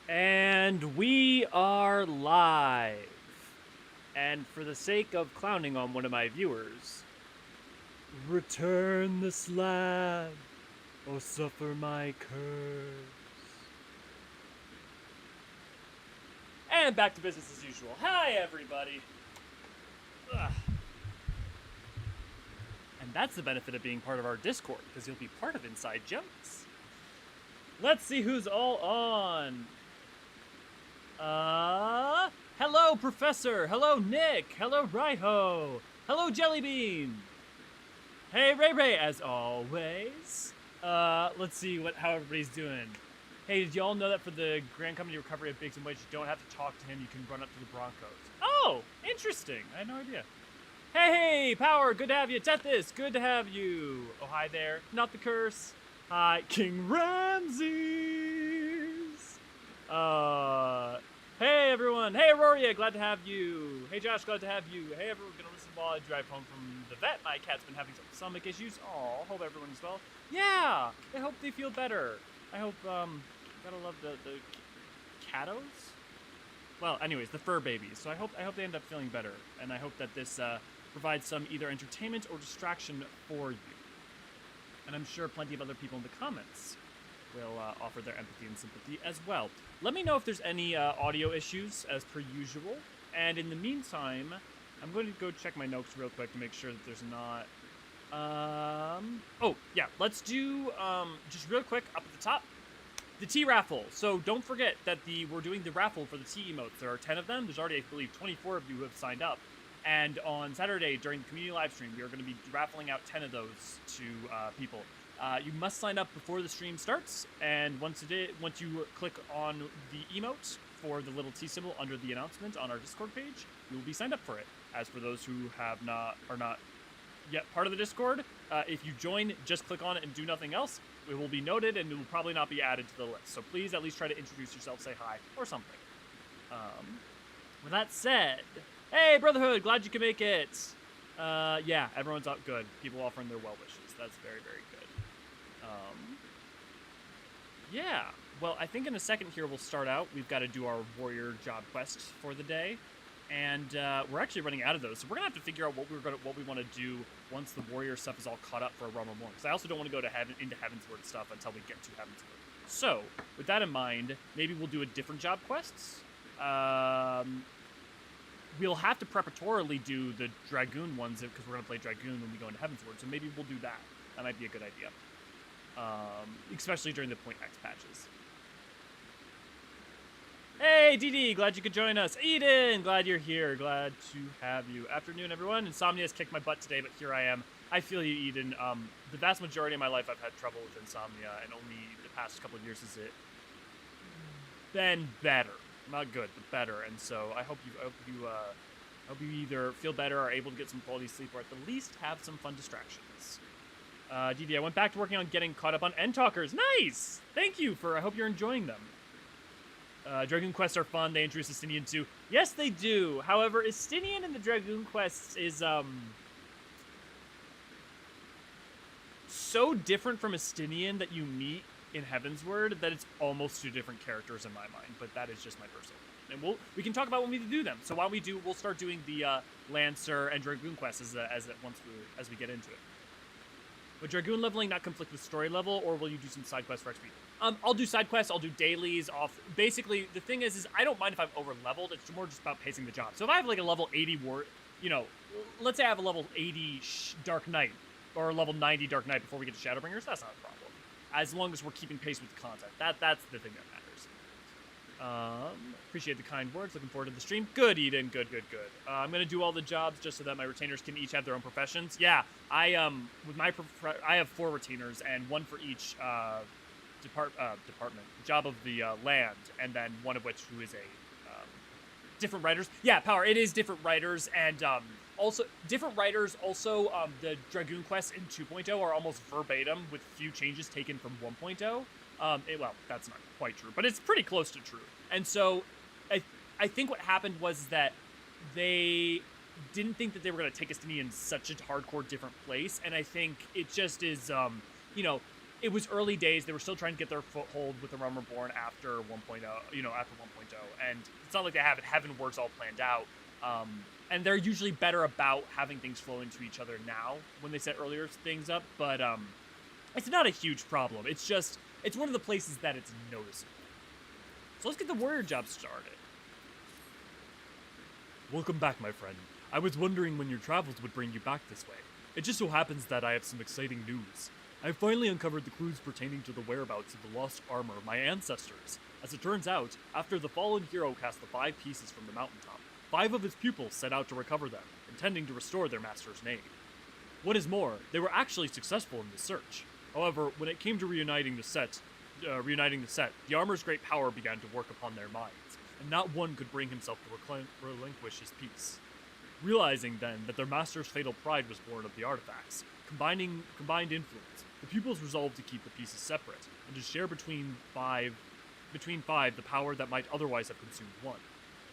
And we are live. And for the sake of clowning on one of my viewers, return the slab or suffer my curse. And back to business as usual. Hi, everybody. Ugh. And that's the benefit of being part of our Discord, because you'll be part of Inside Jokes. Let's see who's all on. Hello, Professor. Hello, Nick. Hello, Raiho. Hello, Jellybean. Hey, Ray Ray, as always. Let's see how everybody's doing. Hey, did y'all know that for the Grand Company Recovery of Biggs and Whites, you don't have to talk to him, you can run up to the Broncos? Oh, interesting. I had no idea. Hey, Power, good to have you. Tethys, good to have you. Oh, hi there. Not the curse. Hi, King Ramses. Hey, everyone. Hey, Auroria, glad to have you. Hey, Josh, glad to have you. Hey, everyone, gonna listen while I drive home from the vet. My cat's been having some stomach issues. Aw, hope everyone's well. Yeah, I hope they feel better. I hope, gotta love the cattos? Well, anyways, the fur babies. So I hope they end up feeling better. And I hope that this, provides some either entertainment or distraction for you. And I'm sure plenty of other people in the comments will offer their empathy and sympathy as well. Let me know if there's any audio issues, as per usual. And in the meantime, I'm going to go check my notes real quick to make sure that there's not... Oh, yeah, let's do, just real quick, up at the top, the tea raffle. So don't forget that we're doing the raffle for the tea emotes. There are 10 of them. There's already, I believe, 24 of you who have signed up. And on Saturday, during the community live stream, we are going to be raffling out 10 of those to people. You must sign up before the stream starts, and once you click on the emote for the little T symbol under the announcement on our Discord page, you will be signed up for it. As for those who are not yet part of the Discord, if you join, just click on it and do nothing else. It will be noted, and it will probably not be added to the list. So please at least try to introduce yourself, say hi, or something. With that said, hey, Brotherhood, glad you can make it. Yeah, everyone's up good. People offering their well wishes. That's very, very good. Yeah, well, I think in a second here we'll start out. We've got to do our warrior job quest for the day, and we're actually running out of those. So we're gonna have to figure out what we want to do once the warrior stuff is all caught up for a Realm of Morn. Because I also don't want to go to into Heavensward stuff until we get to Heavensward. So with that in mind, maybe we'll do a different job quests. We'll have to preparatorily do the Dragoon ones because we're going to play Dragoon when we go into Heavensward, so maybe we'll do that. That might be a good idea. Especially during the Point X patches. Hey, DD, glad you could join us. Eden, glad you're here. Glad to have you. Afternoon, everyone. Insomnia's kicked my butt today, but here I am. I feel you, Eden. The vast majority of my life I've had trouble with insomnia, and only the past couple of years has it been better. Not good, but better. And so I hope you either feel better or are able to get some quality sleep, or at the least have some fun distractions. DD, I went back to working on getting caught up on End Talkers. Nice! Thank you I hope you're enjoying them. Dragoon quests are fun. They introduce Estinian too. Yes, they do. However, Estinian in the Dragoon quests is, so different from Estinian that you meet in Heavensward that it's almost two different characters in my mind, but that is just my personal opinion. And we can talk about when we do them. So while we do, we'll start doing the Lancer and Dragoon quests as we get into it. Would Dragoon leveling not conflict with story level, or will you do some side quests for XP? I'll do side quests. I'll do dailies. Basically, the thing is I don't mind if I've over leveled. It's more just about pacing the job. So if I have like a level 80 let's say I have a level 80 Dark Knight or a level 90 Dark Knight before we get to Shadowbringers, that's not a problem. As long as we're keeping pace with the content. That's the thing that matters. Appreciate the kind words. Looking forward to the stream. Good, Eden. Good. I'm going to do all the jobs just so that my retainers can each have their own professions. Yeah, I have 4 retainers and 1 for each department. Job of the land, and then one of which who is a different writers. Yeah, Power. It is different writers, and also different writers. Also, the Dragoon quests in 2.0 are almost verbatim with few changes taken from 1.0. Well, that's not quite true, but it's pretty close to true. And so, I think what happened was that they didn't think that they were going to take Estini in such a hardcore different place, and I think it just is, it was early days. They were still trying to get their foothold with the Realm Reborn after 1.0, after 1.0. And it's not like they have Heavenwards all planned out. And they're usually better about having things flow into each other now when they set earlier things up. But it's not a huge problem. It's just, it's one of the places that it's noticeable. So let's get the warrior job started. Welcome back, my friend. I was wondering when your travels would bring you back this way. It just so happens that I have some exciting news. I have finally uncovered the clues pertaining to the whereabouts of the lost armor of my ancestors. As it turns out, after the fallen hero cast the 5 pieces from the mountaintop, 5 of his pupils set out to recover them, intending to restore their master's name. What is more, they were actually successful in this search. However, when it came to reuniting the set, the armor's great power began to work upon their minds, and not one could bring himself to relinquish his piece. Realizing then that their master's fatal pride was born of the artifacts, combined influence, the pupils resolved to keep the pieces separate, and to share between five the power that might otherwise have consumed one.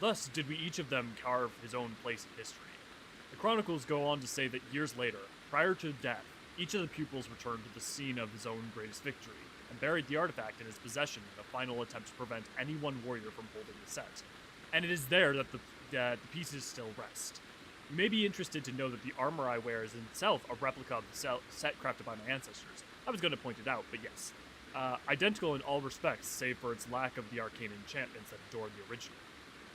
Thus did we each of them carve his own place in history. The chronicles go on to say that years later, prior to death, each of the pupils returned to the scene of his own greatest victory, and buried the artifact in his possession in a final attempt to prevent any one warrior from holding the set. And it is there that the pieces still rest. You may be interested to know that the armor I wear is in itself a replica of the set crafted by my ancestors. I was going to point it out, but yes. Identical in all respects, save for its lack of the arcane enchantments that adorned the original.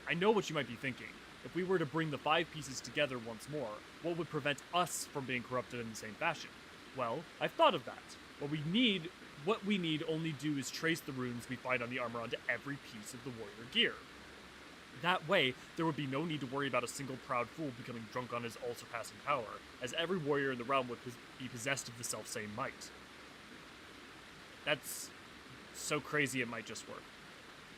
I know what you might be thinking. If we were to bring the 5 pieces together once more, what would prevent us from being corrupted in the same fashion? Well, I've thought of that. What we need only do is trace the runes we find on the armor onto every piece of the warrior gear. That way, there would be no need to worry about a single proud fool becoming drunk on his all-surpassing power, as every warrior in the realm would be possessed of the self-same might. That's so crazy it might just work.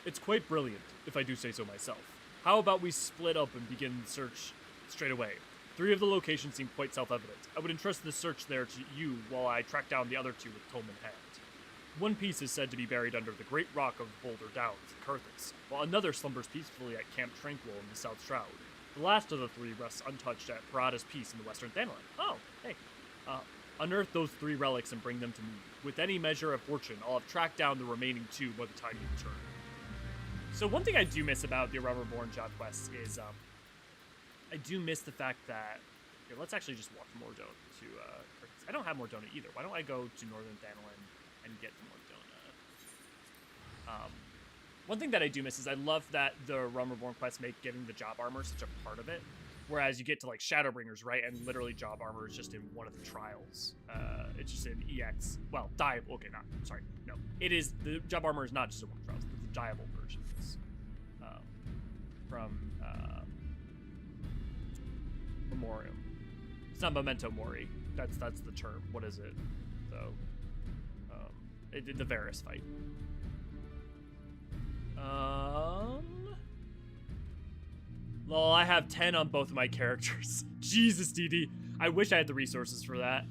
It's quite brilliant, if I do say so myself. How about we split up and begin the search straight away? 3 of the locations seem quite self-evident. I would entrust the search there to you while I track down the other 2 with tome in hand. One piece is said to be buried under the great rock of Boulder Downs, Coerthan, while another slumbers peacefully at Camp Tranquil in the South Shroud. The last of the 3 rests untouched at Parada's Peace in the Western Hydaelyn. Oh, hey. Unearth those 3 relics and bring them to me. With any measure of fortune, I'll have tracked down the remaining 2 by the time you return. So one thing I do miss about the Realm Reborn job quests is, I do miss the fact that... Here, let's actually just walk from Mordona to, I don't have Mordona either. Why don't I go to Northern Hydaelyn and get Mordona? One thing that I do miss is I love that the Realm Reborn quests make getting the job armor such a part of it. Whereas you get to, like, Shadowbringers, right? And literally job armor is just in one of the trials. It's just in EX. Well, diable. Okay, not. Sorry. No. It is. The job armor is not just in one of the trials. It's the diable versions. From Memoriam. It's not Memento Mori. That's the term. What is it? So, the Varus fight. Well, I have 10 on both of my characters. Jesus, DD. I wish I had the resources for that.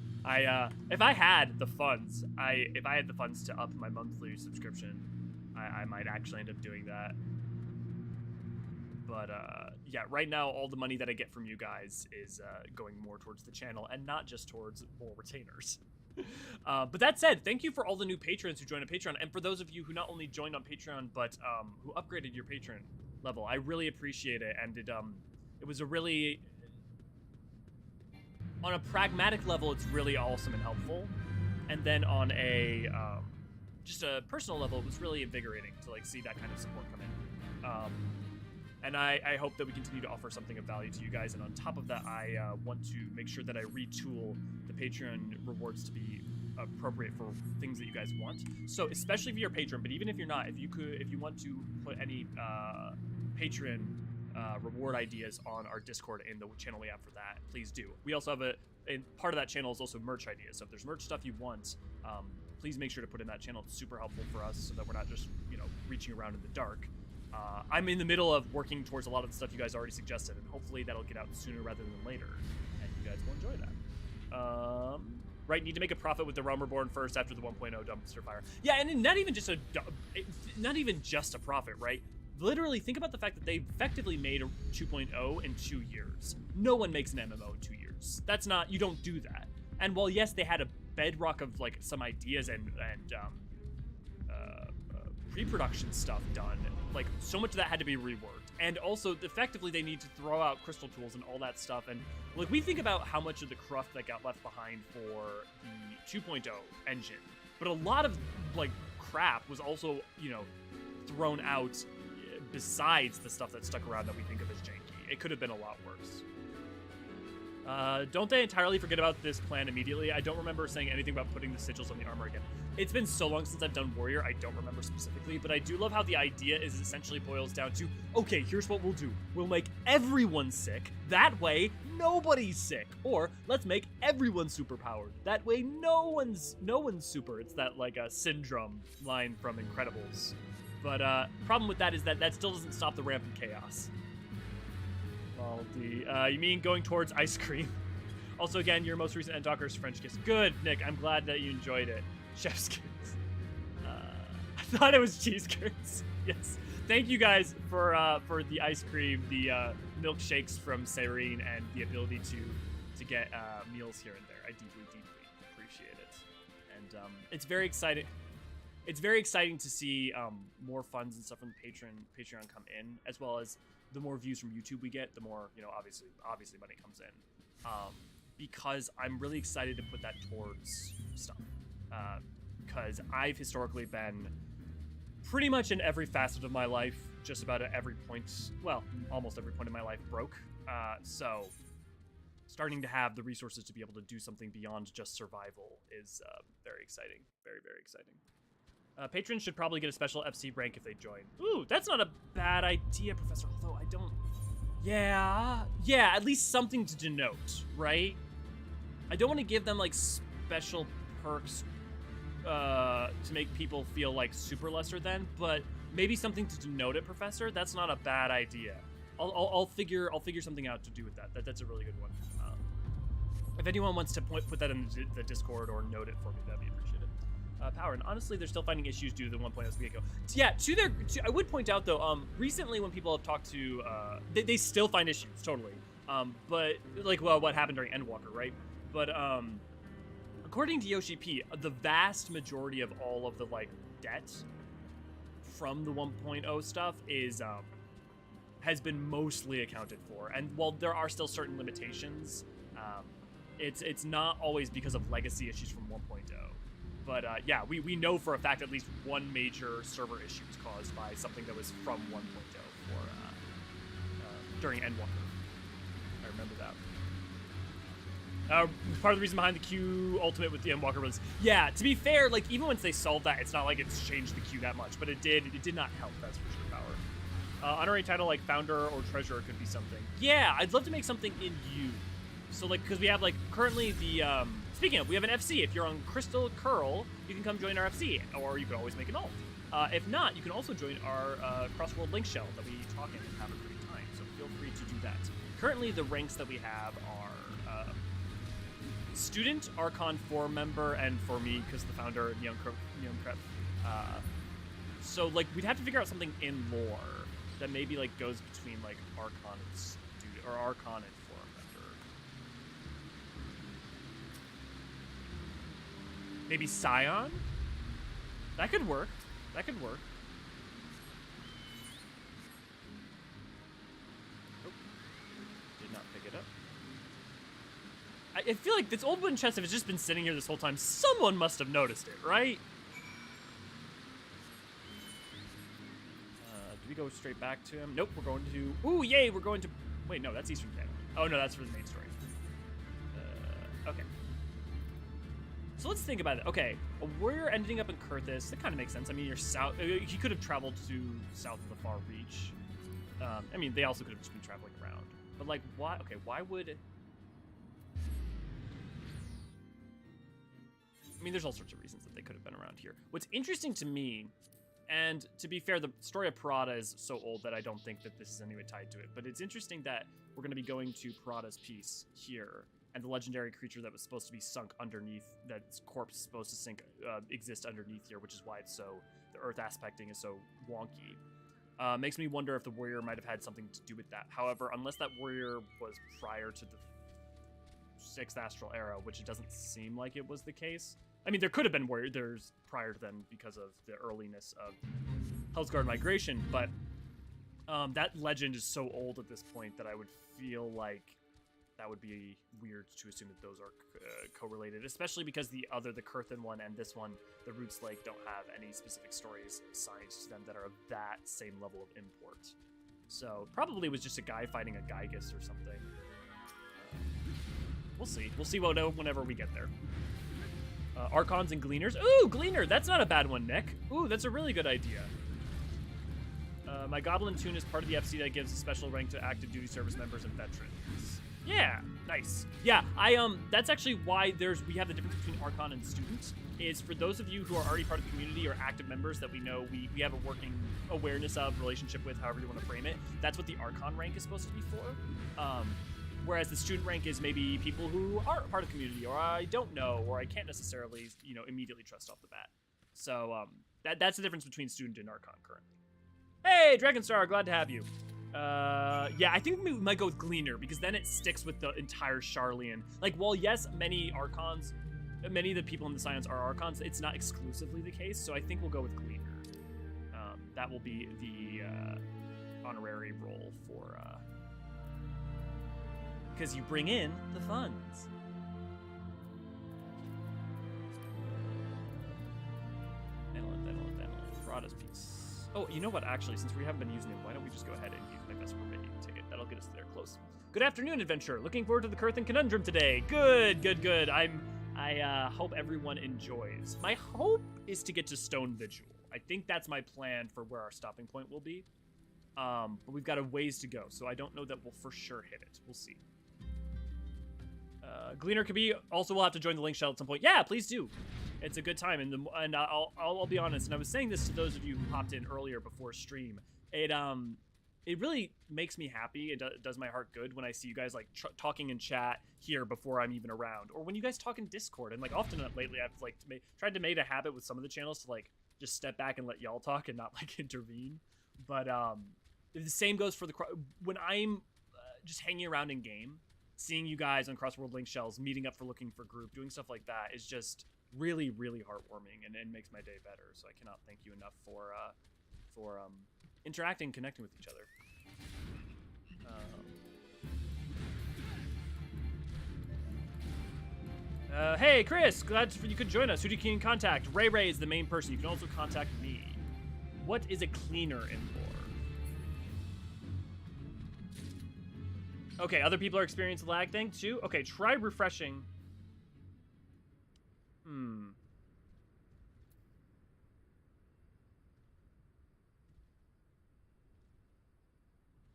If I had the funds, to up my monthly subscription, I might actually end up doing that. But, yeah, right now, all the money that I get from you guys is going more towards the channel and not just towards more retainers. But that said, thank you for all the new patrons who joined on Patreon, and for those of you who not only joined on Patreon, but who upgraded your patron level. I really appreciate it, and it was a really... On a pragmatic level, it's really awesome and helpful. And then on a, just a personal level, it was really invigorating to, like, see that kind of support come in. And I hope that we continue to offer something of value to you guys. And on top of that, I want to make sure that I retool the Patreon rewards to be appropriate for things that you guys want. So especially if you're a patron, but even if you're not, if you want to put any patron reward ideas on our Discord and the channel we have for that, please do. We also have a part of that channel is also merch ideas. So if there's merch stuff you want, please make sure to put in that channel. It's super helpful for us so that we're not just, reaching around in the dark. I'm in the middle of working towards a lot of the stuff you guys already suggested, and hopefully that'll get out sooner rather than later, and you guys will enjoy that. Right, need to make a profit with the Realm Reborn first after the 1.0 dumpster fire. Yeah, and not even just a profit, right? Literally, think about the fact that they effectively made a 2.0 in 2 years. No one makes an MMO in 2 years. That's not, you don't do that. And while yes, they had a bedrock of like some ideas and pre-production stuff done. Like so much of that had to be reworked, and also effectively they need to throw out crystal tools and all that stuff. And like we think about how much of the cruft that got left behind for the 2.0 engine, but a lot of like crap was also, you know, thrown out besides the stuff that stuck around that we think of as janky. It could have been a lot worse. Don't they entirely forget about this plan immediately? I don't remember saying anything about putting the sigils on the armor again. It's been so long since I've done Warrior, I don't remember specifically, but I do love how the idea is essentially boils down to, okay, here's what we'll do. We'll make everyone sick. That way, nobody's sick. Or, let's make everyone superpowered. That way, no one's super. It's that, like, a syndrome line from Incredibles. But, problem with that is that still doesn't stop the rampant chaos. You mean going towards ice cream? Also, again, your most recent End Talker's French kiss. Good, Nick. I'm glad that you enjoyed it. Chef's kiss. I thought it was cheese curds. Yes. Thank you guys for the ice cream, the milkshakes from Serene, and the ability to get meals here and there. I deeply, deeply appreciate it. And it's very exciting. It's very exciting to see more funds and stuff from the Patreon come in, as well as the more views from YouTube we get, the more, you know, obviously money comes in. Because I'm really excited to put that towards stuff. Because I've historically been pretty much in every facet of my life, just about at every point, well, almost every point in my life broke. So starting to have the resources to be able to do something beyond just survival is very exciting. Very, very exciting. Patrons should probably get a special FC rank if they join. Ooh, that's not a bad idea, Professor, although I don't... Yeah, at least something to denote, right? I don't want to give them, like, special perks to make people feel, like, super lesser than, but maybe something to denote it, Professor. That's not a bad idea. I'll figure something out to do with that. That's a really good one. If anyone wants to put that in the Discord or note it for me, that'd be appreciated. Power, and honestly, they're still finding issues due to the 1.0 speed go. Yeah, I would point out though, recently when people have talked to, they still find issues, totally. But like, well, what happened during Endwalker, right? But according to Yoshi P, the vast majority of all of the like debt from the 1.0 stuff is has been mostly accounted for, and while there are still certain limitations, it's not always because of legacy issues from 1.0. But yeah, we know for a fact at least one major server issue was caused by something that was from 1.0 during Endwalker. I remember that. Part of the reason behind the queue ultimate with the Endwalker was, yeah, to be fair, like even once they solved that, it's not like it's changed the queue that much, but it did not help, that's for sure, Power. Honorary title like Founder or Treasurer could be something. Yeah, I'd love to make something in you. So like, because we have like currently the, speaking of, we have an FC. If you're on Crystal Curl, you can come join our FC, or you can always make an alt. If not, you can also join our Crossworld Link Shell that we talk in and have a great time, so feel free to do that. Currently, the ranks that we have are Student, Archon 4 member, and for me, because the founder, Young Crep. So, like, we'd have to figure out something in lore that maybe, like, goes between, like, Archon and Student, or Archon and maybe Scion? That could work. That could work. Oh. Did not pick it up. I feel like this old wooden chest, if it's just been sitting here this whole time, someone must have noticed it, right? Do we go straight back to him? Nope, we're going to... Ooh, yay, we're going to... Wait, no, that's Eastern Family. Oh, no, that's for the main story. Okay. So let's think about it. Okay, a warrior ending up in Coerthan, that kind of makes sense. I mean, you're south. He could have traveled to south of the Far Reach. I mean, they also could have just been traveling around. But like, why? Okay, why would? I mean, there's all sorts of reasons that they could have been around here. What's interesting to me, and to be fair, the story of Parada is so old that I don't think that this is anyway tied to it. But it's interesting that we're going to be going to Parada's piece here. And the legendary creature that was supposed to be sunk underneath, that's corpse is supposed to sink, exist underneath here, which is why it's so, the earth aspecting is so wonky. Makes me wonder if the warrior might have had something to do with that. However, unless that warrior was prior to the 6th Astral Era, which it doesn't seem like it was the case. I mean, there could have been warriors prior to then because of the earliness of Hellsguard migration, but that legend is so old at this point that I would feel like that would be weird to assume that those are correlated, especially because the Coerthan one and this one, the Roots Lake, don't have any specific stories assigned to them that are of that same level of import. So probably it was just a guy fighting a Gygus or something. We'll see. We'll see whenever we get there. Archons and Gleaners. Ooh, Gleaner! That's not a bad one, Nick. Ooh, that's a really good idea. My Goblin Tune is part of the FC that gives a special rank to active duty service members and veterans. Yeah, nice. Yeah, that's actually why we have the difference between Archon and Student, is for those of you who are already part of the community or active members that we know we have a working awareness of, relationship with, however you want to frame it, that's what the Archon rank is supposed to be for. Whereas the Student rank is maybe people who aren't part of the community, or I don't know, or I can't necessarily, immediately trust off the bat. So that's the difference between Student and Archon currently. Hey, Dragonstar, glad to have you. Yeah, I think we might go with Gleaner, because then it sticks with the entire Sharlayan. Like, while yes, many of the people in the Scions are Archons, it's not exclusively the case, so I think we'll go with Gleaner. That will be the honorary role for, because you bring in the funds. Rada's piece. Oh, you know what? Actually, since we haven't been using it, why don't we just go ahead and use my best Verminion ticket? That'll get us there close. Good afternoon, adventure. Looking forward to the Coerthan Conundrum today. Good. I hope everyone enjoys. My hope is to get to Stone Vigil. I think that's my plan for where our stopping point will be. But we've got a ways to go, so I don't know that we'll for sure hit it. We'll see. Gleaner could be. Also, we'll have to join the Link Shell at some point. Yeah, please do. It's a good time, and I'll be honest. And I was saying this to those of you who popped in earlier before stream. It really makes me happy. It does my heart good when I see you guys like talking in chat here before I'm even around, or when you guys talk in Discord. And like often lately, I've like tried to make a habit with some of the channels to like just step back and let y'all talk and not like intervene. But the same goes for when I'm just hanging around in game. Seeing you guys on Crossworld Link Shells, meeting up for looking for group, doing stuff like that is just really, really heartwarming and makes my day better. So I cannot thank you enough for interacting, connecting with each other. Hey, Chris, glad you could join us. Who do you can contact? Ray is the main person. You can also contact me. What is a cleaner in lore? Okay, other people are experiencing the lag thing too? Okay, try refreshing.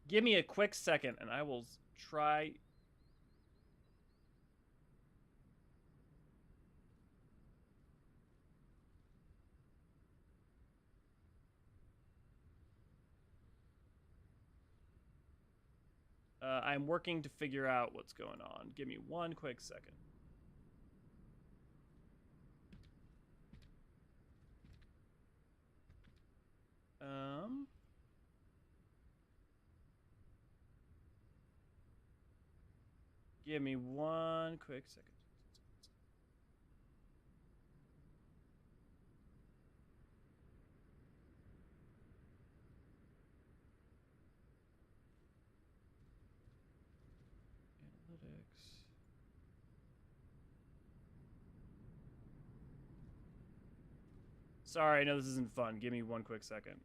Give me a quick second and I will try. I'm working to figure out what's going on. Give me one quick second. Give me one quick second. Sorry, I know this isn't fun. Give me one quick second.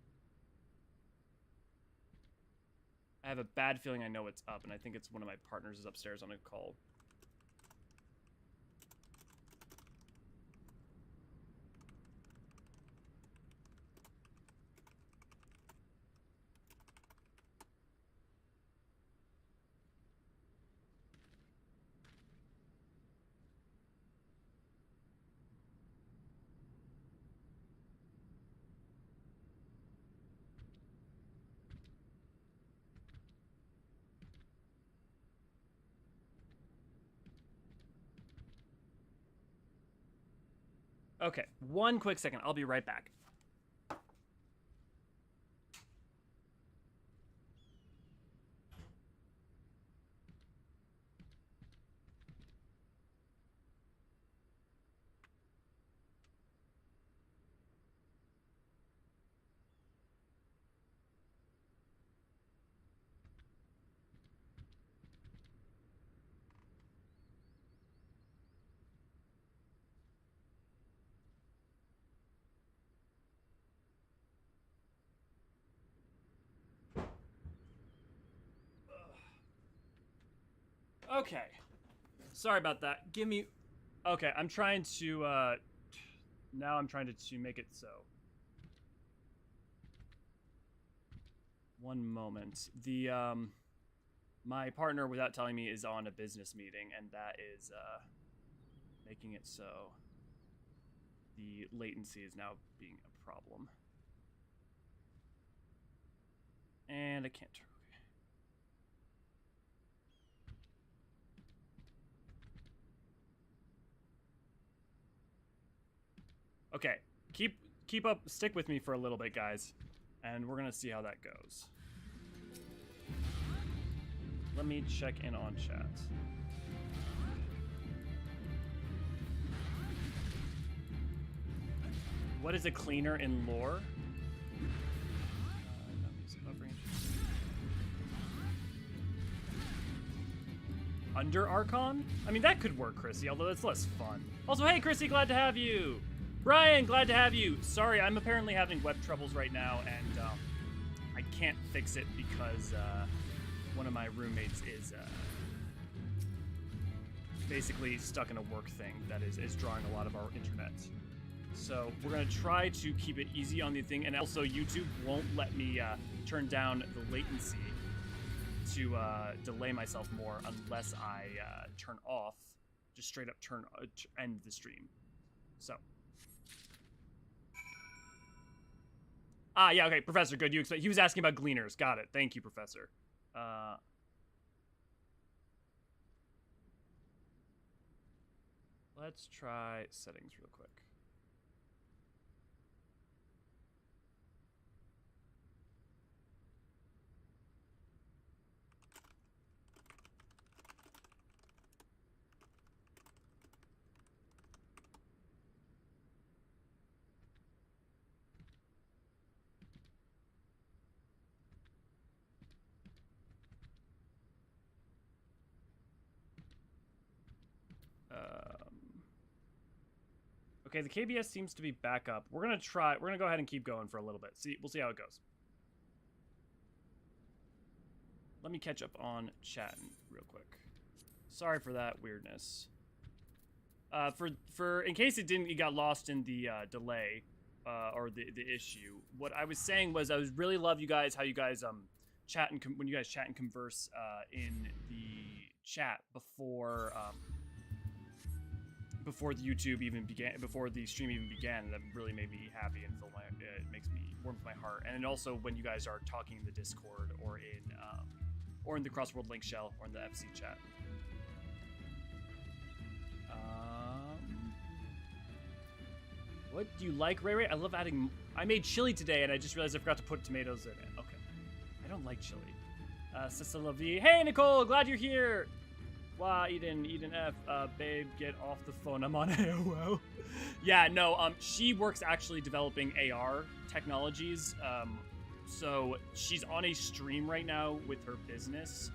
I have a bad feeling I know what's up, and I think it's one of my partners is upstairs on a call. Okay, one quick second. I'll be right back. Okay. Sorry about that. Give me... Okay, I'm trying to, now I'm trying to make it so. One moment. The, my partner, without telling me, is on a business meeting, and that is, making it so the latency is now being a problem. And I can't turn. Okay, keep up, stick with me for a little bit, guys, and we're gonna see how that goes. Let me check in on chat. What is a cleaner in lore? Under Archon? I mean, that could work, Chrissy, although it's less fun. Also, hey, Chrissy, glad to have you. Brian, glad to have you. Sorry, I'm apparently having web troubles right now, and I can't fix it because one of my roommates is basically stuck in a work thing that is drawing a lot of our internet. So we're going to try to keep it easy on the thing, and also YouTube won't let me turn down the latency to delay myself more unless I turn off, just straight up end the stream. So. Ah, yeah, okay, Professor, good. You expect he was asking about gleaners. Got it. Thank you, Professor. Let's try settings real quick. Okay, the KBS seems to be back up. We're gonna go ahead and keep going for a little bit. We'll see how it goes. Let me catch up on chat real quick. Sorry for that weirdness. In case it got lost in the delay or the issue. What I was saying was I was really love you guys, how you guys chat and when you guys chat and converse in the chat before the YouTube even began, before the stream even began. That really made me happy and it makes me warms my heart. And also when you guys are talking in the Discord or in the Crossworld Link shell or in the FC chat. What do you like, Ray Ray? I love adding. I made chili today and I just realized I forgot to put tomatoes in it. Okay, I don't like chili. Sister Lovey. Hey Nicole, glad you're here. Wow, Eden F, babe, get off the phone. I'm on AOL. Yeah, no, she works actually developing AR technologies. So she's on a stream right now with her business,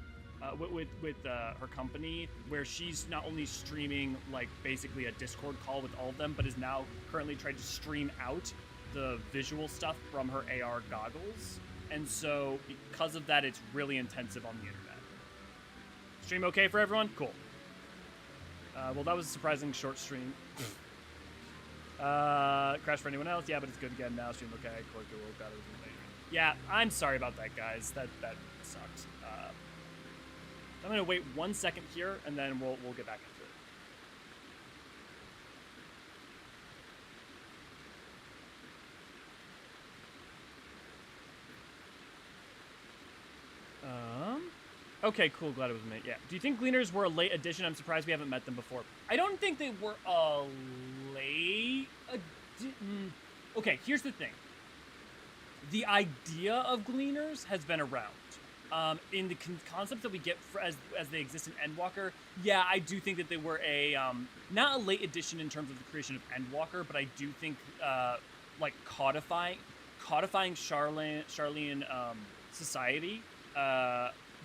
with her company, where she's not only streaming like basically a Discord call with all of them, but is now currently trying to stream out the visual stuff from her AR goggles. And so because of that, it's really intensive on the internet. Stream okay for everyone? Cool. Well, that was a surprising short stream. Crash for anyone else? Yeah, but it's good again now. Stream okay. Yeah, I'm sorry about that, guys. That sucks. I'm gonna wait 1 second here, and then we'll get back into it. Okay, cool. Glad it was me. Yeah. Do you think Gleaners were a late addition? I'm surprised we haven't met them before. I don't think they were a late addition. Okay, here's the thing. The idea of Gleaners has been around. In the concepts that we get as they exist in Endwalker, yeah, I do think that they were a not a late addition in terms of the creation of Endwalker, but I do think like codifying Charlian society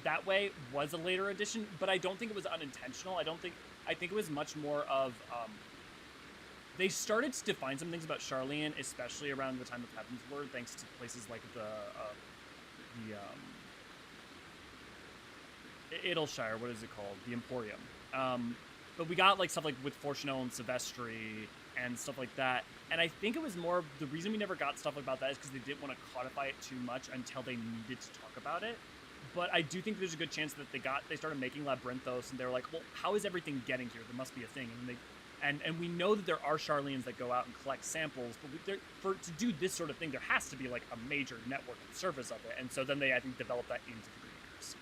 that way was a later addition, but I don't think it was unintentional. I think it was much more of they started to define some things about Charlian, especially around the time of Heaven's Word, thanks to places like Idyllshire, what is it called? The Emporium. But we got like stuff like with Fortunel and Silvestri and stuff like that. And I think it was more, the reason we never got stuff about that is because they didn't want to codify it too much until they needed to talk about it. But I do think there's a good chance that they started making Labyrinthos, and they were like, well, how is everything getting here? There must be a thing. And we know that there are Sharlayans that go out and collect samples, but to do this sort of thing, there has to be like a major network and service of it. And so then they, I think, developed that into the Greenacres.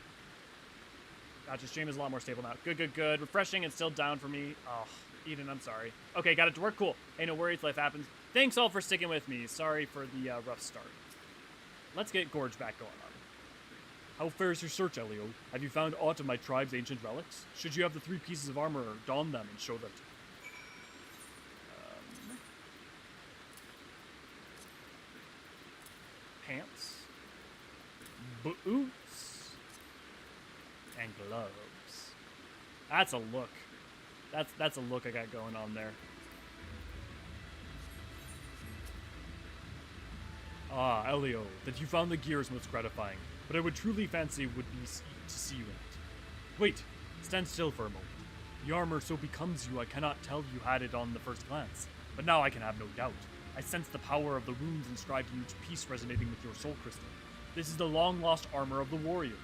Gotcha, stream is a lot more stable now. Good. Refreshing and still down for me. Oh, Eden, I'm sorry. Okay, got it to work, cool. Hey, no worries, life happens. Thanks all for sticking with me. Sorry for the rough start. Let's get Gorge back going on. How fares your search, Elio? Have you found aught of my tribe's ancient relics? Should you have the 3 pieces of armor, don them and show them to me. Pants, boots, and gloves. That's a look. That's a look I got going on there. Ah, Elio, that you found the gear is most gratifying, but I would truly fancy would be to see you in it. Wait, stand still for a moment. The armor so becomes you I cannot tell you had it on the first glance, but now I can have no doubt. I sense the power of the runes inscribed in each piece resonating with your soul crystal. This is the long-lost armor of the warrior.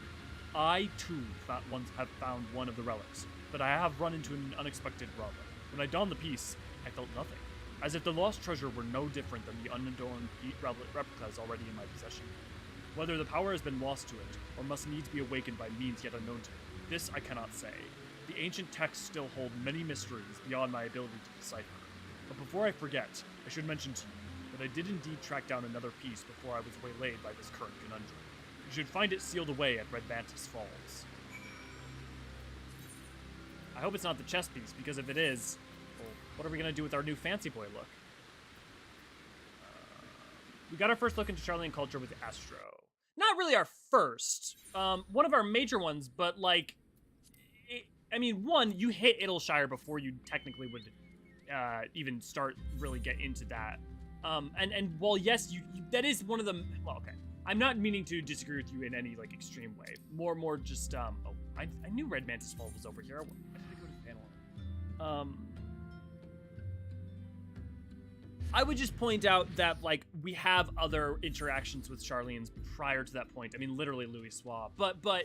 I, too, once have found one of the relics, but I have run into an unexpected rub. When I donned the piece, I felt nothing, as if the lost treasure were no different than the unadorned replicas already in my possession. Whether the power has been lost to it, or must needs be awakened by means yet unknown to me, this I cannot say. The ancient texts still hold many mysteries beyond my ability to decipher. But before I forget, I should mention to you that I did indeed track down another piece before I was waylaid by this current conundrum. You should find it sealed away at Red Mantis Falls. I hope it's not the chess piece, because if it is, well, what are we going to do with our new fancy boy look? We got our first look into Sharlayan culture with Astro. Not really our first. One of our major ones, but like, one, you hit Idyllshire before you technically would even start really get into that. And while yes, you that is one of the, well, okay. I'm not meaning to disagree with you in any like extreme way. More just I knew Red Mantis Falls was over here. Why did I go to panel? I would just point out that like we have other interactions with Sharlayans prior to that point. I mean, literally Louis Soir. But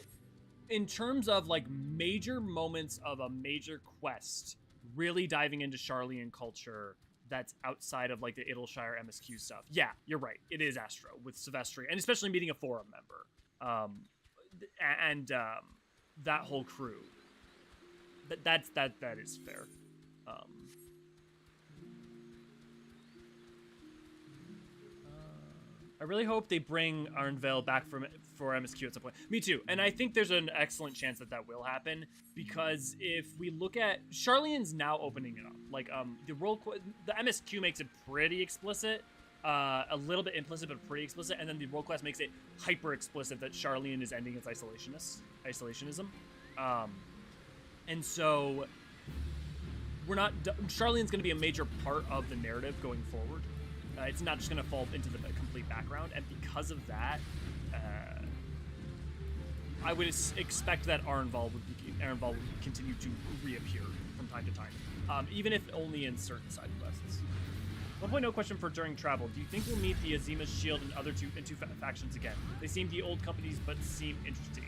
in terms of like major moments of a major quest, really diving into Sharlayan culture that's outside of like the Idyllshire MSQ stuff. Yeah, you're right. It is Astro with Silvestri, and especially meeting a forum member, and that whole crew. That is fair. I really hope they bring Arnvel back for MSQ at some point. Me too. And I think there's an excellent chance that will happen, because if we look at Sharlayan's now opening it up, like the MSQ makes it pretty explicit, a little bit implicit but pretty explicit, and then the world quest makes it hyper explicit that Sharlayan is ending its isolationism. And so Sharlayan's going to be a major part of the narrative going forward. It's not just going to fall into the complete background, and because of that, I would expect that Arnval would continue to reappear from time to time, even if only in certain side quests. 1.0 question for during travel. Do you think we'll meet the Azima's Shield and other two factions again? They seem the old companies, but seem interesting.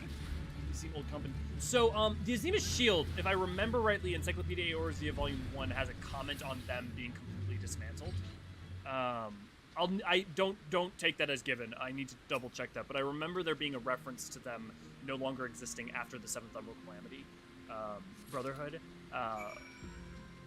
They seem old company. So, the Azima's Shield, if I remember rightly, Encyclopedia Eorzea Volume 1 has a comment on them being completely dismantled. I don't take that as given. I need to double check that, but I remember there being a reference to them no longer existing after the Seventh Level Calamity Brotherhood.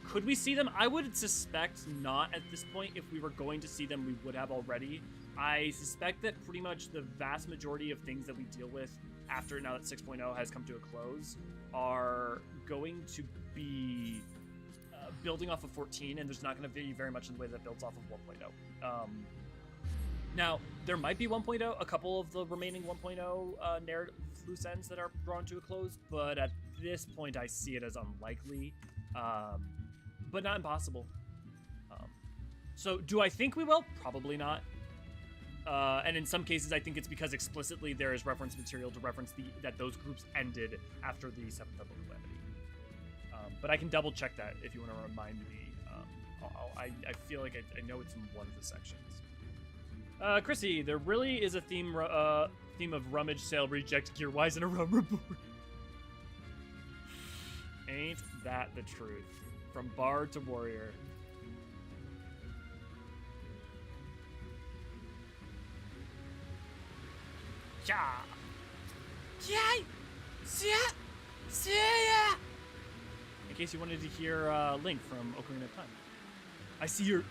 Could we see them? I would suspect not at this point. If we were going to see them, we would have already. I suspect that pretty much the vast majority of things that we deal with after now that 6.0 has come to a close are going to be building off of 14, and there's not going to be very much in the way that builds off of 1.0. Now, there might be 1.0, a couple of the remaining 1.0 narrative loose ends that are drawn to a close, but at this point I see it as unlikely, but not impossible. So do I think we will? Probably not. And in some cases, I think it's because explicitly there is reference material to reference that those groups ended after the 7th level calamity. But I can double check that if you want to remind me. I feel like I know it's in one of the sections. Chrissy, there really is a theme of rummage sale reject gear wise in a rum report. Ain't that the truth? From bard to warrior. Yeah. Yeah. Yeah. In case you wanted to hear Link from Ocarina of Time. I see your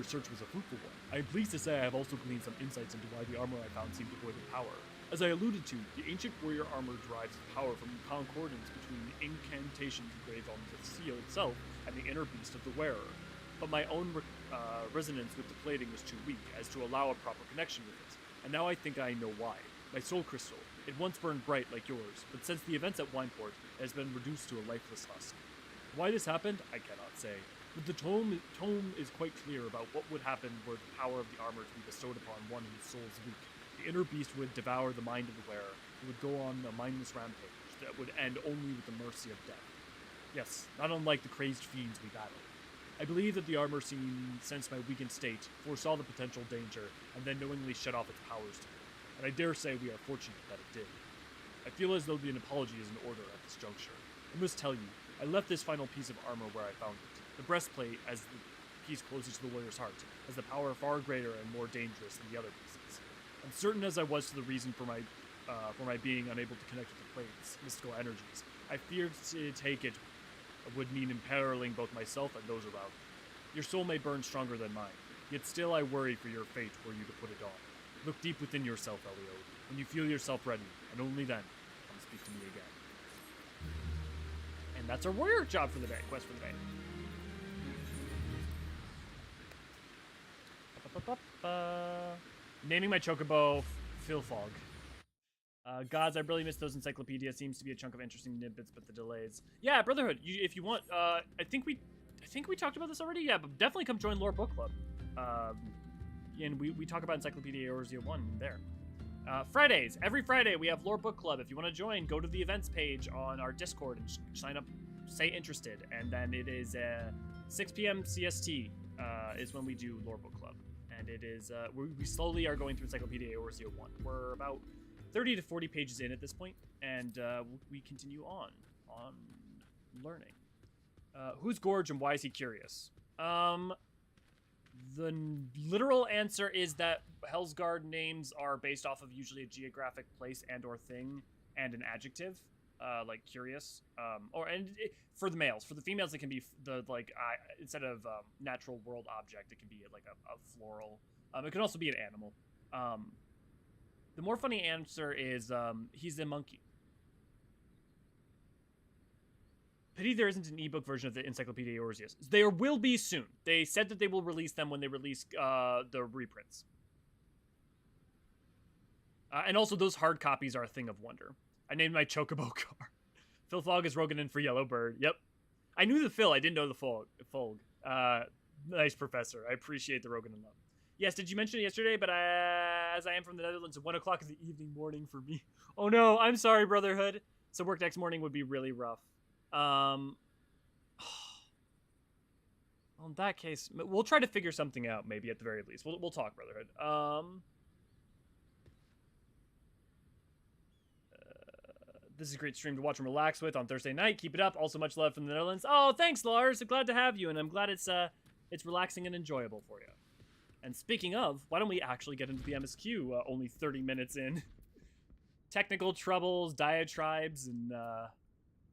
search was a fruitful one. I am pleased to say I have also gleaned some insights into why the armor I found seemed devoid of power. As I alluded to, the ancient warrior armor derives its power from concordance between the incantations engraved on the seal itself and the inner beast of the wearer. But my own resonance with the plating was too weak as to allow a proper connection with it. And now I think I know why. My soul crystal. It once burned bright like yours, but since the events at Wineport, it has been reduced to a lifeless husk. Why this happened, I cannot say. But the tome is quite clear about what would happen were the power of the armor to be bestowed upon one whose soul is weak. The inner beast would devour the mind of the wearer. It would go on a mindless rampage that would end only with the mercy of death. Yes, not unlike the crazed fiends we battled. I believe that the armor sensed my weakened state, foresaw the potential danger, and then knowingly shut off its powers to me. And I dare say we are fortunate that it did. I feel as though an apology is in order at this juncture. I must tell you, I left this final piece of armor where I found it. The breastplate, as the piece closest to the warrior's heart, has the power far greater and more dangerous than the other pieces. Uncertain as I was to the reason for my being unable to connect with the plate's mystical energies, I feared to take it would mean imperiling both myself and those around me. Your soul may burn stronger than mine, yet still I worry for your fate were you to put it on. Look deep within yourself, Elio. When you feel yourself ready, and only then, come speak to me again. And that's our warrior job for the day, quest for the day. Naming my chocobo Philfog. Gods, I really miss those encyclopedias. Seems to be a chunk of interesting tidbits, but the delays. Yeah, Brotherhood. If you want, I think we talked about this already. Yeah, but definitely come join Lore Book Club. And we talk about Encyclopedia Eorzean 1 there. Fridays, every Friday we have Lore Book Club. If you want to join, go to the events page on our Discord and sign up. Say interested, and then it is 6 p.m. CST is when we do Lore Book Club. And it is, we slowly are going through Encyclopedia Eorzean 1. We're about 30 to 40 pages in at this point, and we continue on learning. Who's Gorge and why is he curious? The literal answer is that Hellsguard names are based off of usually a geographic place and or thing and an adjective, like curious. For the males. For the females, it can be instead of natural world object, it can be like a floral. It can also be an animal. The more funny answer is he's a monkey. Pity there isn't an ebook version of the Encyclopedia Eorzean. There will be soon. They said that they will release them when they release the reprints. And also, those hard copies are a thing of wonder. I named my Chocobo car. Phil Fogg is Roganin for Yellowbird. Yep. I knew the Phil. I didn't know the Fogg. Nice, Professor. I appreciate the Roganin love. Yes, did you mention it yesterday? But as I am from the Netherlands, at 1 o'clock in the evening morning for me. Oh no, I'm sorry, Brotherhood. So work next morning would be really rough. Well, in that case, we'll try to figure something out, maybe at the very least. We'll talk, Brotherhood. This is a great stream to watch and relax with on Thursday night. Keep it up. Also, much love from the Netherlands. Oh, thanks, Lars. I'm glad to have you, and I'm glad it's relaxing and enjoyable for you. And speaking of, why don't we actually get into the MSQ? Only 30 minutes in. Technical troubles, diatribes, and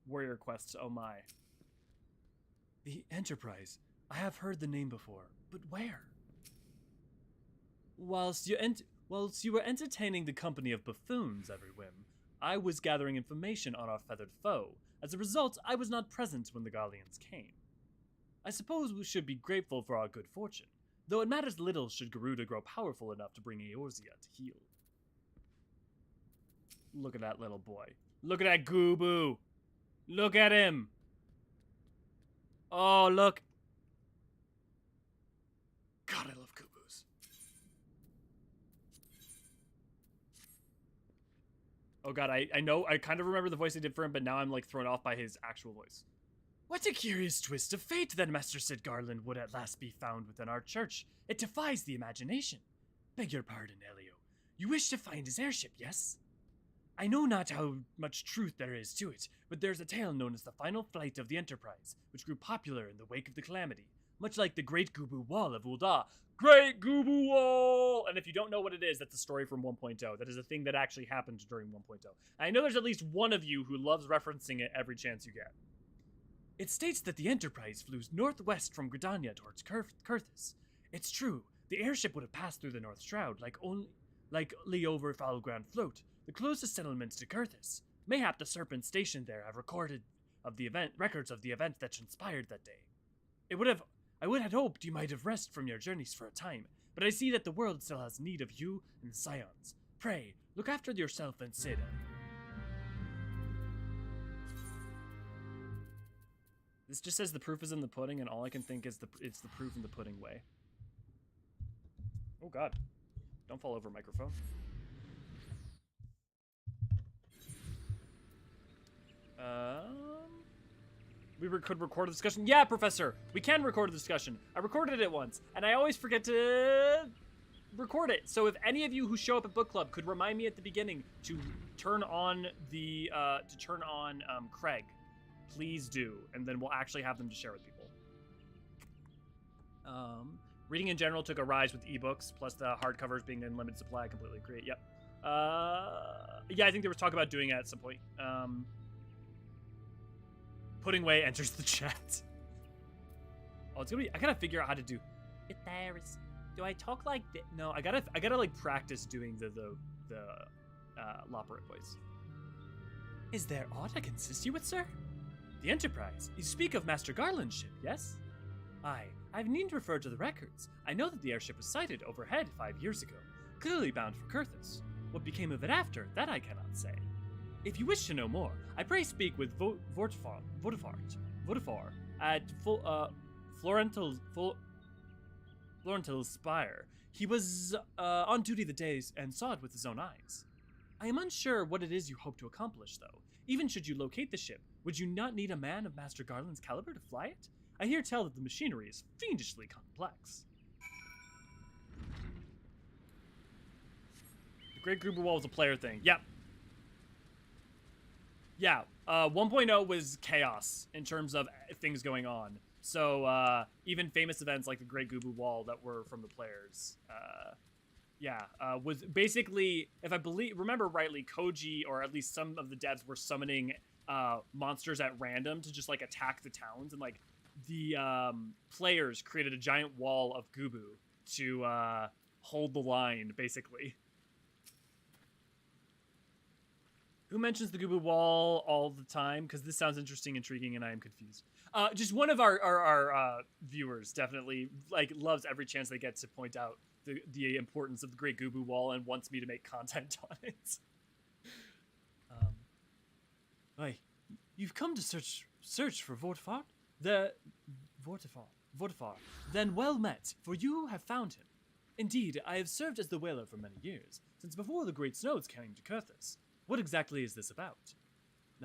warrior quests. Oh my. The Enterprise. I have heard the name before, but where? Whilst you were entertaining the company of buffoons every whim, I was gathering information on our feathered foe. As a result, I was not present when the Gallians came. I suppose we should be grateful for our good fortune, though it matters little should Garuda grow powerful enough to bring Eorzea to heel. Look at that little boy. Look at that Goobu. Look at him. Oh, look. God, I love Goobus. Oh god, I know, I kind of remember the voice I did for him, but now I'm like thrown off by his actual voice. What a curious twist of fate that Master Sid Garland would at last be found within our church. It defies the imagination. Beg your pardon, Elio. You wish to find his airship, yes? I know not how much truth there is to it, but there's a tale known as the final flight of the Enterprise, which grew popular in the wake of the Calamity, much like the Great Gubu Wall of Ul'dah. Great Gubu Wall! And if you don't know what it is, that's a story from 1.0. That is a thing that actually happened during 1.0. I know there's at least one of you who loves referencing it every chance you get. It states that the Enterprise flew northwest from Gridania towards Coerthas. It's true, the airship would have passed through the North Shroud, likely over Foul Ground Float, the closest settlement to Coerthas. Mayhap the Serpent stationed there have records of the events that transpired that day. I would have hoped you might have rested from your journeys for a time, but I see that the world still has need of you and the Scions. Pray, look after yourself and Sid. This just says the proof is in the pudding, and all I can think is it's the proof in the pudding way. Oh god. Don't fall over, microphone. We could record a discussion. Yeah, Professor, we can record a discussion. I recorded it once, and I always forget to record it. So if any of you who show up at book club could remind me at the beginning to turn on the Craig, please do, and then we'll actually have them to share with people. Reading in general took a rise with ebooks, plus the hardcovers being in limited supply. I completely agree. Yep. Yeah, I think there was talk about doing it at some point. Pudding Way enters the chat. Oh, it's gonna be. I gotta figure out how to do. It there is. Do I talk like this? No, I gotta like practice doing the Loporrit voice. Is there aught I can assist you with, sir? The Enterprise. You speak of Master Garland's ship, yes? Aye, I've need refer to the records. I know that the airship was sighted overhead 5 years ago, clearly bound for Coerthas. What became of it after, that I cannot say. If you wish to know more, I pray speak with Vodafar at Florentil's Spire. He was on duty the days and saw it with his own eyes. I am unsure what it is you hope to accomplish, though. Even should you locate the ship, would you not need a man of Master Garland's caliber to fly it? I hear tell that the machinery is fiendishly complex. The Great Gruber Wall was a player thing. Yep. Yeah, 1.0 was chaos in terms of things going on. So even famous events like the Great Gubu Wall that were from the players, was basically, if I remember rightly, Koji, or at least some of the devs, were summoning monsters at random to just like attack the towns, and like the players created a giant wall of Gubu to hold the line, basically. Who mentions the Gubu Wall all the time? Because this sounds interesting, intriguing, and I am confused. Just one of our viewers definitely like loves every chance they get to point out the importance of the Great Gubu Wall and wants me to make content on it. You've come to search for Vodafar? Vodafar. Then well met, for you have found him. Indeed, I have served as the whaler for many years, since before the Great Snows came to Coerthas. What exactly is this about?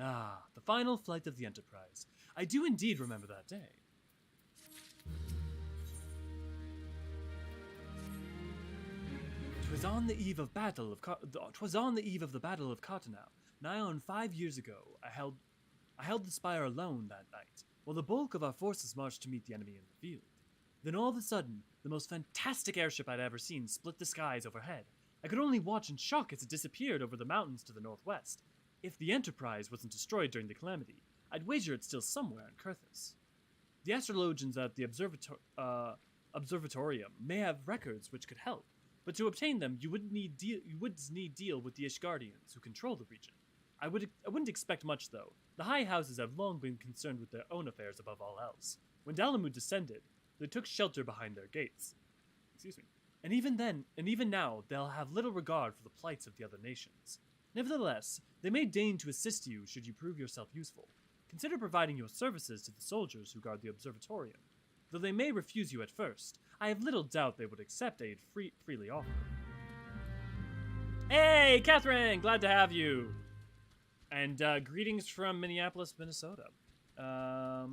Ah, the final flight of the Enterprise. I do indeed remember that day. 'Twas on the eve of the Battle of Cartanau. Nigh on 5 years ago, I held the spire alone that night, while the bulk of our forces marched to meet the enemy in the field. Then all of a sudden, the most fantastic airship I'd ever seen split the skies overhead. I could only watch in shock as it disappeared over the mountains to the northwest. If the Enterprise wasn't destroyed during the Calamity, I'd wager it's still somewhere in Coerthas. The astrologians at the observatorium may have records which could help, but to obtain them, you would need deal with the Ishgardians who control the region. I wouldn't expect much, though. The High Houses have long been concerned with their own affairs above all else. When Dalamud descended, they took shelter behind their gates. Excuse me. And even now, they'll have little regard for the plights of the other nations. Nevertheless, they may deign to assist you should you prove yourself useful. Consider providing your services to the soldiers who guard the observatorium. Though they may refuse you at first, I have little doubt they would accept aid freely offered. Hey, Catherine! Glad to have you! And greetings from Minneapolis, Minnesota. I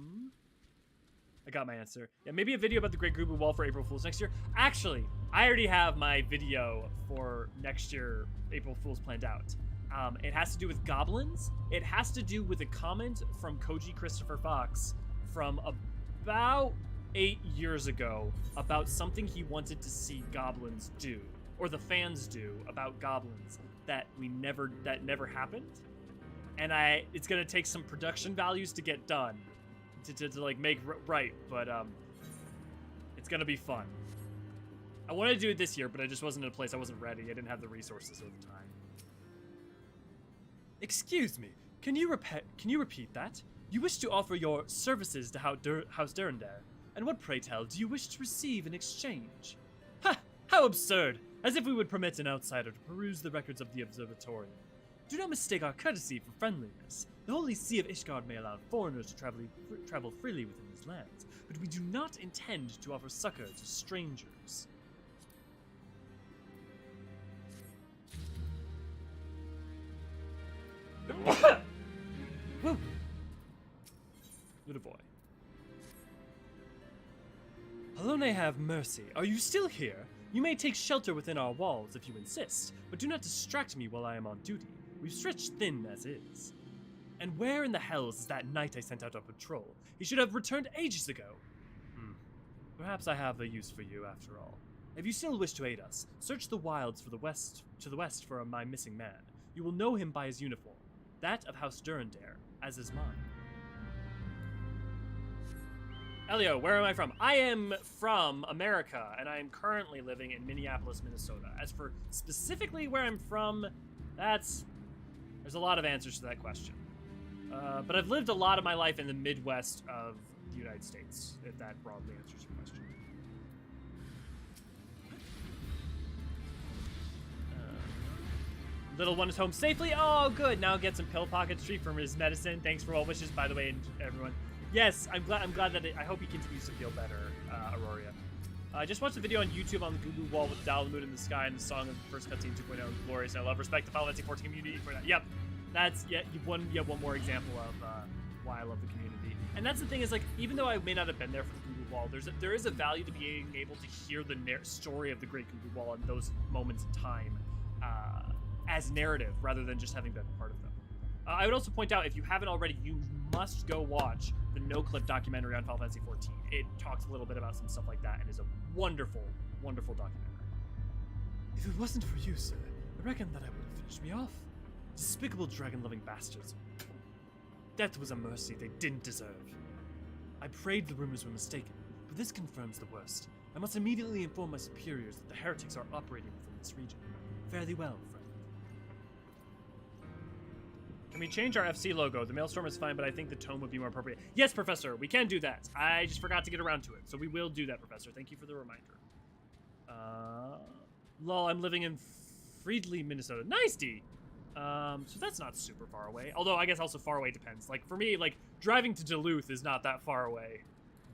got my answer. Yeah, maybe a video about the Great Grubu Wall for April Fools next year. Actually, I already have my video for next year April Fools planned out. It has to do with goblins. It has to do with a comment from Koji Christopher Fox from about 8 years ago about something he wanted to see goblins do, or the fans do about goblins that never happened. And it's gonna take some production values to get done, to like make right, but it's gonna be fun. I wanted to do it this year, but I just wasn't in a place. I wasn't ready. I didn't have the resources or the time. Excuse me, can you repeat that? You wish to offer your services to House Durandare, and what, pray tell, do you wish to receive in exchange? Ha! How absurd! As if we would permit an outsider to peruse the records of the observatory. Do not mistake our courtesy for friendliness. The Holy See of Ishgard may allow foreigners to travel freely within these lands, but we do not intend to offer succor to strangers. Woo! Ludovoy. Halone have mercy. Are you still here? You may take shelter within our walls if you insist, but do not distract me while I am on duty. We've stretched thin as is. And where in the hells is that knight I sent out on patrol? He should have returned ages ago. Perhaps I have a use for you after all. If you still wish to aid us, search the wilds to the west for my missing man. You will know him by his uniform, that of House Durandare, as is mine. Elio, where am I from? I am from America, and I am currently living in Minneapolis, Minnesota. As for specifically where I'm from, there's a lot of answers to that question. But I've lived a lot of my life in the Midwest of the United States, if that broadly answers your question. Little one is home safely. Oh, good. Now get some pill pockets free from his medicine. Thanks for well wishes, by the way, everyone. Yes, I'm glad that I hope he continues to feel better, Aurora. I just watched a video on YouTube on the Google Wall with Dalamud in the sky and the song of the first cutscene 2.0 glorious. And I love respect the Final Fantasy 14 community for that. Yep, that's one more example of why I love the community. And that's the thing is, like, even though I may not have been there for the Google Wall, there is a value to being able to hear the story of the Great Google Wall in those moments in time as narrative rather than just having been part of them. I would also point out, if you haven't already, you must go watch the No-Clip documentary on Final Fantasy XIV. It talks a little bit about some stuff like that and is a wonderful, wonderful documentary. If it wasn't for you, sir, I reckon that I would have finished me off. Despicable dragon-loving bastards. Death was a mercy they didn't deserve. I prayed the rumors were mistaken, but this confirms the worst. I must immediately inform my superiors that the heretics are operating within this region. Fare thee well, friend. Can we change our FC logo? The Maelstrom is fine, but I think the tone would be more appropriate. Yes, Professor, we can do that. I just forgot to get around to it, so we will do that, Professor. Thank you for the reminder. Lol, I'm living in Friedley, Minnesota. Nice, D! So that's not super far away. Although, I guess also far away depends. Like, for me, like, driving to Duluth is not that far away.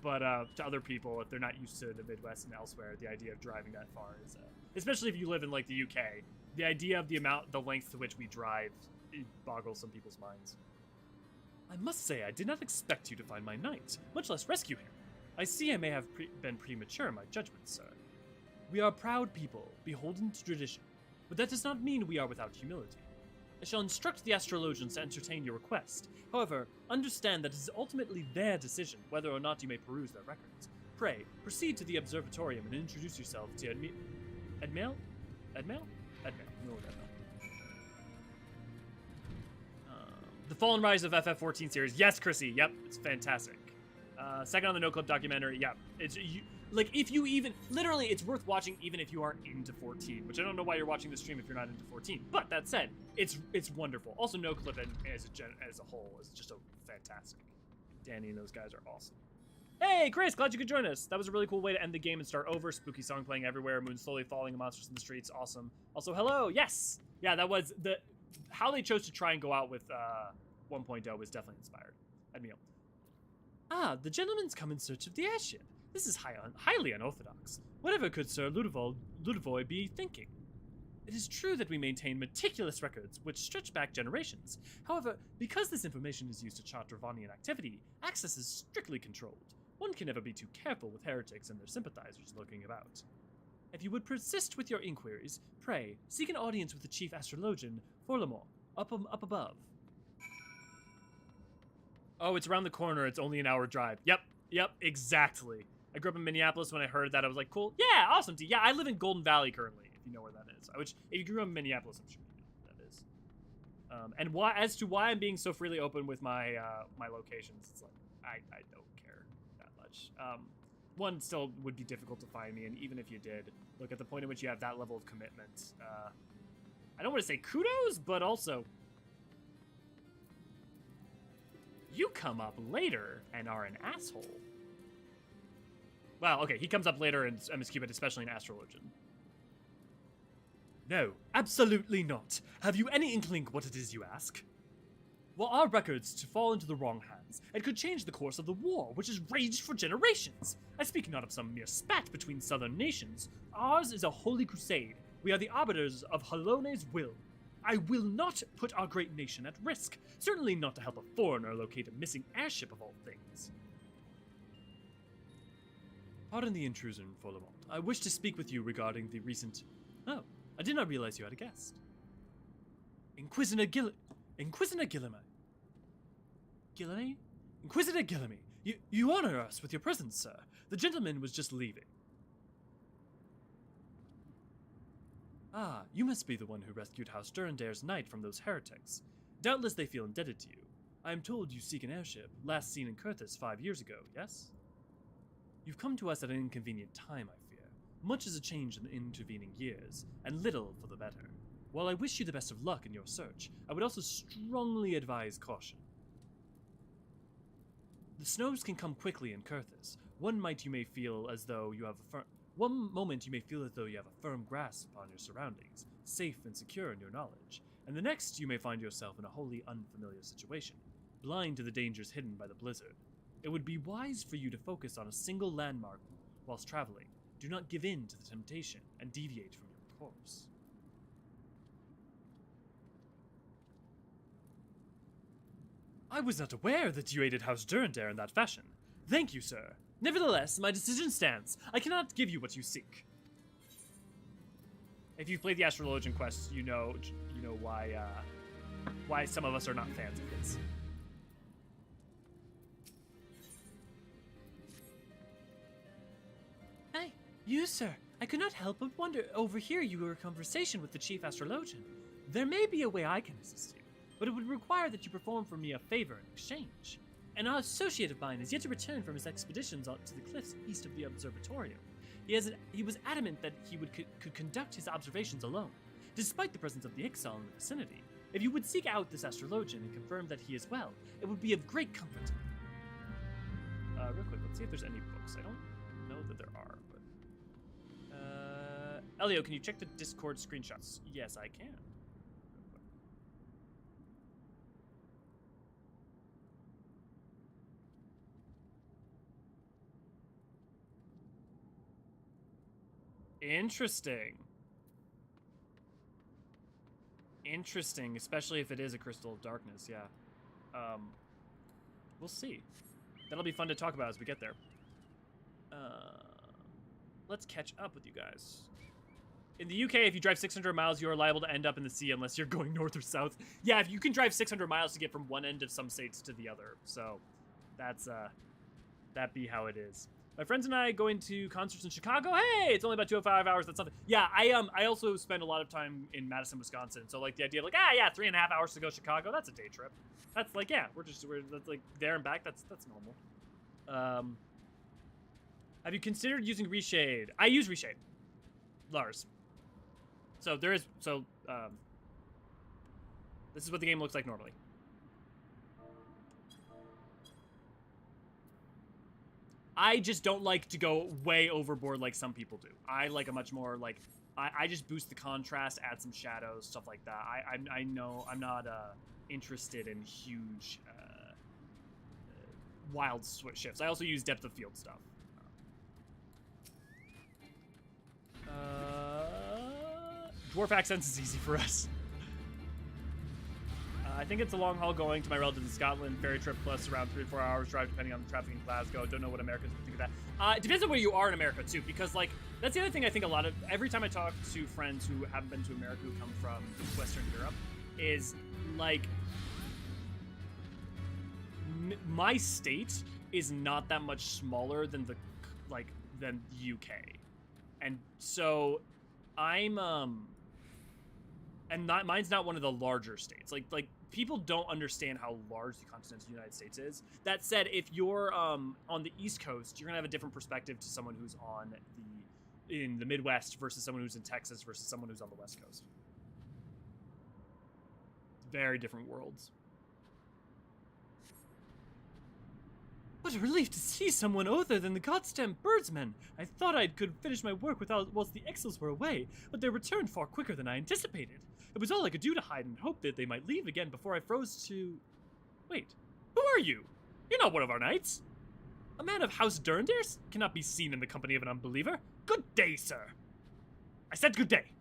But to other people, if they're not used to the Midwest and elsewhere, the idea of driving that far is... especially if you live in, like, the UK, the idea of the length to which we drive... it boggles some people's minds. I must say, I did not expect you to find my knight, much less rescue him. I see I may have been premature in my judgment, sir. We are proud people, beholden to tradition, but that does not mean we are without humility. I shall instruct the astrologians to entertain your request. However, understand that it is ultimately their decision whether or not you may peruse their records. Pray, proceed to the observatorium and introduce yourself to Edmail? Edmail? No, Edmail. The Fall and Rise of FF14 series. Yes, Chrissy. Yep, it's fantastic. Second on the No Clip documentary. Yep, like if you even literally, it's worth watching even if you aren't into 14. Which I don't know why you're watching the stream if you're not into 14. But that said, it's wonderful. Also, No Clip as a whole is just a fantastic. Danny and those guys are awesome. Hey, Chris, glad you could join us. That was a really cool way to end the game and start over. Spooky song playing everywhere. Moon slowly falling. Monsters in the streets. Awesome. Also, hello. Yes. Yeah, that was how they chose to try and go out with 1.0 was definitely inspired. Edmil. Ah, the gentleman's come in search of the airship. This is highly unorthodox. Whatever could Sir Ludovoy be thinking? It is true that we maintain meticulous records which stretch back generations. However, because this information is used to chart Dravanian activity, access is strictly controlled. One can never be too careful with heretics and their sympathizers lurking about. If you would persist with your inquiries, pray, seek an audience with the chief astrologian, Forlamore, up above. Oh, it's around the corner. It's only an hour drive. Yep, exactly. I grew up in Minneapolis. When I heard that, I was like, cool. Yeah, awesome. Yeah, I live in Golden Valley currently, if you know where that is. Which, if you grew up in Minneapolis, I'm sure you know where that is. And as to why I'm being so freely open with my my locations, it's like, I don't care that much. One, still would be difficult to find me, and even if you did, look, at the point at which you have that level of commitment, I don't want to say kudos, but also, you come up later and are an asshole. Well, okay, he comes up later in MSQ, but especially in Astrologian. No, absolutely not. Have you any inkling what it is you ask? Well, our records to fall into the wrong hands, and could change the course of the war, which has raged for generations. I speak not of some mere spat between southern nations. Ours is a holy crusade. We are the arbiters of Hydaelyn's will. I will not put our great nation at risk, certainly not to help a foreigner locate a missing airship of all things. Pardon the intrusion, Forlamont. I wish to speak with you regarding the recent... Oh, I did not realize you had a guest. Inquisitor Guilherme. Guilherme? Inquisitor Guilherme, you honor us with your presence, sir. The gentleman was just leaving. Ah, you must be the one who rescued House Durandare's knight from those heretics. Doubtless they feel indebted to you. I am told you seek an airship, last seen in Coerthan 5 years ago, yes? You've come to us at an inconvenient time, I fear. Much has changed in the intervening years, and little for the better. While I wish you the best of luck in your search, I would also strongly advise caution. The snows can come quickly in Coerthan. One moment you may feel as though you have a firm grasp on your surroundings, safe and secure in your knowledge, and the next you may find yourself in a wholly unfamiliar situation, blind to the dangers hidden by the blizzard. It would be wise for you to focus on a single landmark whilst traveling. Do not give in to the temptation and deviate from your course. I was not aware that you aided House Durandare in that fashion. Thank you, sir. Nevertheless, my decision stands. I cannot give you what you seek. If you've played the Astrologian quests, you know why some of us are not fans of this. Hey, you, sir. I could not help but overhear your conversation with the chief astrologian. There may be a way I can assist you, but it would require that you perform for me a favor in exchange. An associate of mine is yet to return from his expeditions to the cliffs east of the observatorium. He was adamant that he could conduct his observations alone, despite the presence of the Ixal in the vicinity. If you would seek out this astrologian and confirm that he is well, it would be of great comfort to me. Real quick, let's see if there's any books. I don't know that there are, but... Elio, can you check the Discord screenshots? Yes, I can. Interesting, especially if it is a Crystal of Darkness, yeah. We'll see. That'll be fun to talk about as we get there. Let's catch up with you guys. In the UK, if you drive 600 miles, you are liable to end up in the sea unless you're going north or south. Yeah, if you can drive 600 miles to get from one end of some states to the other. So, that's, that be how it is. My friends and I going to concerts in Chicago. Hey, it's only about 2 or 5 hours. That's something. Yeah, I also spend a lot of time in Madison, Wisconsin. So like the idea of like, 3.5 hours to go to Chicago. That's a day trip. That's like, yeah, that's like there and back. That's normal. Have you considered using Reshade? I use Reshade, Lars. So this is what the game looks like normally. I just don't like to go way overboard like some people do. I like a much more like, I just boost the contrast, add some shadows, stuff like that. I know I'm not interested in huge wild shifts. I also use depth of field stuff. Dwarf accents is easy for us. I think it's a long haul going to my relatives in Scotland. Ferry trip plus around 3 to 4 hours drive depending on the traffic in Glasgow. Don't know what Americans would think of that. It depends on where you are in America too, because like that's the other thing I think every time I talk to friends who haven't been to America who come from Western Europe is like my state is not that much smaller than the UK, and so I'm mine's not one of the larger states. Like people don't understand how large the continental United States is. That said, if you're on the East Coast, you're gonna have a different perspective to someone who's in the Midwest versus someone who's in Texas versus someone who's on the West Coast. Very different worlds. What a relief to see someone other than the goddamn birdsmen. I thought I could finish my work whilst the exiles were away, but they returned far quicker than I anticipated. It was all I could do to hide and hope that they might leave again before I froze to... Wait, who are you? You're not one of our knights. A man of House Durndairs cannot be seen in the company of an unbeliever. Good day, sir. I said good day.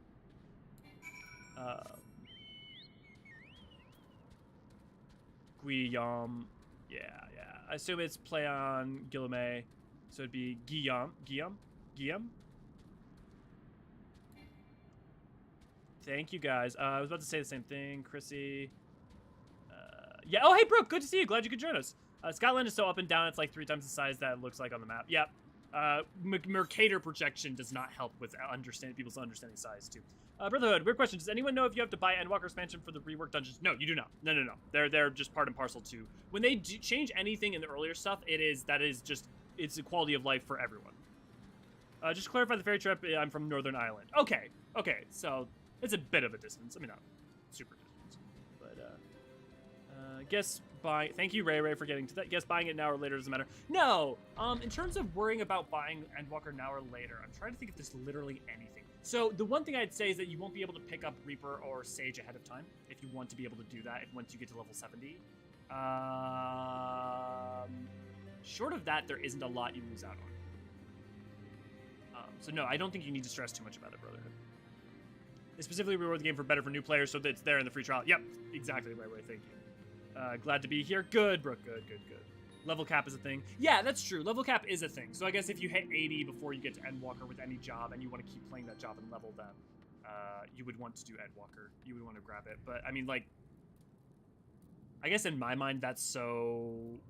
Guillaume. Yeah. I assume it's play on Guillaume, so it'd be Guillaume. Thank you, guys. I was about to say the same thing, Chrissy. Yeah. Oh, hey, Brooke. Good to see you. Glad you could join us. Scotland is so up and down. It's like 3 times the size that it looks like on the map. Yep. Mercator projection does not help with people's understanding size too. Brotherhood, weird question. Does anyone know if you have to buy Endwalker expansion for the rework dungeons? No, you do not. No. They're just part and parcel too. When they change anything in the earlier stuff, it's a quality of life for everyone. Just to clarify the ferry trip, I'm from Northern Ireland. Okay, so it's a bit of a distance. I mean, not super distance, but guess buy. Thank you, Ray, for getting to that. Guess buying it now or later doesn't matter. No. In terms of worrying about buying Endwalker now or later, I'm trying to think if there's literally anything. So the one thing I'd say is that you won't be able to pick up Reaper or Sage ahead of time if you want to be able to do that once you get to level 70. Short of that, there isn't a lot you lose out on. So no, I don't think you need to stress too much about it, Brotherhood. They specifically reward the game for better for new players, so that it's there in the free trial. Yep, exactly the right way. Thank you. Glad to be here. Good, Brooke. Good. Level cap is a thing. Yeah, that's true. Level cap is a thing. So I guess if you hit 80 before you get to Endwalker with any job and you want to keep playing that job and level them, you would want to do Endwalker. You would want to grab it. But I mean, like, I guess in my mind that's so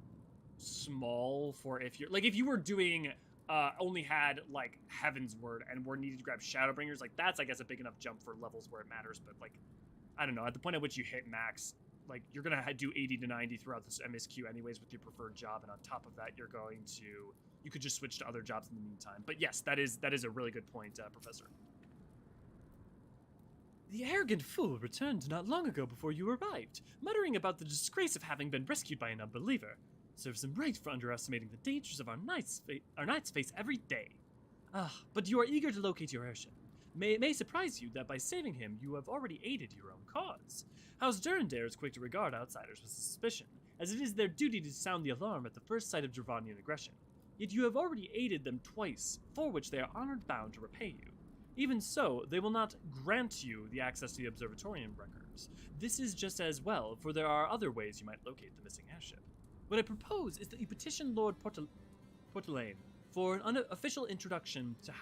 small for if you were doing only had like Heaven's Word and were needed to grab Shadowbringers, like that's I guess a big enough jump for levels where it matters. But like, I don't know, at the point at which you hit max, like you're gonna do 80 to 90 throughout this MSQ anyways with your preferred job, and on top of that you could just switch to other jobs in the meantime. But yes, that is a really good point, Professor. The arrogant fool returned not long ago before you arrived, muttering about the disgrace of having been rescued by an unbeliever. Serves him right for underestimating the dangers of our knights face every day. But you are eager to locate your airship. It may surprise you that by saving him, you have already aided your own cause. House Durendair is quick to regard outsiders with suspicion, as it is their duty to sound the alarm at the first sight of Dravanian aggression. Yet you have already aided them twice, for which they are honored bound to repay you. Even so, they will not grant you the access to the Observatorium records. This is just as well, for there are other ways you might locate the missing airship. What I propose is that you petition Lord Portelaine for an unofficial introduction to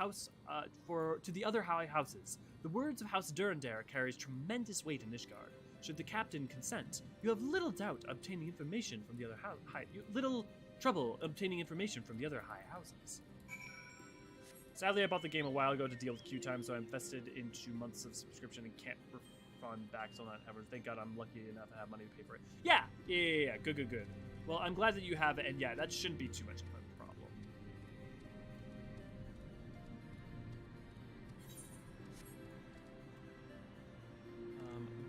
the other high houses. The words of House Durendair carries tremendous weight in Ishgard. Should the captain consent, you have little trouble obtaining information from the other high houses. Sadly, I bought the game a while ago to deal with queue time, so I invested in 2 months of subscription and can't refund back till not ever. Thank God I'm lucky enough to have money to pay for it. Yeah. Good. Well, I'm glad that you have it, and yeah, that shouldn't be too much of a problem.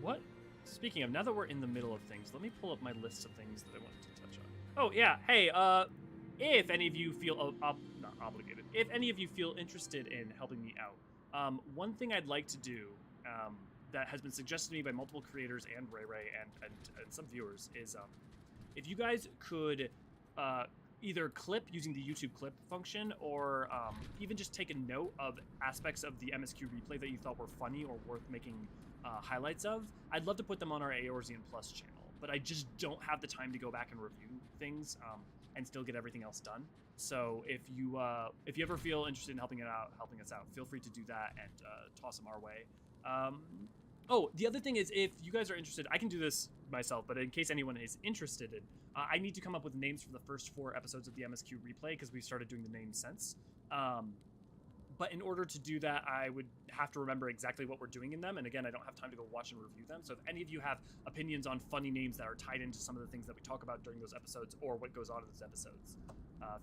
What? Speaking of, now that we're in the middle of things, let me pull up my list of things that I wanted to touch on. Oh, yeah. Hey, if any of you feel not obligated, if any of you feel interested in helping me out, one thing I'd like to do that has been suggested to me by multiple creators and Ray and some viewers is if you guys could either clip using the YouTube clip function, or even just take a note of aspects of the MSQ replay that you thought were funny or worth making highlights of. I'd love to put them on our Eorzean Plus channel, but I just don't have the time to go back and review things and still get everything else done. So if you ever feel interested in helping us out, feel free to do that and toss them our way. Oh, the other thing is, if you guys are interested, I can do this myself, but in case anyone is interested in, I need to come up with names for the first 4 episodes of the MSQ replay, because we started doing the names since. But in order to do that, I would have to remember exactly what we're doing in them, and again, I don't have time to go watch and review them. So if any of you have opinions on funny names that are tied into some of the things that we talk about during those episodes, or what goes on in those episodes,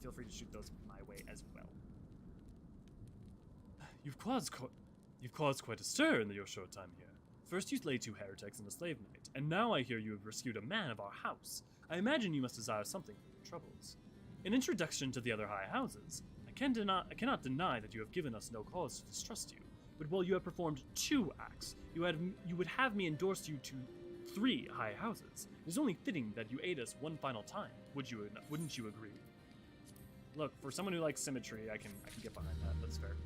feel free to shoot those my way as well. You've caused quite a stir in your short time here. First you slayed 2 heretics and a slave knight, and now I hear you have rescued a man of our house. I imagine you must desire something for your troubles. In introduction to the other high houses, I cannot deny that you have given us no cause to distrust you, but while you have performed 2 acts, you would have me endorse you to 3 high houses. It is only fitting that you aid us one final time. Wouldn't you agree? Look, for someone who likes symmetry, I can get behind that. That's fair.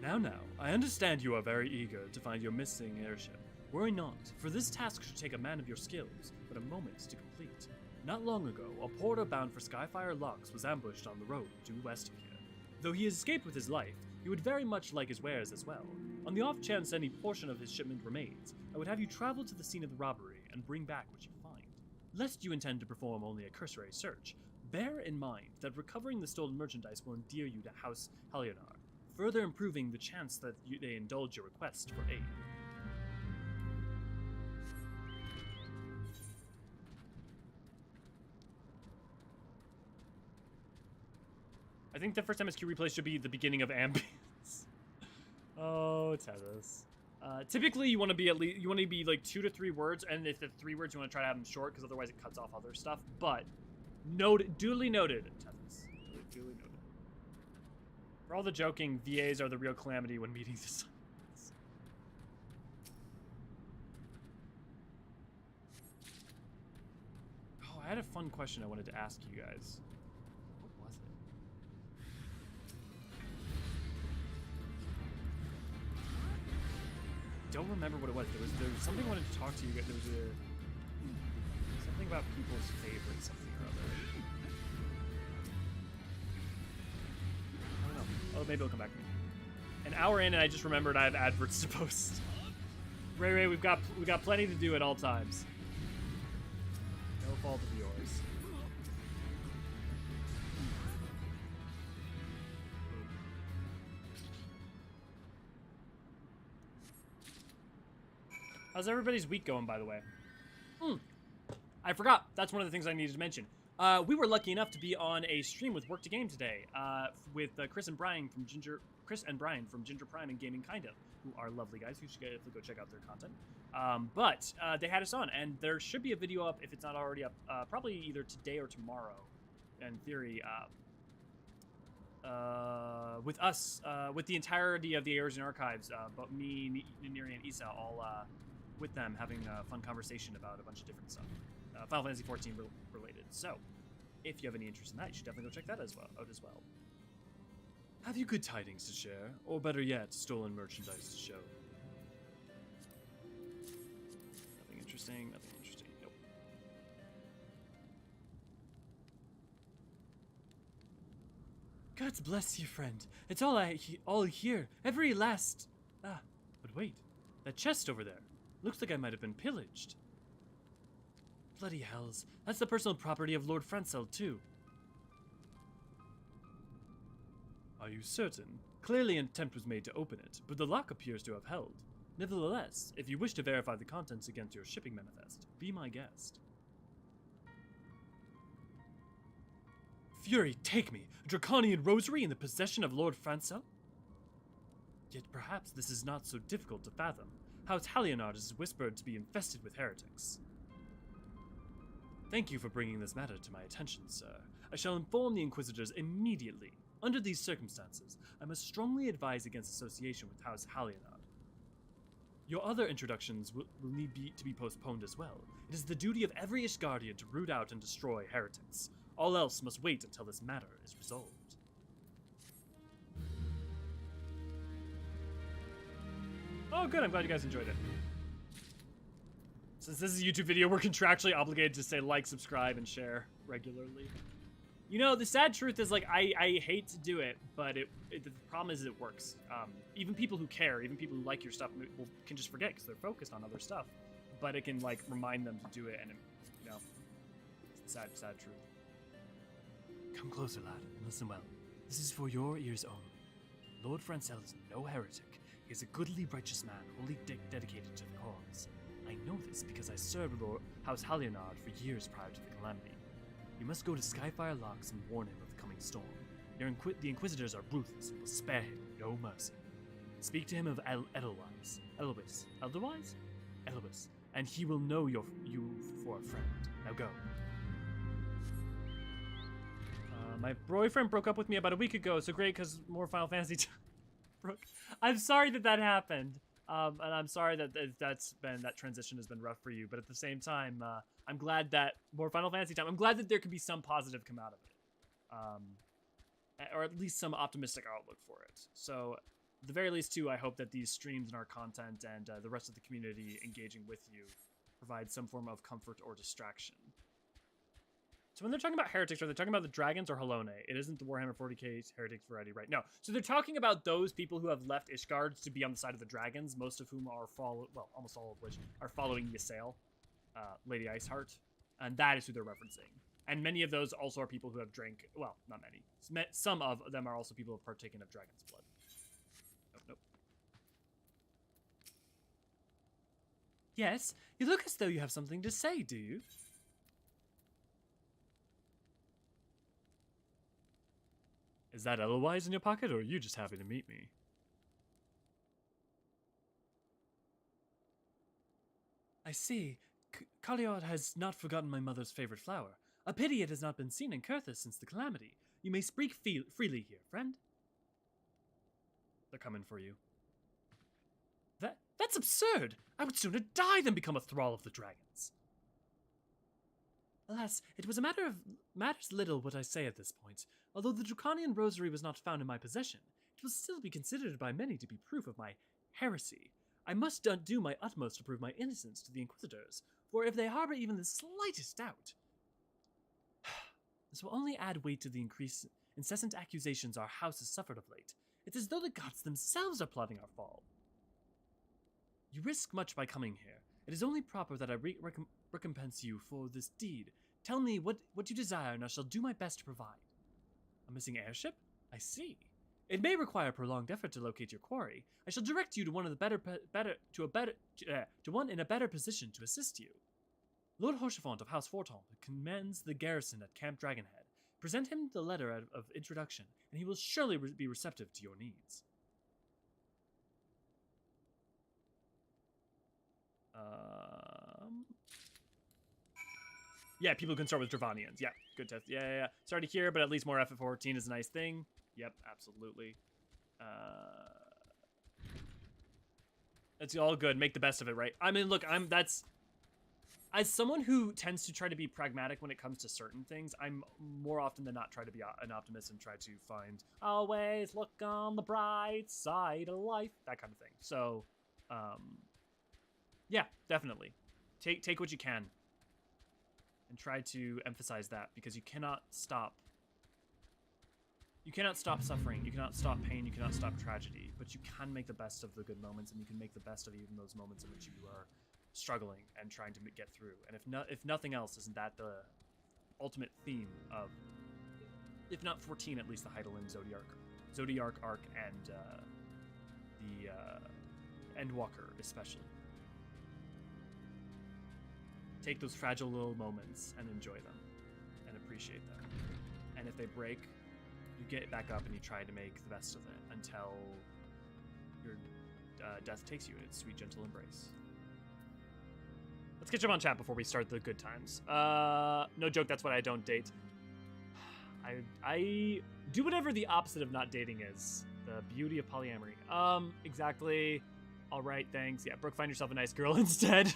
Now, I understand you are very eager to find your missing airship. Worry not, for this task should take a man of your skills, but a moment to complete. Not long ago, a porter bound for Skyfire Locks was ambushed on the road due west of here. Though he escaped with his life, he would very much like his wares as well. On the off chance any portion of his shipment remains, I would have you travel to the scene of the robbery and bring back what you find. Lest you intend to perform only a cursory search, bear in mind that recovering the stolen merchandise will endear you to House Hydaelyn, further improving the chance that they indulge your request for aid. I think the first MSQ replay should be the beginning of ambience. Oh, Tethys. Typically, you want to be like 2 to 3 words, and if the 3 words, you want to try to have them short, because otherwise it cuts off other stuff. But duly noted, Tethys. Duly noted. For all the joking, VAs are the real calamity when meeting the silence. Oh, I had a fun question I wanted to ask you guys. What was it? Don't remember what it was. There was something I wanted to talk to you guys. There was something about people's favorite something or other. Oh, maybe it'll come back to me. An hour in, and I just remembered I have adverts to post. Ray, we've got plenty to do at all times. No fault of yours. How's everybody's week going, by the way? I forgot. That's one of the things I needed to mention. We were lucky enough to be on a stream with Work to Game today, with Chris and Brian from Ginger Prime and Gaming Kind of, who are lovely guys. You should definitely go check out their content. But they had us on, and there should be a video up if it's not already up, probably either today or tomorrow, in theory. With us, with the entirety of the Eorzean archives, but me, Neri, and Isa all with them having a fun conversation about a bunch of different stuff. Final Fantasy XIV related. So, if you have any interest in that, you should definitely go check that out as well. Have you good tidings to share, or better yet, stolen merchandise to show? Nothing interesting. Nope. God bless you, friend. It's all here. Every last. But wait, that chest over there looks like I might have been pillaged. Bloody hells. That's the personal property of Lord Francel, too. Are you certain? Clearly an attempt was made to open it, but the lock appears to have held. Nevertheless, if you wish to verify the contents against your shipping manifest, be my guest. Fury, take me! A draconian rosary in the possession of Lord Francel? Yet perhaps this is not so difficult to fathom. House Hydaelyn is whispered to be infested with heretics. Thank you for bringing this matter to my attention, sir. I shall inform the Inquisitors immediately. Under these circumstances, I must strongly advise against association with House Hydaelyn. Your other introductions will need to be postponed as well. It is the duty of every Ishgardian to root out and destroy heretics. All else must wait until this matter is resolved. Oh, good. I'm glad you guys enjoyed it. Since this is a YouTube video, we're contractually obligated to say like, subscribe, and share regularly. You know, the sad truth is, like, I hate to do it, but the problem is it works. Even people who care, even people who like your stuff, can just forget because they're focused on other stuff. But it can, like, remind them to do it, and, you know, it's the sad truth. Come closer, lad, and listen well. This is for your ears only. Lord Francel is no heretic. He is a goodly, righteous man, wholly dedicated to the cause. I know this because I served Lord House Hydaelyn for years prior to the calamity. You must go to Skyfire Locks and warn him of the coming storm. The Inquisitors are ruthless and will spare him no mercy. Speak to him of Edelweiss, and he will know you for a friend. Now go. My boyfriend broke up with me about a week ago, so great because more Final Fantasy. I'm sorry that happened. And I'm sorry that transition has been rough for you, but at the same time, I'm glad that more Final Fantasy time. I'm glad that there can be some positive come out of it, or at least some optimistic outlook for it. So, at the very least, too, I hope that these streams and our content and the rest of the community engaging with you provide some form of comfort or distraction. So when they're talking about heretics, are they talking about the dragons or Halone? It isn't the Warhammer 40k heretics variety, right? No. So they're talking about those people who have left Ishgard to be on the side of the dragons, most of whom are almost all of which are following Ysayle, Lady Iceheart, and that is who they're referencing. And many of those also are people who have drank, well, not many. Some of them are also people who have partaken of dragon's blood. Nope. Yes, you look as though you have something to say, do you? Is that Edelweiss in your pocket, or are you just happy to meet me? I see. Kaliot has not forgotten my mother's favorite flower. A pity it has not been seen in Coerthan since the calamity. You may speak freely here, friend. They're coming for you. That's absurd! I would sooner die than become a thrall of the dragons. Alas, it matters little what I say at this point. Although the Draconian rosary was not found in my possession, it will still be considered by many to be proof of my heresy. I must do my utmost to prove my innocence to the Inquisitors, for if they harbor even the slightest doubt, this will only add weight to the incessant accusations our house has suffered of late. It's as though the gods themselves are plotting our fall. You risk much by coming here. It is only proper that I recompense you for this deed. Tell me what you desire, and I shall do my best to provide. A missing airship? I see. It may require prolonged effort to locate your quarry. I shall direct you to one in a better position to assist you. Lord Hochefort of House Forton commands the garrison at Camp Dragonhead. Present him the letter of introduction, and he will surely be receptive to your needs. Yeah, people can start with Dravanians. Yeah, good test. Yeah. Sorry to hear, but at least more FF14 is a nice thing. Yep, absolutely. It's all good. Make the best of it, right? I mean, look, as someone who tends to try to be pragmatic when it comes to certain things, I'm more often than not try to be an optimist and try to find always look on the bright side of life, that kind of thing. So, yeah, definitely. Take what you can. And try to emphasize that, because you cannot stop. You cannot stop suffering. You cannot stop pain. You cannot stop tragedy. But you can make the best of the good moments, and you can make the best of even those moments in which you are struggling and trying to get through. And if nothing else, isn't that the ultimate theme of, if not 14, at least the Hydaelyn Zodiarch arc, and the Endwalker especially. Take those fragile little moments and enjoy them and appreciate them. And if they break, you get back up and you try to make the best of it until your death takes you in its sweet, gentle embrace. Let's catch up on chat before we start the good times. No joke, that's why I don't date. I do whatever the opposite of not dating is. The beauty of polyamory. Exactly. All right, thanks. Yeah, Brooke, find yourself a nice girl instead.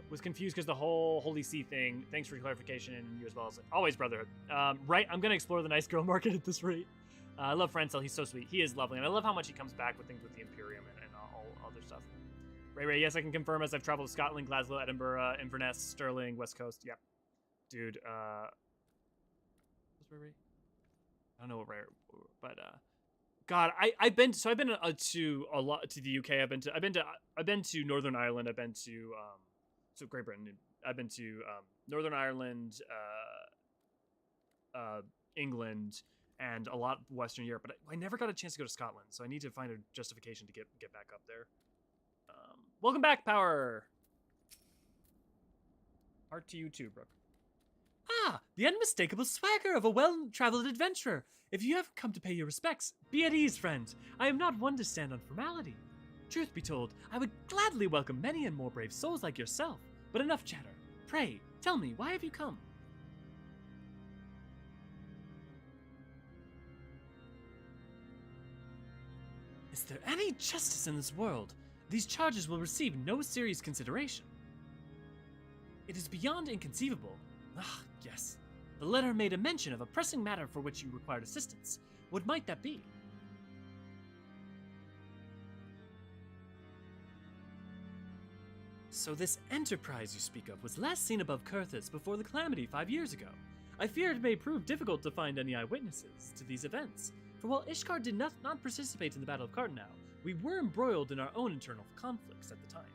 Was confused because the whole Holy See thing. Thanks for clarification, and you as well. As always, brotherhood. Right, I'm gonna explore the nice girl market at this rate. I love Francel. He's so sweet. He is lovely, and I love how much he comes back with things with the Imperium and all other stuff. Ray, yes, I can confirm as I've traveled to Scotland, Glasgow, Edinburgh, Inverness, Stirling, West Coast. Yep, dude. What's Ray? I don't know what Ray, but God, I've been to a lot to the UK. I've been to Northern Ireland. I've been to so Great Britain. I've been to Northern Ireland, England, and a lot of Western Europe. But I never got a chance to go to Scotland, so I need to find a justification to get back up there. Welcome back, Power. Heart to you too, Brooke. Ah, the unmistakable swagger of a well-traveled adventurer. If you have come to pay your respects, be at ease, friend. I am not one to stand on formality. Truth be told, I would gladly welcome many and more brave souls like yourself. But enough chatter. Pray, tell me, why have you come? Is there any justice in this world? These charges will receive no serious consideration. It is beyond inconceivable. Ah, yes. The letter made a mention of a pressing matter for which you required assistance. What might that be? So this enterprise you speak of was last seen above Coerthan before the calamity 5 years ago. I fear it may prove difficult to find any eyewitnesses to these events, for while Ishgard did not participate in the Battle of Cartenow, we were embroiled in our own internal conflicts at the time.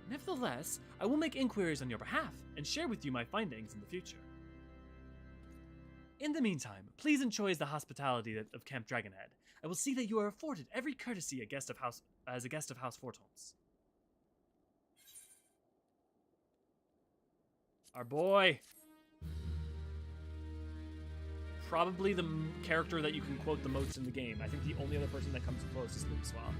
Nevertheless, I will make inquiries on your behalf and share with you my findings in the future. In the meantime, please enjoy the hospitality of Camp Dragonhead. I will see that you are afforded every courtesy as a guest of House Fortons. Our boy. Probably the character that you can quote the most in the game. I think the only other person that comes close is Luke Swamp.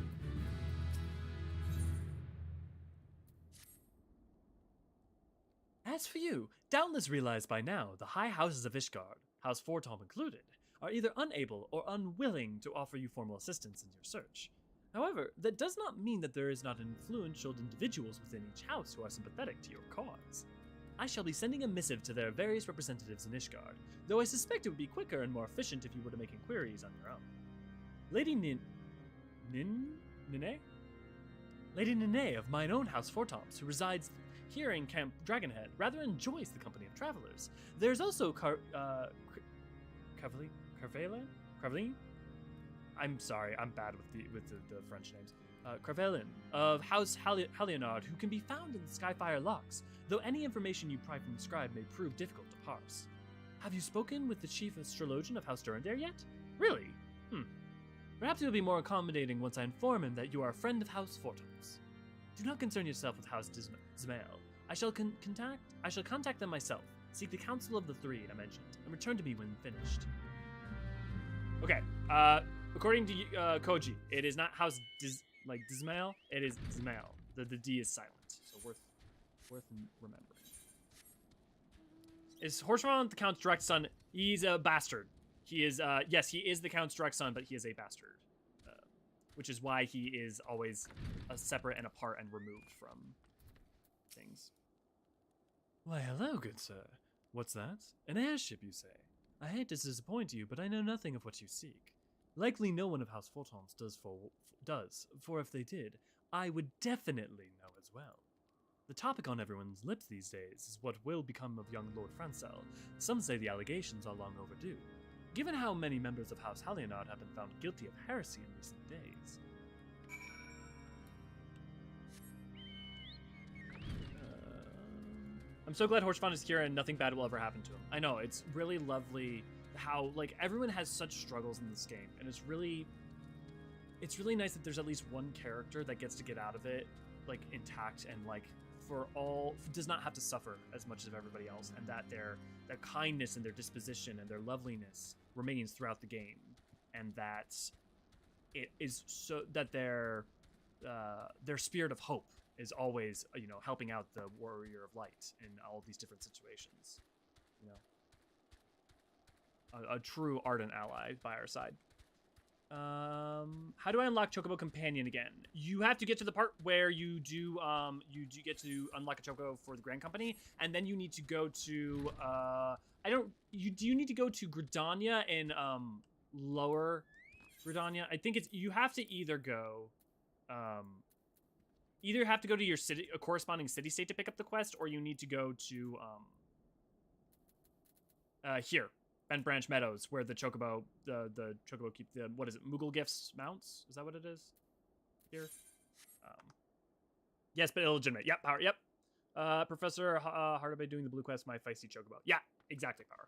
As for you, doubtless realize by now the high houses of Ishgard, House Fortom included, are either unable or unwilling to offer you formal assistance in your search. However, that does not mean that there is not influential individuals within each house who are sympathetic to your cause. I shall be sending a missive to their various representatives in Ishgard, though I suspect it would be quicker and more efficient if you were to make inquiries on your own. Lady Nene? Lady Nene of mine own House Fortoms, who resides here in Camp Dragonhead, rather enjoys the company of travelers. There's also Carveline? I'm sorry, I'm bad with the French names. Carveline of House Hydaelyn, who can be found in the Skyfire locks, though any information you pry from the scribe may prove difficult to parse. Have you spoken with the chief astrologian of House Durandare yet? Really? Perhaps he'll be more accommodating once I inform him that you are a friend of House Fortons. Do not concern yourself with House Zmael. I shall contact them myself, seek the counsel of the three I mentioned, and return to me when finished. Okay, according to Koji, it is not House Zmael, it is Zmael. The D is silent, so worth remembering. Is Horseron the Count's direct son? He's a bastard. He is, yes, he is the Count's direct son, but he is a bastard. Which is why he is always separate and apart and removed from things. Why, hello, good sir. What's that? An airship, you say? I hate to disappoint you, but I know nothing of what you seek. Likely no one of House Fortons does, for if they did, I would definitely know as well. The topic on everyone's lips these days is what will become of young Lord Francel. Some say the allegations are long overdue, given how many members of House Hydaelyn have been found guilty of heresy in recent days. I'm so glad Horseron is here and nothing bad will ever happen to him. I know, it's really lovely how, like, everyone has such struggles in this game, and it's really nice that there's at least one character that gets to get out of it, like, intact and, like, does not have to suffer as much as everybody else, and that their kindness and their disposition and their loveliness remains throughout the game, and that it is so that their spirit of hope is always, helping out the warrior of light in all these different situations. A true ardent ally by our side. How do I unlock Chocobo Companion again? You have to get to the part where you do get to unlock a Chocobo for the Grand Company, and then you need to go to do you need to go to Gridania in Lower Gridania? I think you have to either have to go to your city, a corresponding city state to pick up the quest, or you need to go to here. Ben Branch Meadows, where the Chocobo keep the, what is it, Moogle Gifts mounts? Is that what it is? Here? Yes, but illegitimate. Yep, Power, yep. Professor Hydaelyn doing the blue quest, my feisty Chocobo. Yeah, exactly, Power.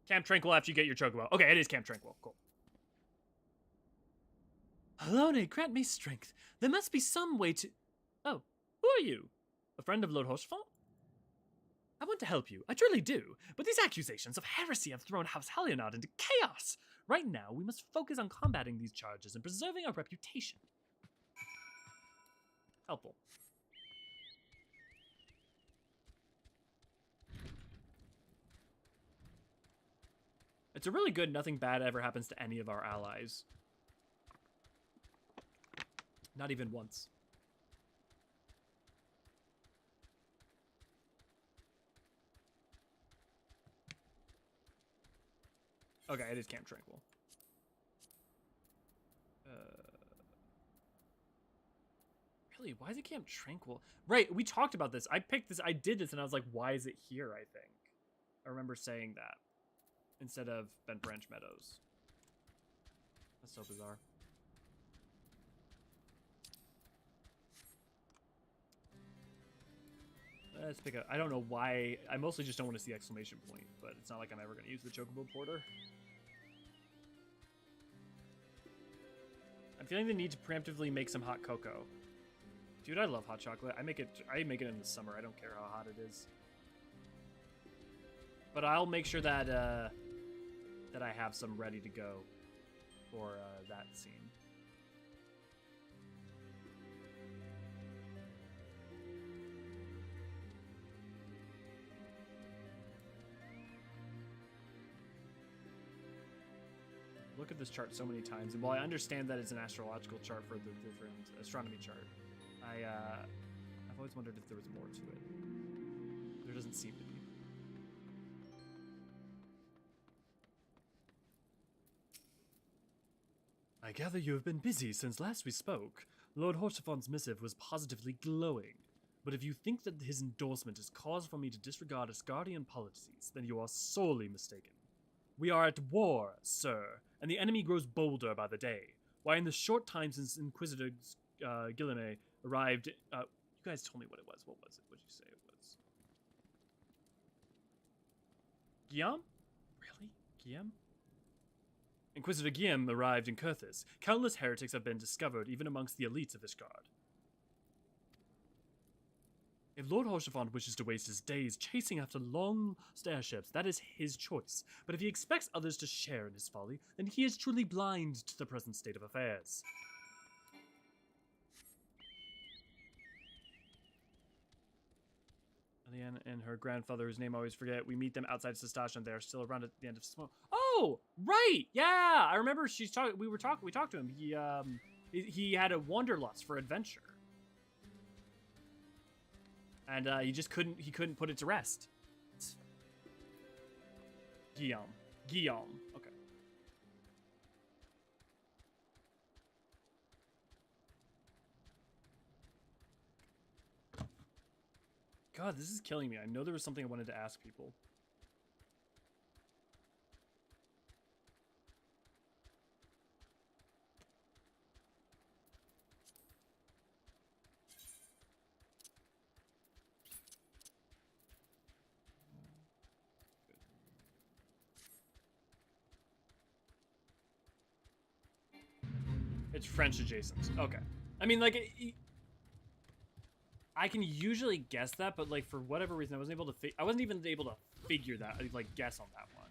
Camp Tranquil after you get your Chocobo. Okay, it is Camp Tranquil. Cool. Alone, grant me strength. There must be some way to... Oh, who are you? A friend of Lord Horsfall? I want to help you, I truly do, but these accusations of heresy have thrown House Hydaelyn into chaos. Right now, we must focus on combating these charges and preserving our reputation. Helpful. It's a really good nothing bad ever happens to any of our allies. Not even once. Okay, it is Camp Tranquil. Really? Why is it Camp Tranquil? Right, we talked about this. I picked this. I did this, and I was like, why is it here, I think. I remember saying that. Instead of Ben Branch Meadows. That's so bizarre. Let's pick up. I don't know why. I mostly just don't want to see exclamation point, but it's not like I'm ever going to use the Chocobo Porter. I'm feeling the need to preemptively make some hot cocoa. Dude, I love hot chocolate. I make it in the summer. I don't care how hot it is. But I'll make sure that that I have some ready to go for that scene. Look at this chart so many times, and while I understand that it's an astrological chart for the different astronomy chart, I've always wondered if there was more to it. There doesn't seem to be. I gather you have been busy since last we spoke. Lord Hortifon's missive was positively glowing. But if you think that his endorsement is cause for me to disregard Asgardian policies, then you are sorely mistaken. We are at war, sir, and the enemy grows bolder by the day. Why, in the short time since Inquisitor Guilherme arrived... you guys told me what it was. What was it? What did you say it was? Guillaume? Really? Guillaume? Inquisitor Guillaume arrived in Coerthan. Countless heretics have been discovered, even amongst the elites of Ishgard. If Lord Horsefond wishes to waste his days chasing after long airships, that is his choice. But if he expects others to share in his folly, then he is truly blind to the present state of affairs. Leanne and her grandfather, whose name I always forget, we meet them outside Sestash, and they are still around at the end of smoke. Oh, right, yeah, I remember she's talking. We talked to him. He had a wanderlust for adventure, and he just couldn't put it to rest. Guillaume, okay. God, this is killing me. I know there was something I wanted to ask people. It's French adjacent. Okay. I mean, like, I can usually guess that, but like for whatever reason, I wasn't even able to figure that, like guess on that one.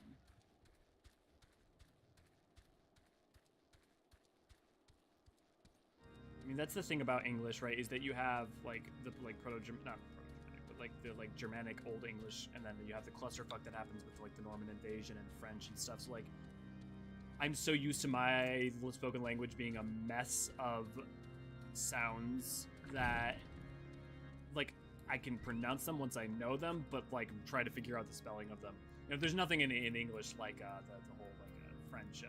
I mean, that's the thing about English, right? Is that you have like the Proto-Germanic, like Germanic Old English, and then you have the clusterfuck that happens with like the Norman invasion and French and stuff. So like, I'm so used to my spoken language being a mess of sounds that like I can pronounce them once I know them, but like try to figure out the spelling of them. You know, there's nothing in English like the whole like French,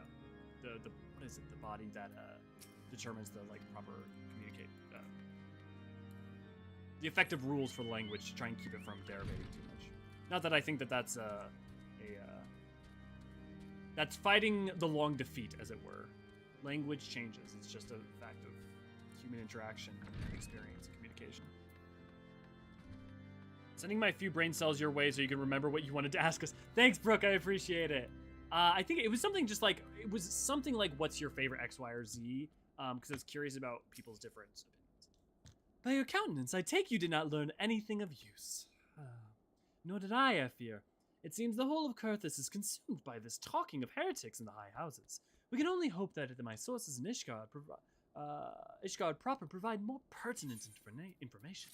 the what is it? The body that determines the like proper communicate. The effective rules for the language to try and keep it from derivating too much. Not that I think that that's that's fighting the long defeat, as it were. Language changes. It's just a fact of human interaction, experience, and communication. Sending my few brain cells your way so you can remember what you wanted to ask us. Thanks, Brooke. I appreciate it. I think it was something just like, what's your favorite X, Y, or Z? Because I was curious about people's different opinions. By your countenance, I take you did not learn anything of use. Nor did I fear. It seems the whole of Coerthan is consumed by this talking of heretics in the high houses. We can only hope that my sources in Ishgard proper provide more pertinent information.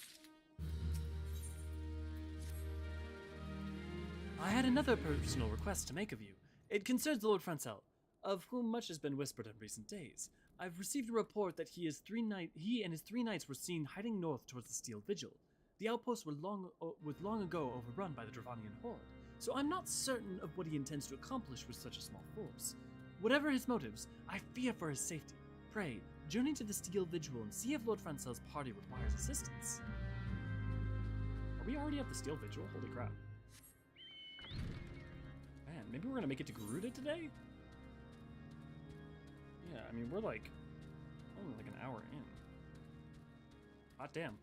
I had another personal request to make of you. It concerns Lord Francel, of whom much has been whispered in recent days. I've received a report that he and his 3 knights were seen hiding north towards the Steel Vigil. The outpost was long ago overrun by the Dravanian horde, so I'm not certain of what he intends to accomplish with such a small force. Whatever his motives, I fear for his safety. Pray, journey to the Steel Vigil and see if Lord Francel's party requires assistance. Are we already at the Steel Vigil? Holy crap. Man, maybe we're gonna make it to Garuda today? Yeah, I mean, we're like only like an hour in. Hot damn.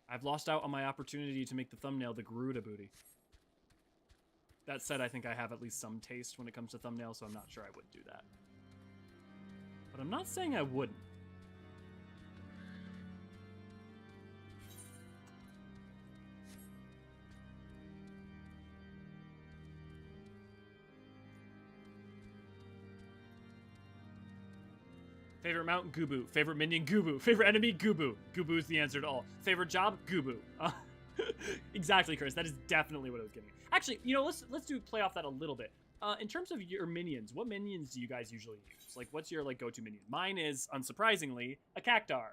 I've lost out on my opportunity to make the thumbnail the Garuda booty. That said, I think I have at least some taste when it comes to thumbnails, so I'm not sure I would do that. But I'm not saying I wouldn't. Favorite mount? Gubu. Favorite minion? Gubu. Favorite enemy? Gubu. Gubu is the answer to all. Favorite job? Gubu. Exactly, Chris. That is definitely what I was getting. Actually, you know, let's play off that a little bit. In terms of your minions, what minions do you guys usually use? Like, what's your like go-to minion? Mine is, unsurprisingly, a Cactar.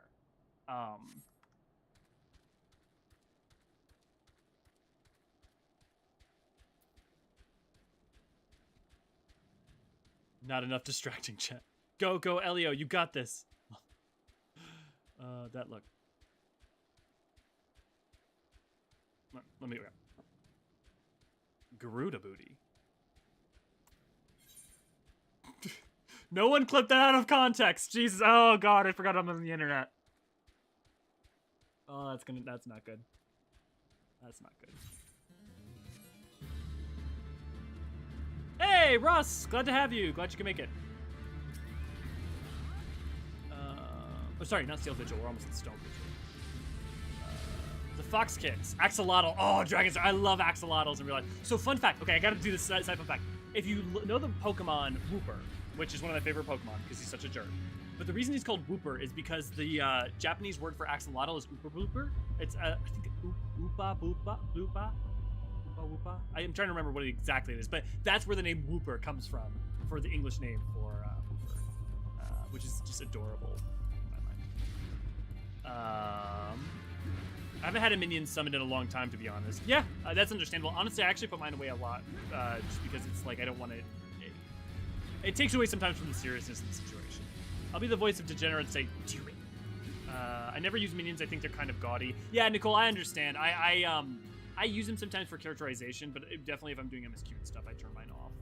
Not enough distracting chat. Go, Elio, you got this. That look. Let me go. Garuda booty. No one clipped that out of context. Jesus. Oh god, I forgot I'm on the internet. Oh, that's not good. That's not good. Hey, Russ! Glad to have you. Glad you can make it. Oh, sorry, not Steel Vigil. We're almost at Stone Vigil. The Fox Kicks. Axolotl. Oh, Dragons. I love axolotls in real life. So, fun fact. Okay, I gotta do this side fun fact. If you know the Pokemon Wooper, which is one of my favorite Pokemon because he's such a jerk. But the reason he's called Wooper is because the Japanese word for axolotl is Ooper Blooper. It's, I think, Oopa Boopa Bloopa. Oopa Woopa. I am trying to remember what exactly it is, but that's where the name Wooper comes from for the English name for Wooper, which is just adorable in my mind. I haven't had a minion summoned in a long time, to be honest. Yeah, that's understandable. Honestly, I actually put mine away a lot, just because it's like I don't want to. It takes away sometimes from the seriousness of the situation. I'll be the voice of degenerate, say, do it. I never use minions. I think they're kind of gaudy. Yeah, Nicole, I understand. I use them sometimes for characterization, but definitely if I'm doing MSQ and stuff, I turn mine off.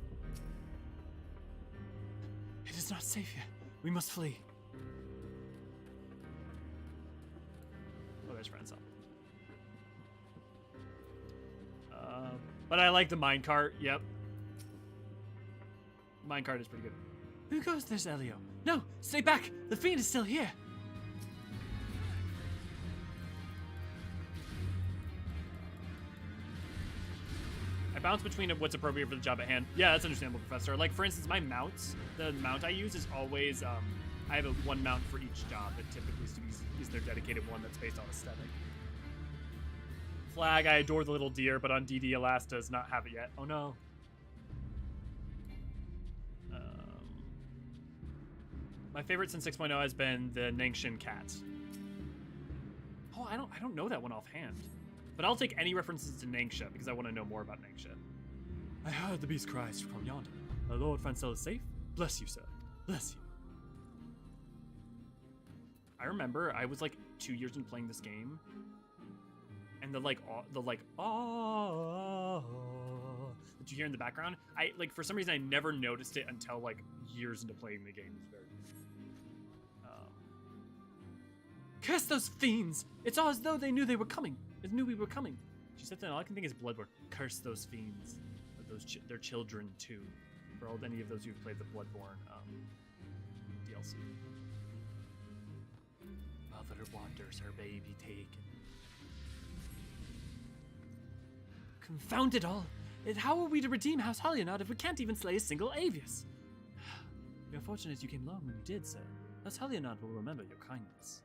It is not safe yet. We must flee. Oh, there's Francel. But I like the minecart. Yep. Minecart is pretty good. Who goes? There's Elio. No, stay back. The fiend is still here. I bounce between what's appropriate for the job at hand. Yeah, that's understandable, Professor. Like, for instance, my mounts, the mount I use is always, I have one mount for each job that typically is their dedicated one that's based on aesthetic. Flag, I adore the little deer, but on DD, Alas does not have it yet. Oh no. My favorite since 6.0 has been the Nangshin cat. Oh, I don't know that one offhand. But I'll take any references to Nangsha because I want to know more about Nangsha. I heard the beast cries from yonder. My Lord Francel is safe? Bless you, sir. Bless you. I remember I was like 2 years in playing this game, and the that you hear in the background, I like for some reason I never noticed it until like years into playing the game. It's very Curse those fiends! It's all as though they knew they were coming. They knew we were coming. She said that all I can think is Bloodborne. Curse those fiends. Or those their children too. For all any of those who've played the Bloodborne DLC. Mother wanders her baby taken. Confound it all! How are we to redeem House Hydaelyn if we can't even slay a single Avius? You're fortunate you came along when you did, sir. House Hydaelyn will remember your kindness.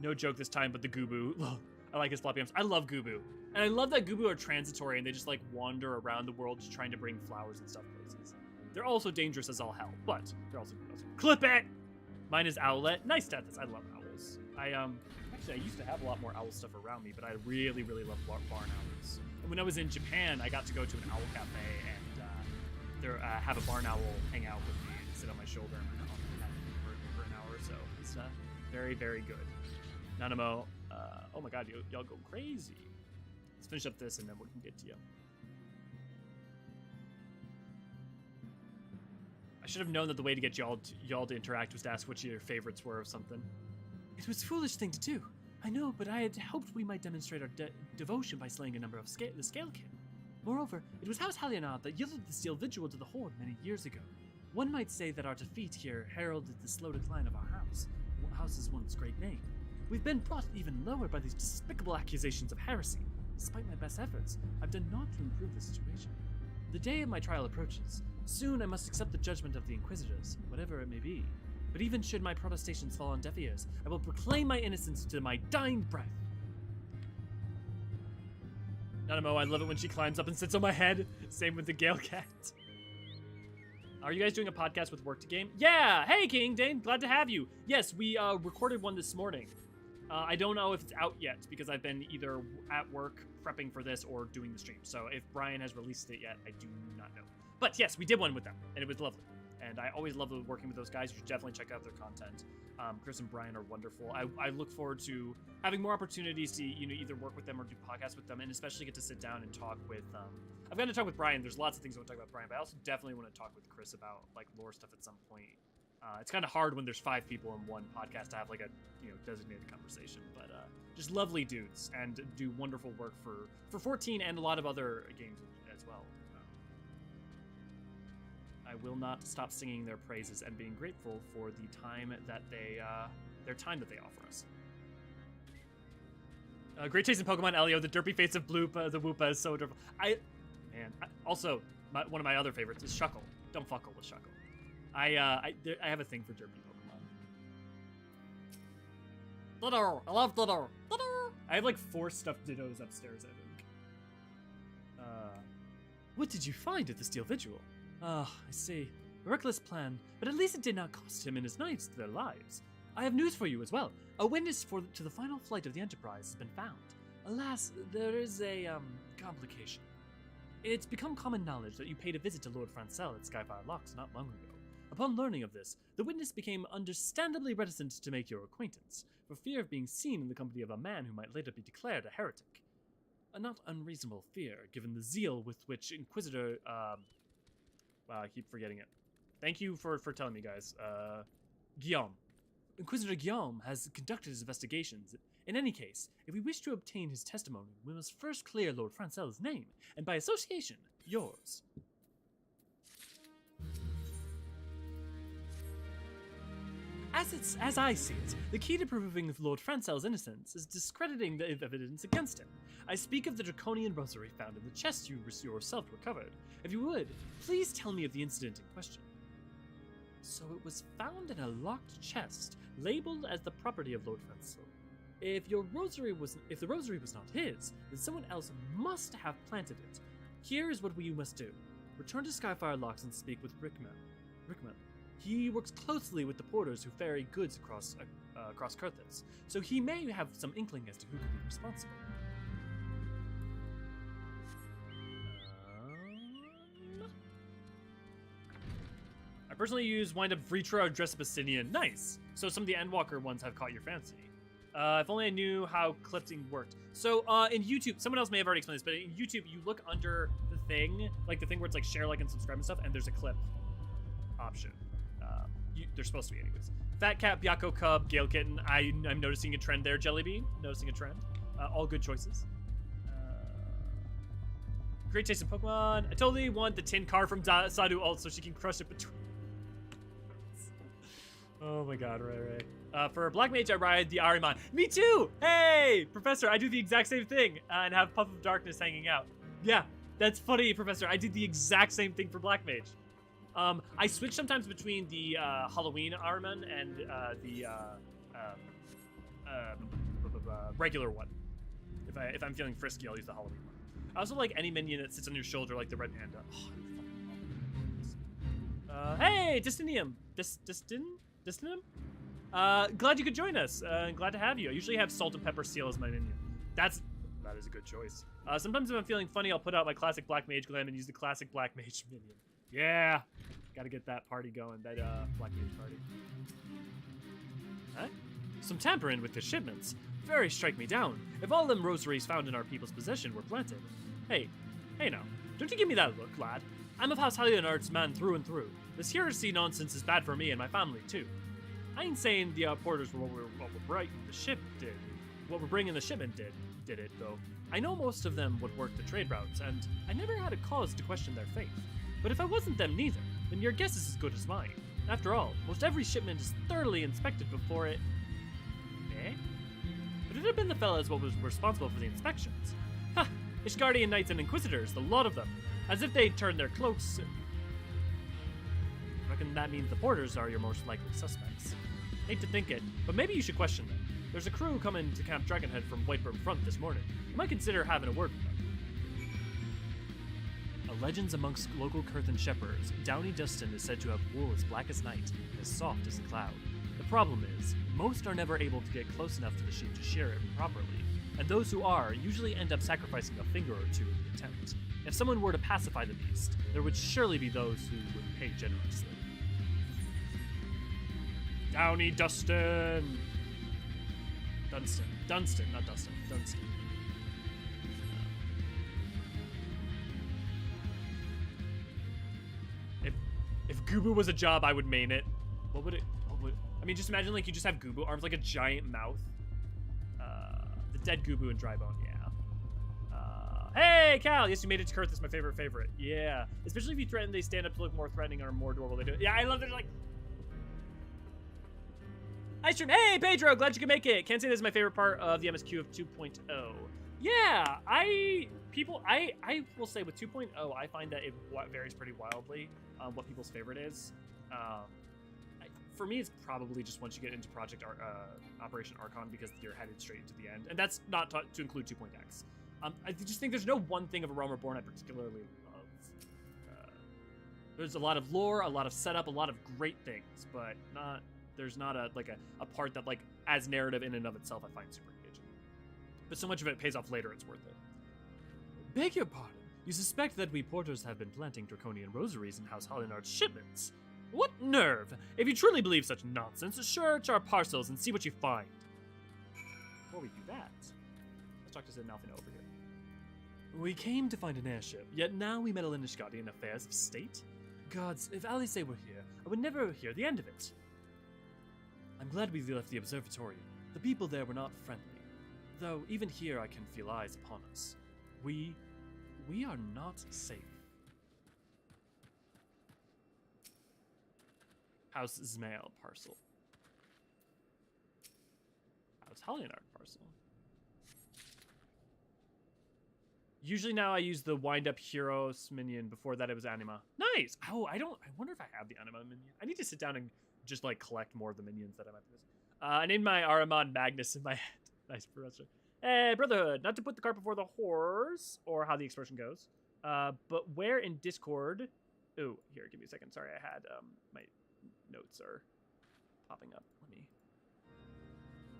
No joke this time, but the Gubu. I like his floppy arms. I love Gubu. And I love that Gubu are transitory and they just like wander around the world just trying to bring flowers and stuff places. They're also dangerous as all hell, but they're also clip it! Mine is Owlet. Nice status. I love owls. Actually, I used to have a lot more owl stuff around me, but I really, really love barn owls. And when I was in Japan, I got to go to an owl cafe and have a barn owl hang out with me and sit on my shoulder for an hour or so. It's very, very good. Nanamo, oh my god, y'all go crazy. Let's finish up this and then we can get to you. I should have known that the way to get y'all to interact was to ask what your favorites were or something. It was a foolish thing to do. I know, but I had hoped we might demonstrate our devotion by slaying a number of the Scalekin. Moreover, it was House Hydaelyn that yielded the steel vigil to the Horde many years ago. One might say that our defeat here heralded the slow decline of our house's once great name. We've been brought even lower by these despicable accusations of heresy. Despite my best efforts, I've done naught to improve the situation. The day of my trial approaches. Soon I must accept the judgment of the Inquisitors, whatever it may be. But even should my protestations fall on deaf ears, I will proclaim my innocence to my dying breath. Nanamo, I love it when she climbs up and sits on my head. Same with the Gale Cat. Are you guys doing a podcast with Work to Game? Yeah! Hey, King Dane, glad to have you. Yes, we recorded one this morning. I don't know if it's out yet because I've been either at work prepping for this or doing the stream. So if Brian has released it yet, I do not know. But yes, we did one with them, and it was lovely. And I always love working with those guys. You should definitely check out their content. Chris and Brian are wonderful. I look forward to having more opportunities to either work with them or do podcasts with them, and especially get to sit down and talk with. I've got to talk with Brian. There's lots of things I want to talk about Brian, but I also definitely want to talk with Chris about like lore stuff at some point. It's kind of hard when there's 5 people in one podcast to have like a designated conversation, but just lovely dudes and do wonderful work for 14 and a lot of other games as well. I will not stop singing their praises and being grateful for the time that their time that they offer us. Great taste in Pokemon, Elio. The derpy face of Bloopa, the Woopa is so adorable. Also, one of my other favorites is Shuckle. Don't fuckle with Shuckle. I have a thing for derpy Pokemon. Ditto! I love Ditto! Ditto! I have like 4 stuffed Dittos upstairs, I think. What did you find at the Steel Vigil? Ah, I see. A reckless plan, but at least it did not cost him and his knights their lives. I have news for you as well. A witness to the final flight of the Enterprise has been found. Alas, there is a, complication. It's become common knowledge that you paid a visit to Lord Francel at Skyfire Locks not long ago. Upon learning of this, the witness became understandably reticent to make your acquaintance, for fear of being seen in the company of a man who might later be declared a heretic. A not unreasonable fear, given the zeal with which Inquisitor, wow, I keep forgetting it. Thank you for telling me, guys. Guillaume. Inquisitor Guillaume has conducted his investigations. In any case, if we wish to obtain his testimony, we must first clear Lord Francel's name, and by association, yours. As I see it, the key to proving Lord Francel's innocence is discrediting the evidence against him. I speak of the draconian rosary found in the chest you yourself recovered. If you would, please tell me of the incident in question. So it was found in a locked chest, labeled as the property of Lord Francel. If the rosary was not his, then someone else must have planted it. Here is what you must do. Return to Skyfire Locks and speak with Rickman. He works closely with the porters who ferry goods across Coerthan, so he may have some inkling as to who could be responsible. I personally use Wind Up Vritra or Dress Up Asinian. Nice! So some of the Endwalker ones have caught your fancy. If only I knew how clipping worked. So in YouTube, someone else may have already explained this, but in YouTube, you look under the thing, like the thing where it's like share, like, and subscribe and stuff, and there's a clip option. They're supposed to be anyways. Fat Cat, Byakko Cub, Gale Kitten. I'm noticing a trend there, Jellybean. Noticing a trend. All good choices. Great taste in Pokemon. I totally want the tin car from Sadu ult so she can crush it between. Oh my god, right. For Black Mage, I ride the Ariman. Me too! Hey! Professor, I do the exact same thing and have Puff of Darkness hanging out. Yeah, that's funny, Professor. I did the exact same thing for Black Mage. I switch sometimes between the Halloween Ariman and the regular one. If I'm feeling frisky, I'll use the Halloween one. I also like any minion that sits on your shoulder, like the Red Panda. Oh, hey, Destinium. Destinium? Glad you could join us. Glad to have you. I usually have Salt and Pepper Seal as my minion. That is a good choice. Sometimes if I'm feeling funny, I'll put out my classic Black Mage Glam and use the classic Black Mage minion. Yeah, gotta get that party going, that Black Mage party. Huh? Some tampering with the shipments. Very strike me down. If all them rosaries found in our people's possession were planted. Hey now, don't you give me that look, lad. I'm of House Hydaelyn's man through and through. This heresy nonsense is bad for me and my family too. I ain't saying the porters were what we're bringing the ship did. What we're bringing the shipment did it though. I know most of them would work the trade routes, and I never had a cause to question their faith. But if I wasn't them neither, then your guess is as good as mine. After all, most every shipment is thoroughly inspected before it. Eh? But it'd have been the fellas what was responsible for the inspections. Ha! Ishgardian Knights and Inquisitors, the lot of them. As if they'd turn their cloaks. Reckon that means the porters are your most likely suspects. Hate to think it, but maybe you should question them. There's a crew coming to Camp Dragonhead from Whiteburn Front this morning. You might consider having a word with them. Legends amongst local Coerthan shepherds, Downy Dustin is said to have wool as black as night and as soft as a cloud. The problem is, most are never able to get close enough to the sheep to shear it properly, and those who are usually end up sacrificing a finger or two in the attempt. If someone were to pacify the beast, there would surely be those who would pay generously. Downy Dustin! Dunstan, not Dustin, Dunstan. If Gubu was a job, I would main it. What would I mean, just imagine like you just have Gubu arms like a giant mouth. The dead Gubu and Drybone, yeah. Hey, Cal! Yes, you made it to Coerthan. That's my favorite. Yeah. Especially if you threaten, they stand up to look more threatening or are more adorable. They do it. Yeah, I love it. Like, Ice Stream. Hey, Pedro! Glad you could make it. Can't say this is my favorite part of the MSQ of 2.0. Yeah, I will say with 2.0, I find that it varies pretty wildly what people's favorite is. For me, it's probably just once you get into Operation Archon because you're headed straight into the end. And that's not to include 2.x. I just think there's no one thing of A Realm Reborn I particularly love. There's a lot of lore, a lot of setup, a lot of great things, but there's not a part that, like, as narrative in and of itself, I find super engaging. But so much of it pays off later, it's worth it. Beg your pardon. You suspect that we porters have been planting draconian rosaries in House Hydaelyn's shipments? What nerve! If you truly believe such nonsense, search our parcels and see what you find. Before we do that, let's talk to Sid Malphino over here. We came to find an airship, yet now we meddle in Ishgardian affairs of state? Gods, if Alice were here, I would never hear the end of it. I'm glad we left the observatory. The people there were not friendly. Though, even here I can feel eyes upon us. We are not safe. House Zmael parcel. House Hydaelyn parcel. Usually now I use the wind-up Heroes minion. Before that it was Anima. Nice! Oh, I wonder if I have the Anima minion. I need to sit down and just, like, collect more of the minions that I might be missing. I named my Aramon Magnus in my head. Nice, Professor. Hey, Brotherhood, not to put the cart before the horse, or how the expression goes, but where in Discord... Ooh, here, give me a second. Sorry, I had, my notes are popping up. Let me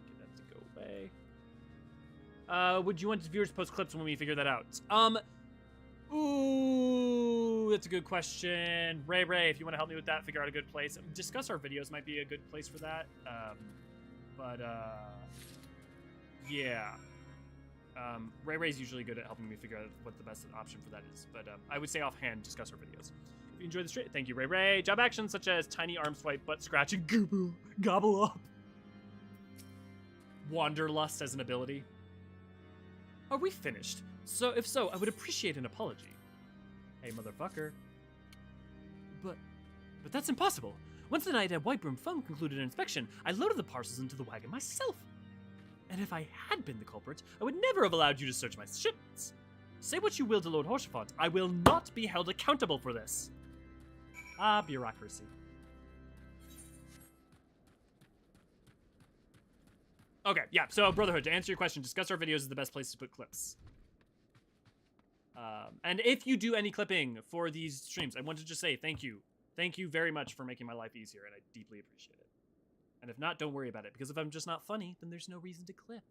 get that to go away. Would you want viewers to post clips when we figure that out? Ooh, that's a good question. Ray, if you want to help me with that, figure out a good place. Discuss our videos might be a good place for that. Yeah. Ray's usually good at helping me figure out what the best option for that is. But I would say offhand, discuss our videos. If you enjoy the stream, thank you, Ray. Job actions such as tiny arm swipe, butt scratch, and gobble up. Wanderlust as an ability. Are we finished? So, if so, I would appreciate an apology. Hey, motherfucker. But that's impossible. Once the night at White Broom Phone concluded an inspection, I loaded the parcels into the wagon myself. And if I had been the culprit, I would never have allowed you to search my shipments. Say what you will to Lord Horsefont, I will not be held accountable for this. Ah, bureaucracy. Okay, yeah, so Brotherhood, to answer your question, discuss our videos is the best place to put clips. And if you do any clipping for these streams, I want to just say thank you. Thank you very much for making my life easier, and I deeply appreciate it. And if not, don't worry about it, because if I'm just not funny, then there's no reason to clip.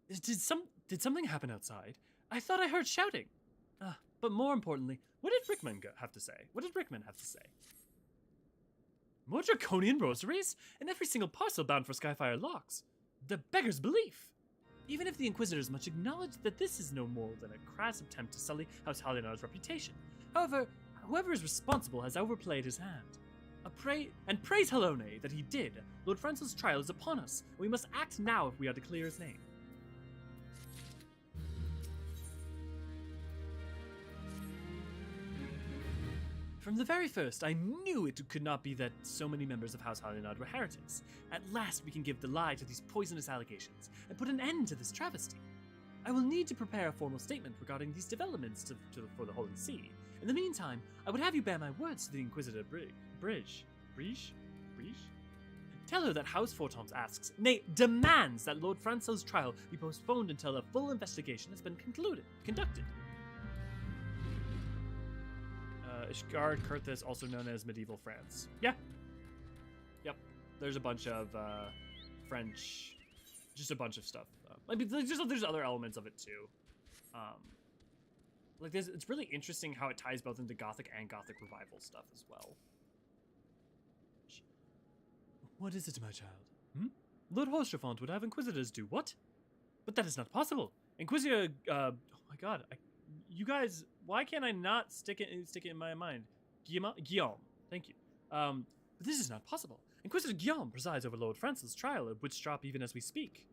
Did something happen outside? I thought I heard shouting. But more importantly, what did Rickman have to say? What did Rickman have to say? More draconian rosaries? And every single parcel bound for Skyfire locks. The beggar's belief. Even if the Inquisitors much acknowledge that this is no more than a crass attempt to sully House Hydaelyn's reputation. However, whoever is responsible has overplayed his hand. Praise Helone that he did. Lord Francel's trial is upon us, and we must act now if we are to clear his name. From the very first, I knew it could not be that so many members of House Hydaelyn were heretics. At last we can give the lie to these poisonous allegations, and put an end to this travesty. I will need to prepare a formal statement regarding these developments for the Holy See. In the meantime, I would have you bear my words to the Inquisitor Brige? Tell her that House Fortons asks, nay, demands that Lord Francel's trial be postponed until a full investigation has been conducted. Ishgard Coerthan, also known as medieval France. Yeah. Yep. There's a bunch of French, just a bunch of stuff. I mean, there's other elements of it too. It's really interesting how it ties both into Gothic and Gothic revival stuff as well. What is it, my child? Lord Horsefont would have Inquisitors do what? But that is not possible. Inquisitor, oh my god, you guys, why can't I not stick it in my mind? Guillaume, thank you. But this is not possible. Inquisitor Guillaume presides over Lord Francel's trial at Witchtrap even as we speak.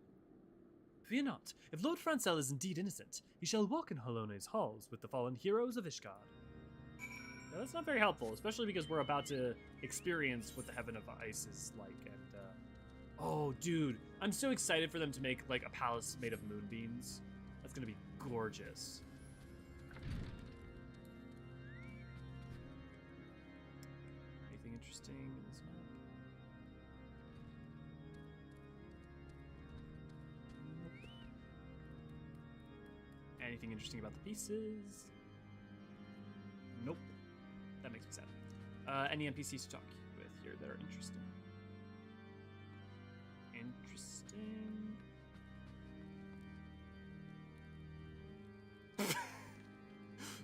Fear not. If Lord Francel is indeed innocent, he shall walk in Halone's halls with the fallen heroes of Ishgard. Now, that's not very helpful, especially because we're about to experience what the Heaven of Ice is like. And oh, dude, I'm so excited for them to make like a palace made of moonbeams. That's gonna be gorgeous. Anything interesting in this map? Nope. Anything interesting about the pieces? Nope. That makes me sad. Any NPCs to talk with here that are interesting?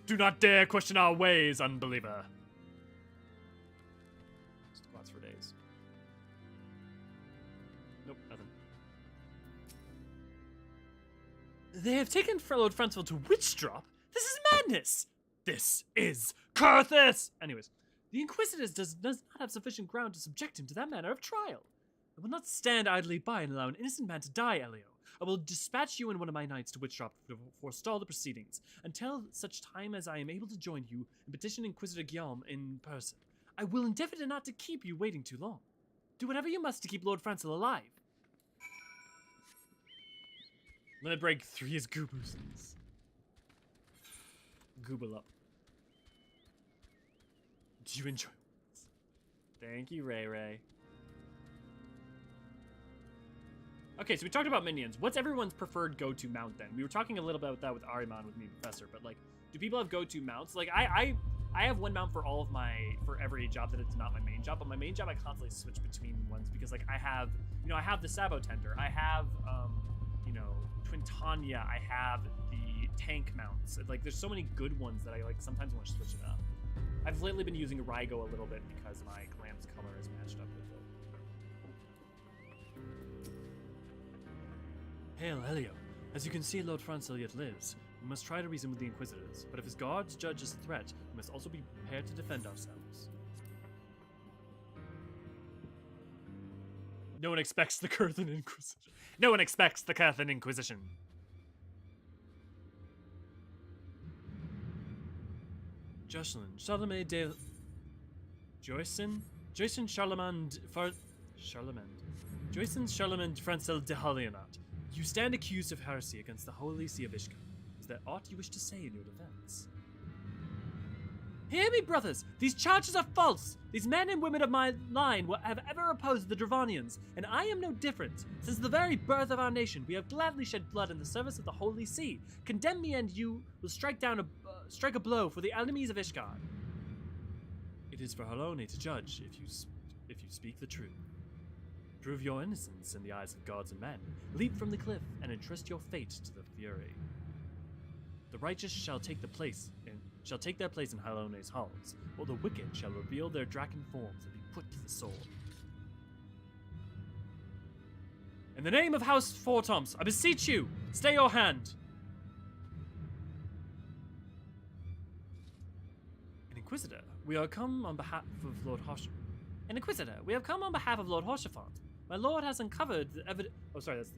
Do not dare question our ways, unbeliever. Squats for days. Nope, nothing. They have taken Lord Francel to Witchdrop? This is madness! This is Coerthan! Anyways, the Inquisitors does not have sufficient ground to subject him to that manner of trial. I will not stand idly by and allow an innocent man to die, Elio. I will dispatch you and one of my knights to Witchdrop to forestall the proceedings, until such time as I am able to join you and petition Inquisitor Guillaume in person. I will endeavor not to keep you waiting too long. Do whatever you must to keep Lord Francel alive. Limit break 3 is Gooboosons. Gooble up. Did you enjoy this? Thank you, Ray. Okay, so we talked about minions. What's everyone's preferred go-to mount then? We were talking a little about that with Ariman with me, Professor, but like, do people have go-to mounts? Like, I have one mount for all of for every job that it's not my main job, but my main job I constantly switch between ones because like I have the Sabo Tender, I have Twintania, I have the tank mounts. Like, there's so many good ones that I like sometimes want to switch it up. I've lately been using Rygo a little bit because my glam's color is matched up with it. Hail, Helio. As you can see, Lord Francel yet lives. We must try to reason with the Inquisitors, but if his guards judge us a threat, we must also be prepared to defend ourselves. No one expects the Coerthan Inquisition. No one expects the Coerthan Inquisition. Jocelyn, Charlemagne de... Joyson Charlemagne Francel de Halionat. You stand accused of heresy against the Holy See of Ishka. Is there aught you wish to say in your defense? Hear me, brothers! These charges are false! These men and women of my line have ever opposed the Dravanians, and I am no different. Since the very birth of our nation, we have gladly shed blood in the service of the Holy See. Condemn me, and you will strike a blow for the enemies of Ishgard. It is for Halone to judge if you speak the truth. Prove your innocence in the eyes of gods and men. Leap from the cliff and entrust your fate to the Fury. The righteous shall take their place in Halone's halls, while the wicked shall reveal their draken forms and be put to the sword. In the name of House Fortoms, I beseech you, stay your hand. An Inquisitor, we are come on behalf of Lord Hoshafant. An Inquisitor, we have come on behalf of Lord Hoshafant. My lord has uncovered the evidence. Oh, sorry, that's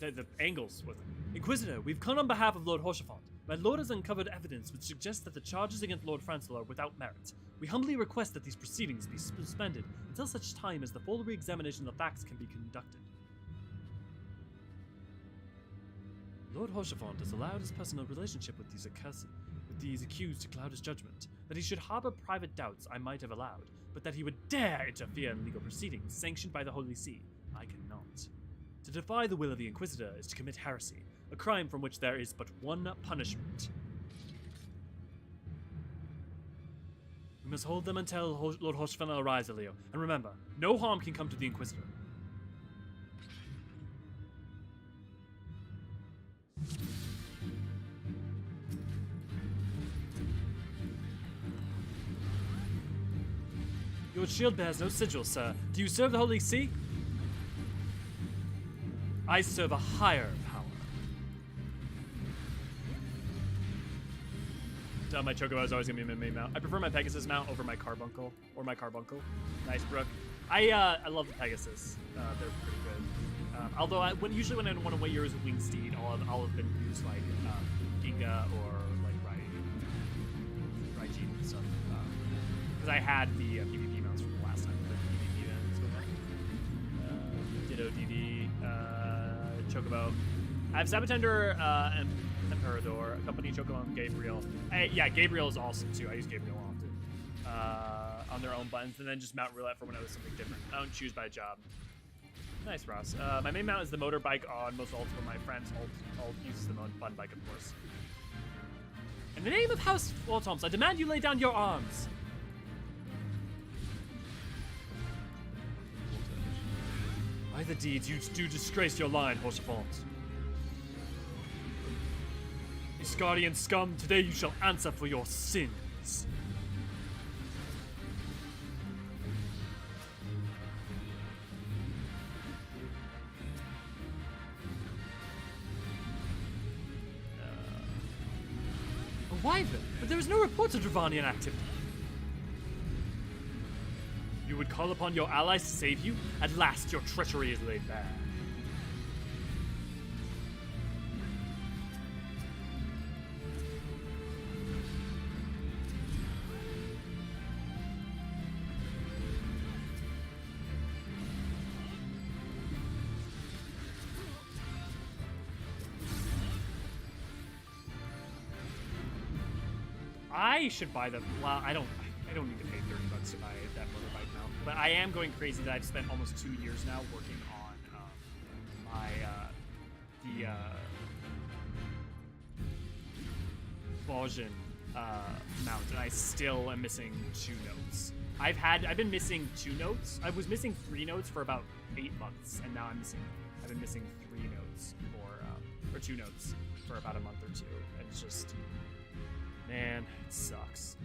the angles with it. Inquisitor, we've come on behalf of Lord Hoshafant. My lord has uncovered evidence which suggests that the charges against Lord Francel are without merit. We humbly request that these proceedings be suspended until such time as the full re-examination of the facts can be conducted. Lord Hoshafant has allowed his personal relationship with these accused to cloud his judgment. That he should harbor private doubts I might have allowed, but that he would dare interfere in legal proceedings sanctioned by the Holy See, I cannot. To defy the will of the Inquisitor is to commit heresy, a crime from which there is but one punishment. We must hold them until Lord Hoshafant arrives, Elio. And remember, no harm can come to the Inquisitor. Your shield bears no sigil, sir. Do you serve the Holy See? I serve a higher power. My Chocobo is always going to be my main mount. I prefer my Pegasus mount over my Carbuncle, or my Carbuncle. Nice, Brooke. I love the Pegasus. They're pretty good. Although usually when I want to weigh yours with Winged Steed, I'll have been used like Ginga or like Raijin and stuff. Because I had the PvP mounts from the last time. The PvP Ditto DD, Chocobo. I have Sabatender and Emperador, Company Chocobo, and Gabriel. Yeah, Gabriel is awesome too. I use Gabriel often. On their own buttons, and then just mount roulette for when I was something different. I don't choose by job. Nice, Ross. My main mount is the motorbike on most ults, but my friend's ult uses the button bike, of course. In the name of House Fortoms, I demand you lay down your arms. By the deeds you do disgrace your line, Hoshafant. Iscardian scum, today you shall answer for your sins. A wyvern, but there is no report of Dravanian activity. You would call upon your allies to save you? At last, your treachery is laid bare. I should buy them. Well, I don't need to pay $30 to buy that motorbike mount. But I am going crazy that I've spent almost 2 years now working on the Baujin mount, and I still am missing 2 notes. I've been missing 2 notes. I was missing 3 notes for about 8 months, and now I've been missing 3 notes or 2 notes for about a month or 2. And it's just, man, it sucks.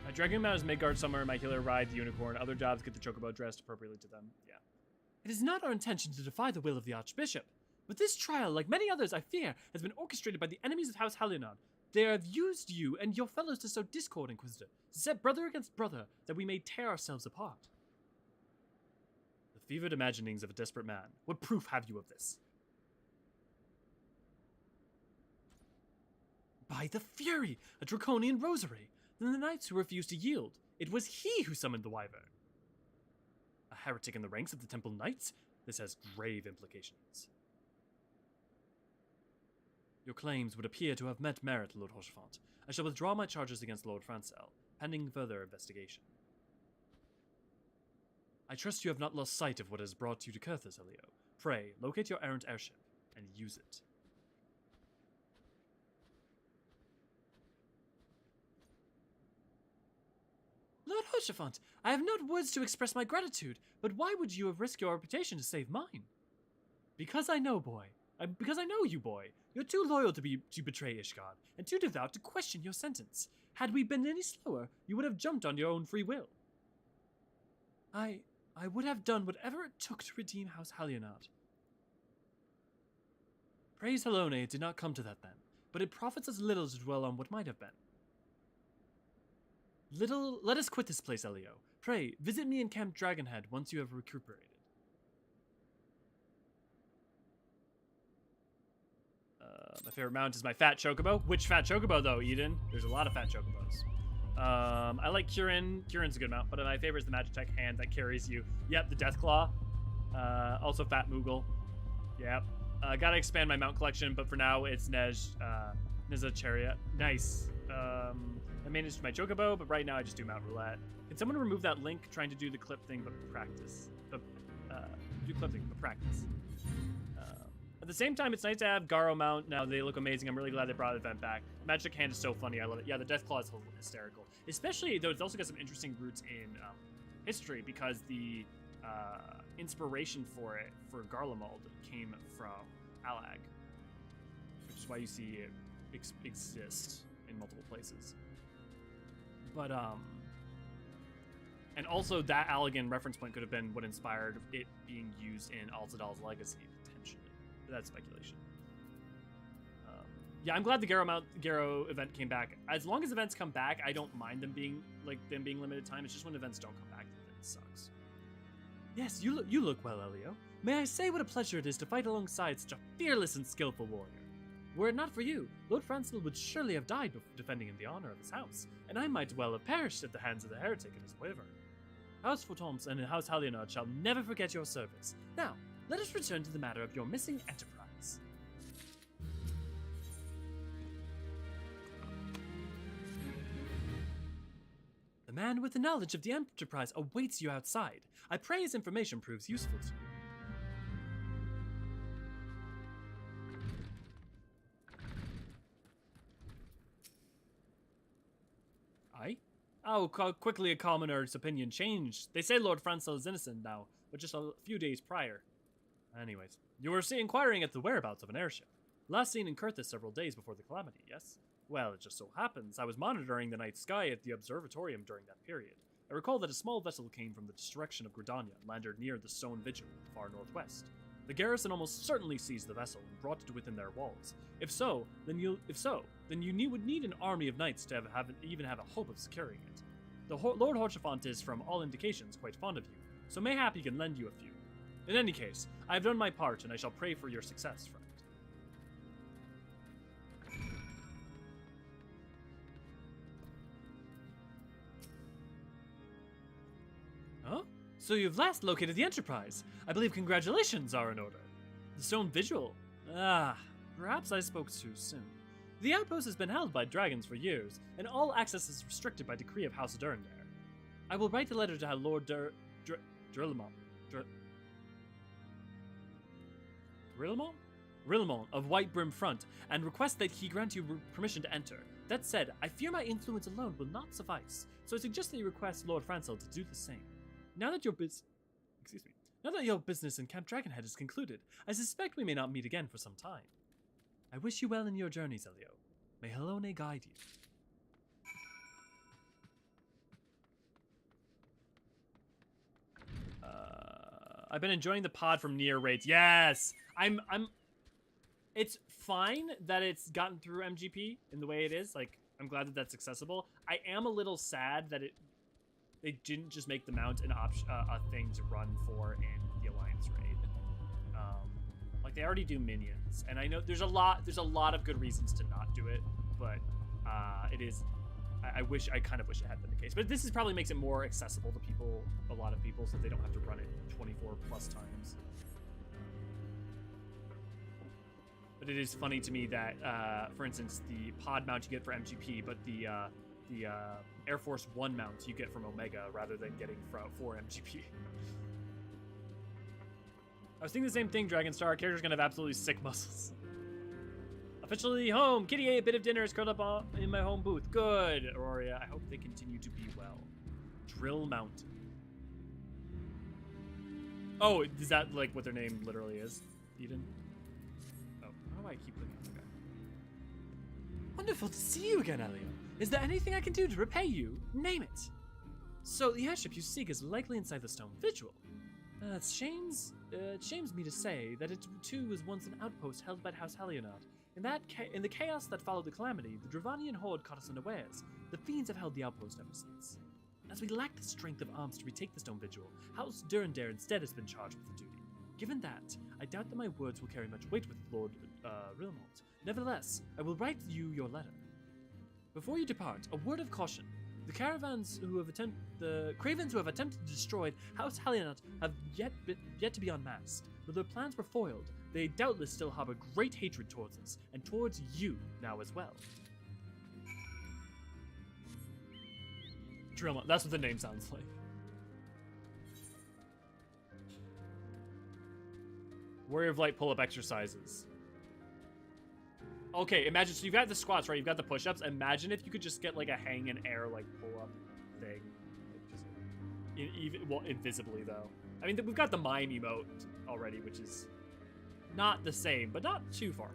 My Dragon Mount is Midgard Summer, my healer rides the unicorn, other jobs get the chocobo dressed appropriately to them. Yeah. It is not our intention to defy the will of the Archbishop, but this trial, like many others, I fear, has been orchestrated by the enemies of House Hydaelyn. They have used you and your fellows to sow discord, Inquisitor, to set brother against brother, that we may tear ourselves apart. The fevered imaginings of a desperate man. What proof have you of this? By the Fury, a draconian rosary. Then the knights who refused to yield. It was he who summoned the wyvern. A heretic in the ranks of the Temple Knights? This has grave implications. Your claims would appear to have met merit, Lord Hochefort. I shall withdraw my charges against Lord Francel, pending further investigation. I trust you have not lost sight of what has brought you to Coerthan, Elio. Pray, locate your errant airship, and use it. Lord Hochefort, I have not words to express my gratitude, but why would you have risked your reputation to save mine? Because I know, boy. Because I know you, boy. You're too loyal to betray Ishgard, and too devout to question your sentence. Had we been any slower, you would have jumped on your own free will. I would have done whatever it took to redeem House Hydaelyn. Praise Helone, it did not come to that then, but it profits us little to dwell on what might have been. Let us quit this place, Elio. Pray, visit me in Camp Dragonhead once you have recuperated. My favorite mount is my fat chocobo. Which fat chocobo, though, Eden? There's a lot of fat chocobos. I like Kirin. Kirin's a good mount, but my favorite is the Magitech hand that carries you. Yep, the Deathclaw. Also Fat Moogle. Yep. Gotta expand my mount collection, but for now it's Nizza Chariot. Nice. I managed my chocobo, but right now I just do mount roulette. Can someone remove that link trying to do the clip thing but practice? Practice. At the same time, it's nice to have Garo mount. Now they look amazing. I'm really glad they brought the event back. Magic Hand is so funny. I love it. Yeah, the Deathclaw is hysterical. Especially, though, it's also got some interesting roots in history because the inspiration for it, for Garlemald, came from Alag. Which is why you see it exist in multiple places. But, and also that Allagan reference point could have been what inspired it being used in Alzadal's Legacy, potentially. That's speculation. Yeah, I'm glad the Garo event came back. As long as events come back, I don't mind them being limited time. It's just when events don't come back that it sucks. Yes, you look well, Elio. May I say what a pleasure it is to fight alongside such a fearless and skillful warrior. Were it not for you, Lord Francel would surely have died defending in the honor of his house, and I might well have perished at the hands of the heretic and his wyvern. House Fortomps and House Hydaelyn shall never forget your service. Now, let us return to the matter of your missing enterprise. The man with the knowledge of the enterprise awaits you outside. I pray his information proves useful to you. Oh, quickly a commoner's opinion changed. They say Lord Francel is innocent now, but just a few days prior. Anyways, you were inquiring at the whereabouts of an airship. Last seen in Coerthan several days before the calamity, yes? Well, it just so happens I was monitoring the night sky at the observatorium during that period. I recall that a small vessel came from the direction of Gridania and landed near the Stone Vigil, far northwest. The garrison almost certainly seized the vessel and brought it within their walls. If so, then you would need an army of knights to even have a hope of securing it. The Lord Hochefort is, from all indications, quite fond of you, so mayhap he can lend you a few. In any case, I have done my part, and I shall pray for your success, friend. Huh? So you've last located the Enterprise. I believe congratulations are in order. The Stone Vigil? Ah, perhaps I spoke too soon. The outpost has been held by dragons for years, and all access is restricted by decree of House Durandare. I will write a letter to Lord Drillamont. Rillamont of White Brim Front, and request that he grant you permission to enter. That said, I fear my influence alone will not suffice, so I suggest that you request Lord Francel to do the same. Now that your business in Camp Dragonhead is concluded, I suspect we may not meet again for some time. I wish you well in your journeys, Elio. May Helone guide you. I've been enjoying the pod from near rates. Yes! It's fine that it's gotten through MGP in the way it is. Like, I'm glad that that's accessible. I am a little sad that they didn't just make the mount an a thing to run for in the Alliance raid. Like, they already do minions, and I know there's a lot of good reasons to not do it, but it is. I kind of wish it had been the case. But this probably makes it more accessible to people, a lot of people, so they don't have to run it 24 plus times. But it is funny to me that, for instance, the pod mount you get for MGP, but the Air Force One mount you get from Omega rather than getting for MGP. I was thinking the same thing, Dragonstar. Our character's gonna have absolutely sick muscles. Officially home. Kitty ate a bit of dinner. Is curled up in my home booth. Good, Auroria. I hope they continue to be well. Drill Mountain. Oh, is that like what their name literally is? Eden? Oh, how do I keep looking at that guy? Wonderful to see you again, Elio. Is there anything I can do to repay you? Name it. So the airship you seek is likely inside the stone vigil. It shames me to say that it too was once an outpost held by House Halionard. In the chaos that followed the calamity, the Dravanian horde caught us unawares. The fiends have held the outpost ever since. As we lack the strength of arms to retake the stone vigil, House Durandare instead has been charged with the duty. Given that, I doubt that my words will carry much weight with Lord Rilmont. Nevertheless, I will write you your letter. Before you depart, a word of caution. The cravens who have attempted to destroy House Halionard have yet to be unmasked. Though their plans were foiled, they doubtless still harbor great hatred towards us, and towards you now as well. Drillmont, that's what the name sounds like. Warrior of Light pull-up exercises. Okay, imagine, so you've got the squats, right? You've got the push-ups. Imagine if you could just get like a hang in air, like pull-up thing. Just invisibly though. I mean, we've got the mime emote already, which is not the same, but not too far off.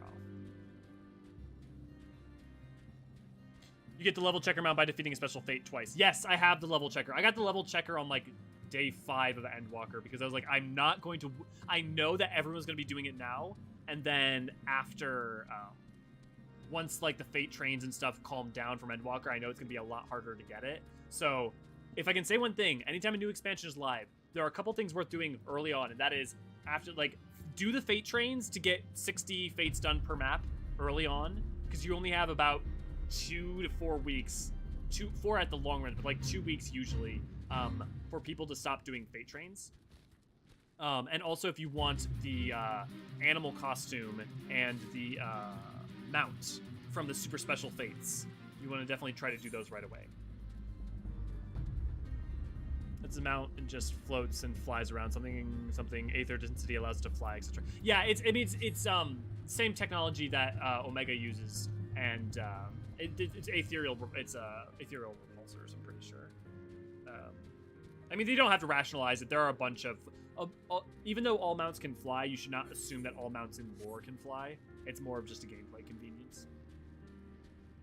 You get the level checker mount by defeating a special fate twice. Yes, I have the level checker. I got the level checker on like day 5 of Endwalker because I was like, I'm not going to. I know that everyone's going to be doing it now, and then after. Once like the fate trains and stuff calm down from Endwalker, I know it's gonna be a lot harder to get it. So if I can say one thing, anytime a new expansion is live, there are a couple things worth doing early on, and that is after like do the fate trains to get 60 fates done per map early on, because you only have about 2 to 4 weeks, 4 at the long run, but like 2 weeks usually, for people to stop doing fate trains. And also if you want the animal costume and the mount from the super special fates, you want to definitely try to do those right away. It's a mount and just floats and flies around something. Aether density allows it to fly, etc. Yeah, it's same technology that Omega uses, and it's ethereal. It's ethereal repulsors, I'm pretty sure. I mean, they don't have to rationalize it. There are a bunch of even though all mounts can fly, you should not assume that all mounts in lore can fly. It's more of just a gameplay convenience.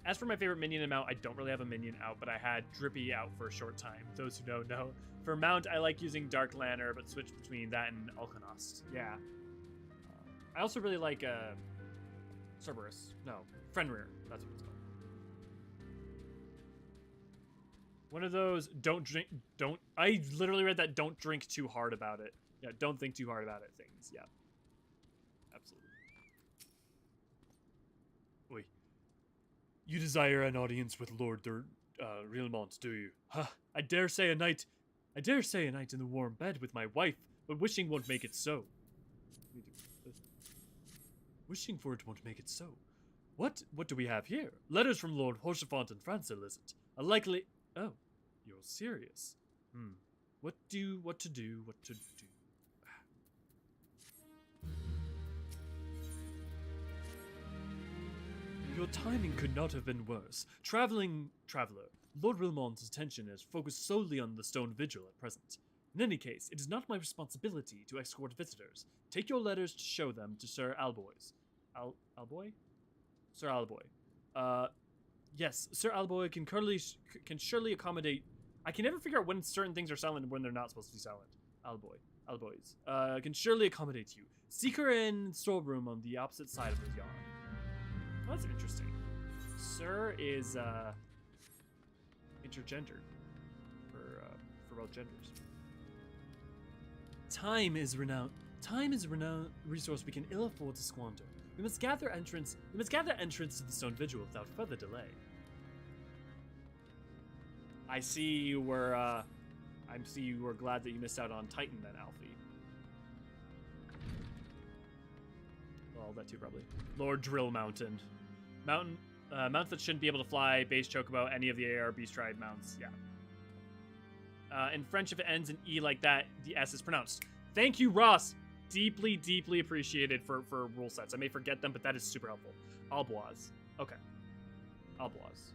As for my favorite minion mount, I don't really have a minion out, but I had Drippy out for a short time. Those who don't know. For mount, I like using Dark Lantern, but switch between that and Alkonost. Yeah. I also really like Cerberus. No, Fenrir. That's what it's called. One of those I literally read that don't drink too hard about it. Yeah, don't think too hard about it things. Yeah. Absolutely. Oi. You desire an audience with Lord Rilmont, do you? Huh. I dare say a night in the warm bed with my wife, but wishing won't make it so. Wishing for it won't make it so. What do we have here? Letters from Lord Horsefont and Francel, is it? A likely... Oh, you're serious. What to do? Your timing could not have been worse. Traveler, Lord Rilmont's attention is focused solely on the stone vigil at present. In any case, it is not my responsibility to escort visitors. Take your letters to show them to Sir Alboys. Alboy? Sir Alboy. Yes, Sir Alboy can surely accommodate... I can never figure out when certain things are silent and when they're not supposed to be silent. Alboys. Can surely accommodate you. Seek her in storeroom on the opposite side of the yard. Well, that's interesting. Sir is, intergendered. For both genders. Time is a renowned resource we can ill afford to squander. We must gather entrance to the stone vigil without further delay. I see you were glad that you missed out on Titan then, Alfie. Well, that too probably. Lord Drill Mountain. Mounts that shouldn't be able to fly, base chocobo, any of the ARB stride mounts, yeah. In French, if it ends in E like that, the S is pronounced. Thank you, Ross! Deeply, deeply appreciated for rule sets. I may forget them, but that is super helpful. Alboise. Okay. Alboise.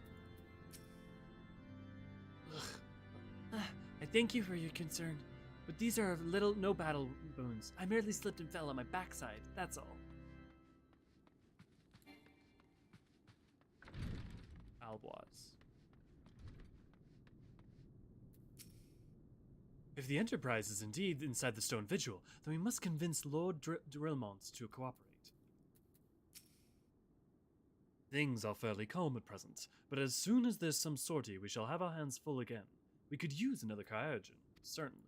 I thank you for your concern, but these are no battle wounds. I merely slipped and fell on my backside, that's all. Alboise. If the Enterprise is indeed inside the Stone Vigil, then we must convince Lord Drillmont to cooperate. Things are fairly calm at present, but as soon as there's some sortie, we shall have our hands full again. We could use another Coerthan, certainly.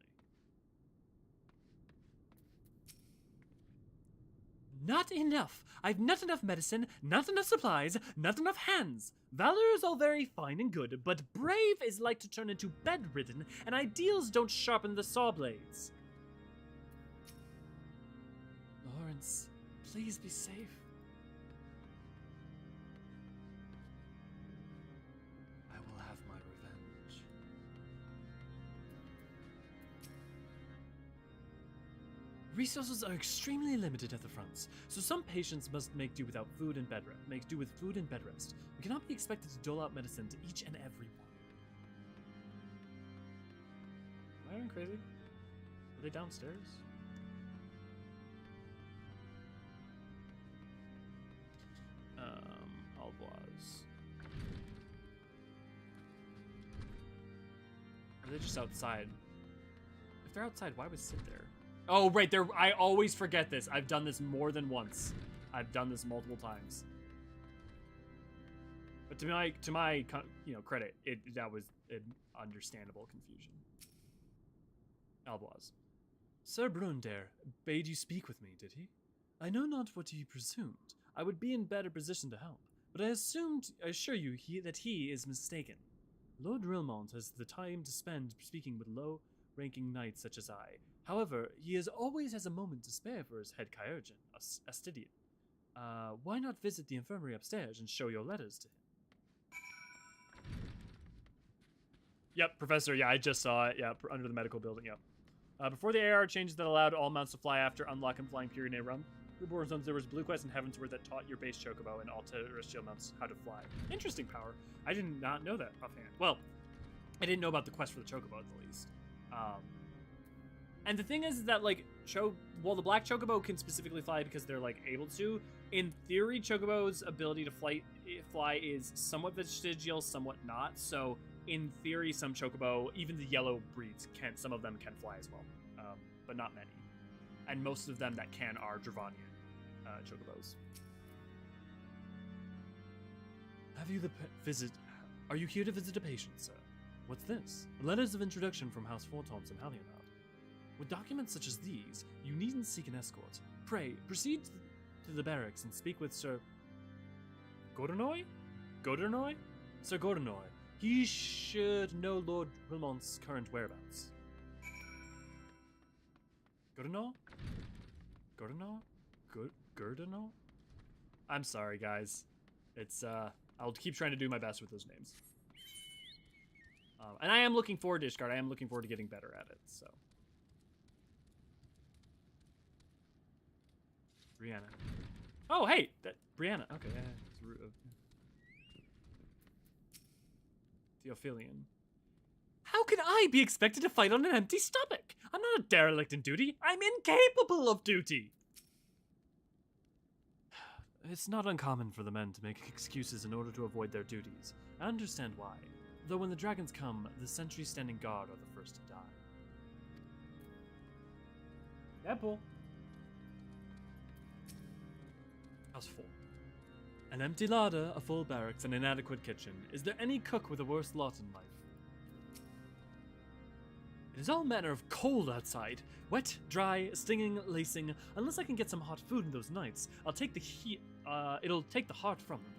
Not enough! I've not enough medicine, not enough supplies, not enough hands! Valor is all very fine and good, but brave is like to turn into bedridden, and ideals don't sharpen the saw blades. Lawrence, please be safe. I will have my revenge. Resources are extremely limited at the fronts, so some patients must make do with food and bed rest. We cannot be expected to dole out medicine to each and every one. Am I going crazy? Are they downstairs? Alboise. Or are they just outside? If they're outside, why would sit there? Oh, right, I always forget this. I've done this more than once. I've done this multiple times. But to my credit, that was an understandable confusion. Alboise. Sir Brundair bade you speak with me, did he? I know not what he presumed. I would be in better position to help, but I assure you that he is mistaken. Lord Rilmont has the time to spend speaking with low-ranking knights such as I. However, he always has a moment to spare for his head Coerthan, Astidian. Why not visit the infirmary upstairs and show your letters to him? Yep, Professor, yeah, I just saw it. Yep, under the medical building, yep. Before the AR changes that allowed all mounts to fly after unlock and flying period in a run, Reborn Zones, there was Blue Quest and Heavensward that taught your base chocobo and all terrestrial mounts how to fly. Interesting power. I did not know that offhand. Well, I didn't know about the quest for the chocobo at the least. And the thing is that, like, the black chocobo can specifically fly because they're, like, able to. In theory, chocobo's ability to fly is somewhat vestigial, somewhat not. So, in theory, some chocobo, even the yellow breeds, some of them can fly as well. But not many. And most of them that can are Dravanian chocobos. Are you here to visit a patient, sir? What's this? Letters of introduction from House Fortons and Hydaelyn. With documents such as these, you needn't seek an escort. Pray, proceed to the barracks and speak with Sir... Gordenoy? Sir Gordenoy. He should know Lord Rilmont's current whereabouts. Gordenoy? I'm sorry, guys. It's, I'll keep trying to do my best with those names. And I am looking forward to Ishgard. I am looking forward to getting better at it, so. Brianna. Oh, hey! Brianna. Okay, Theophilian. How can I be expected to fight on an empty stomach? I'm not a derelict in duty. I'm incapable of duty. It's not uncommon for the men to make excuses in order to avoid their duties. I understand why. Though when the dragons come, the sentries standing guard are the first to die. Deadpool. House 4. An empty larder, a full barracks, an inadequate kitchen. Is there any cook with a worse lot in life? It is all manner of cold outside. Wet, dry, stinging, lacing. Unless I can get some hot food in those nights, I'll take the heat. It'll take the heart from them.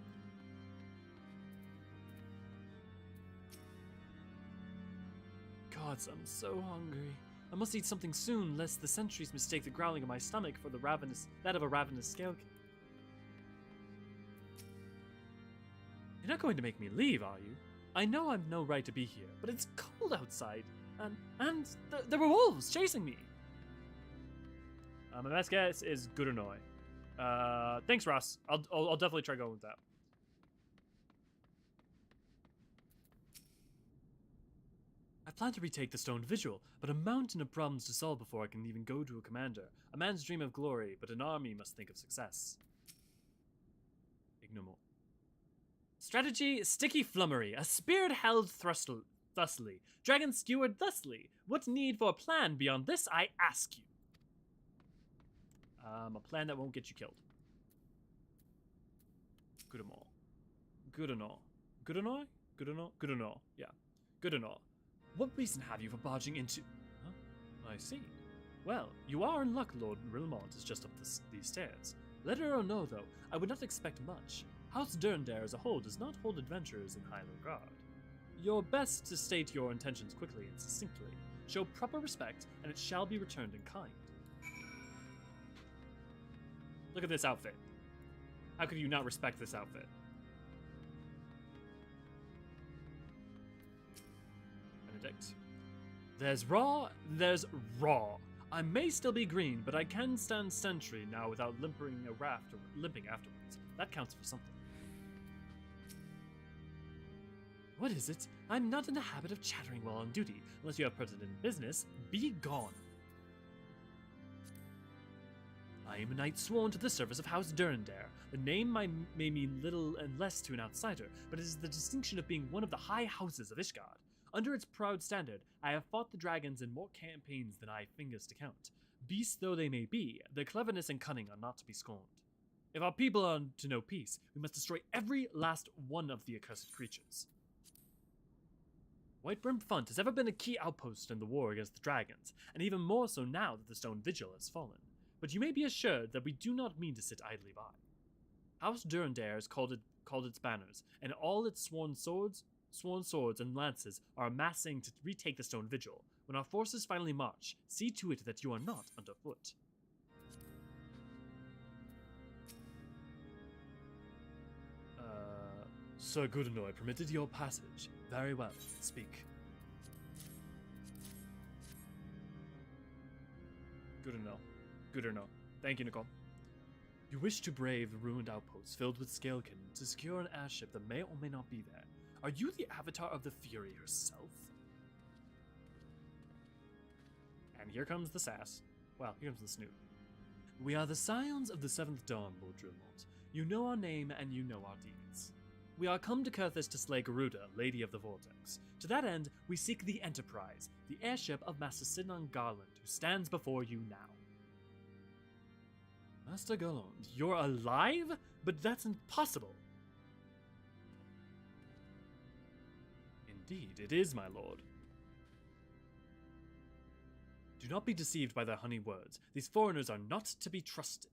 Gods, I'm so hungry. I must eat something soon, lest the sentries mistake the growling of my stomach for that of a ravenous scalekin. You're not going to make me leave, are you? I know I've no right to be here, but it's cold outside, and there were wolves chasing me. My best guess is Gudernoi. Thanks, Ross. I'll definitely try going with that. I plan to retake the stone vigil, but a mountain of problems to solve before I can even go to a commander. A man's dream of glory, but an army must think of success. Ignore more. Strategy, sticky flummery. A spear held thusly. Dragon skewered thusly. What need for a plan beyond this, I ask you? A plan that won't get you killed. Gudernor. Yeah. Gudernor. What reason have you for barging into... Huh? I see. Well, you are in luck, Lord Rilmont is just up these stairs. Let her know, though, I would not expect much. House Durndare as a whole does not hold adventurers in high regard. You're best to state your intentions quickly and succinctly. Show proper respect, and it shall be returned in kind. Look at this outfit. How could you not respect this outfit? Benedict. There's raw. I may still be green, but I can stand sentry now without limping afterwards. That counts for something. What is it? I'm not in the habit of chattering while on duty. Unless you have pertinent business, be gone. I am a knight sworn to the service of House Durndare. The name may mean little and less to an outsider, but it is the distinction of being one of the high houses of Ishgard. Under its proud standard, I have fought the dragons in more campaigns than I fingers to count. Beasts though they may be, their cleverness and cunning are not to be scorned. If our people are to know peace, we must destroy every last one of the accursed creatures. Whitebrim Font has ever been a key outpost in the war against the dragons, and even more so now that the Stone Vigil has fallen. But you may be assured that we do not mean to sit idly by. House Durndare has called its banners, and all its sworn swords and lances are amassing to retake the Stone Vigil. When our forces finally march, see to it that you are not underfoot. Sir Gudernoi permitted your passage. Very well. Speak. Gudernoi. Thank you, Nicole. You wish to brave the ruined outposts filled with scalekin to secure an airship that may or may not be there. Are you the avatar of the Fury herself? And here comes the sass. Well, here comes the snoot. We are the scions of the Seventh Dawn, Lord Drillmont. You know our name and you know our deeds. We are come to Coerthan to slay Garuda, Lady of the Vortex. To that end, we seek the Enterprise, the airship of Master Sidon Garland, who stands before you now. Master Garland, you're alive? But that's impossible. Indeed, it is, my lord. Do not be deceived by their honey words. These foreigners are not to be trusted.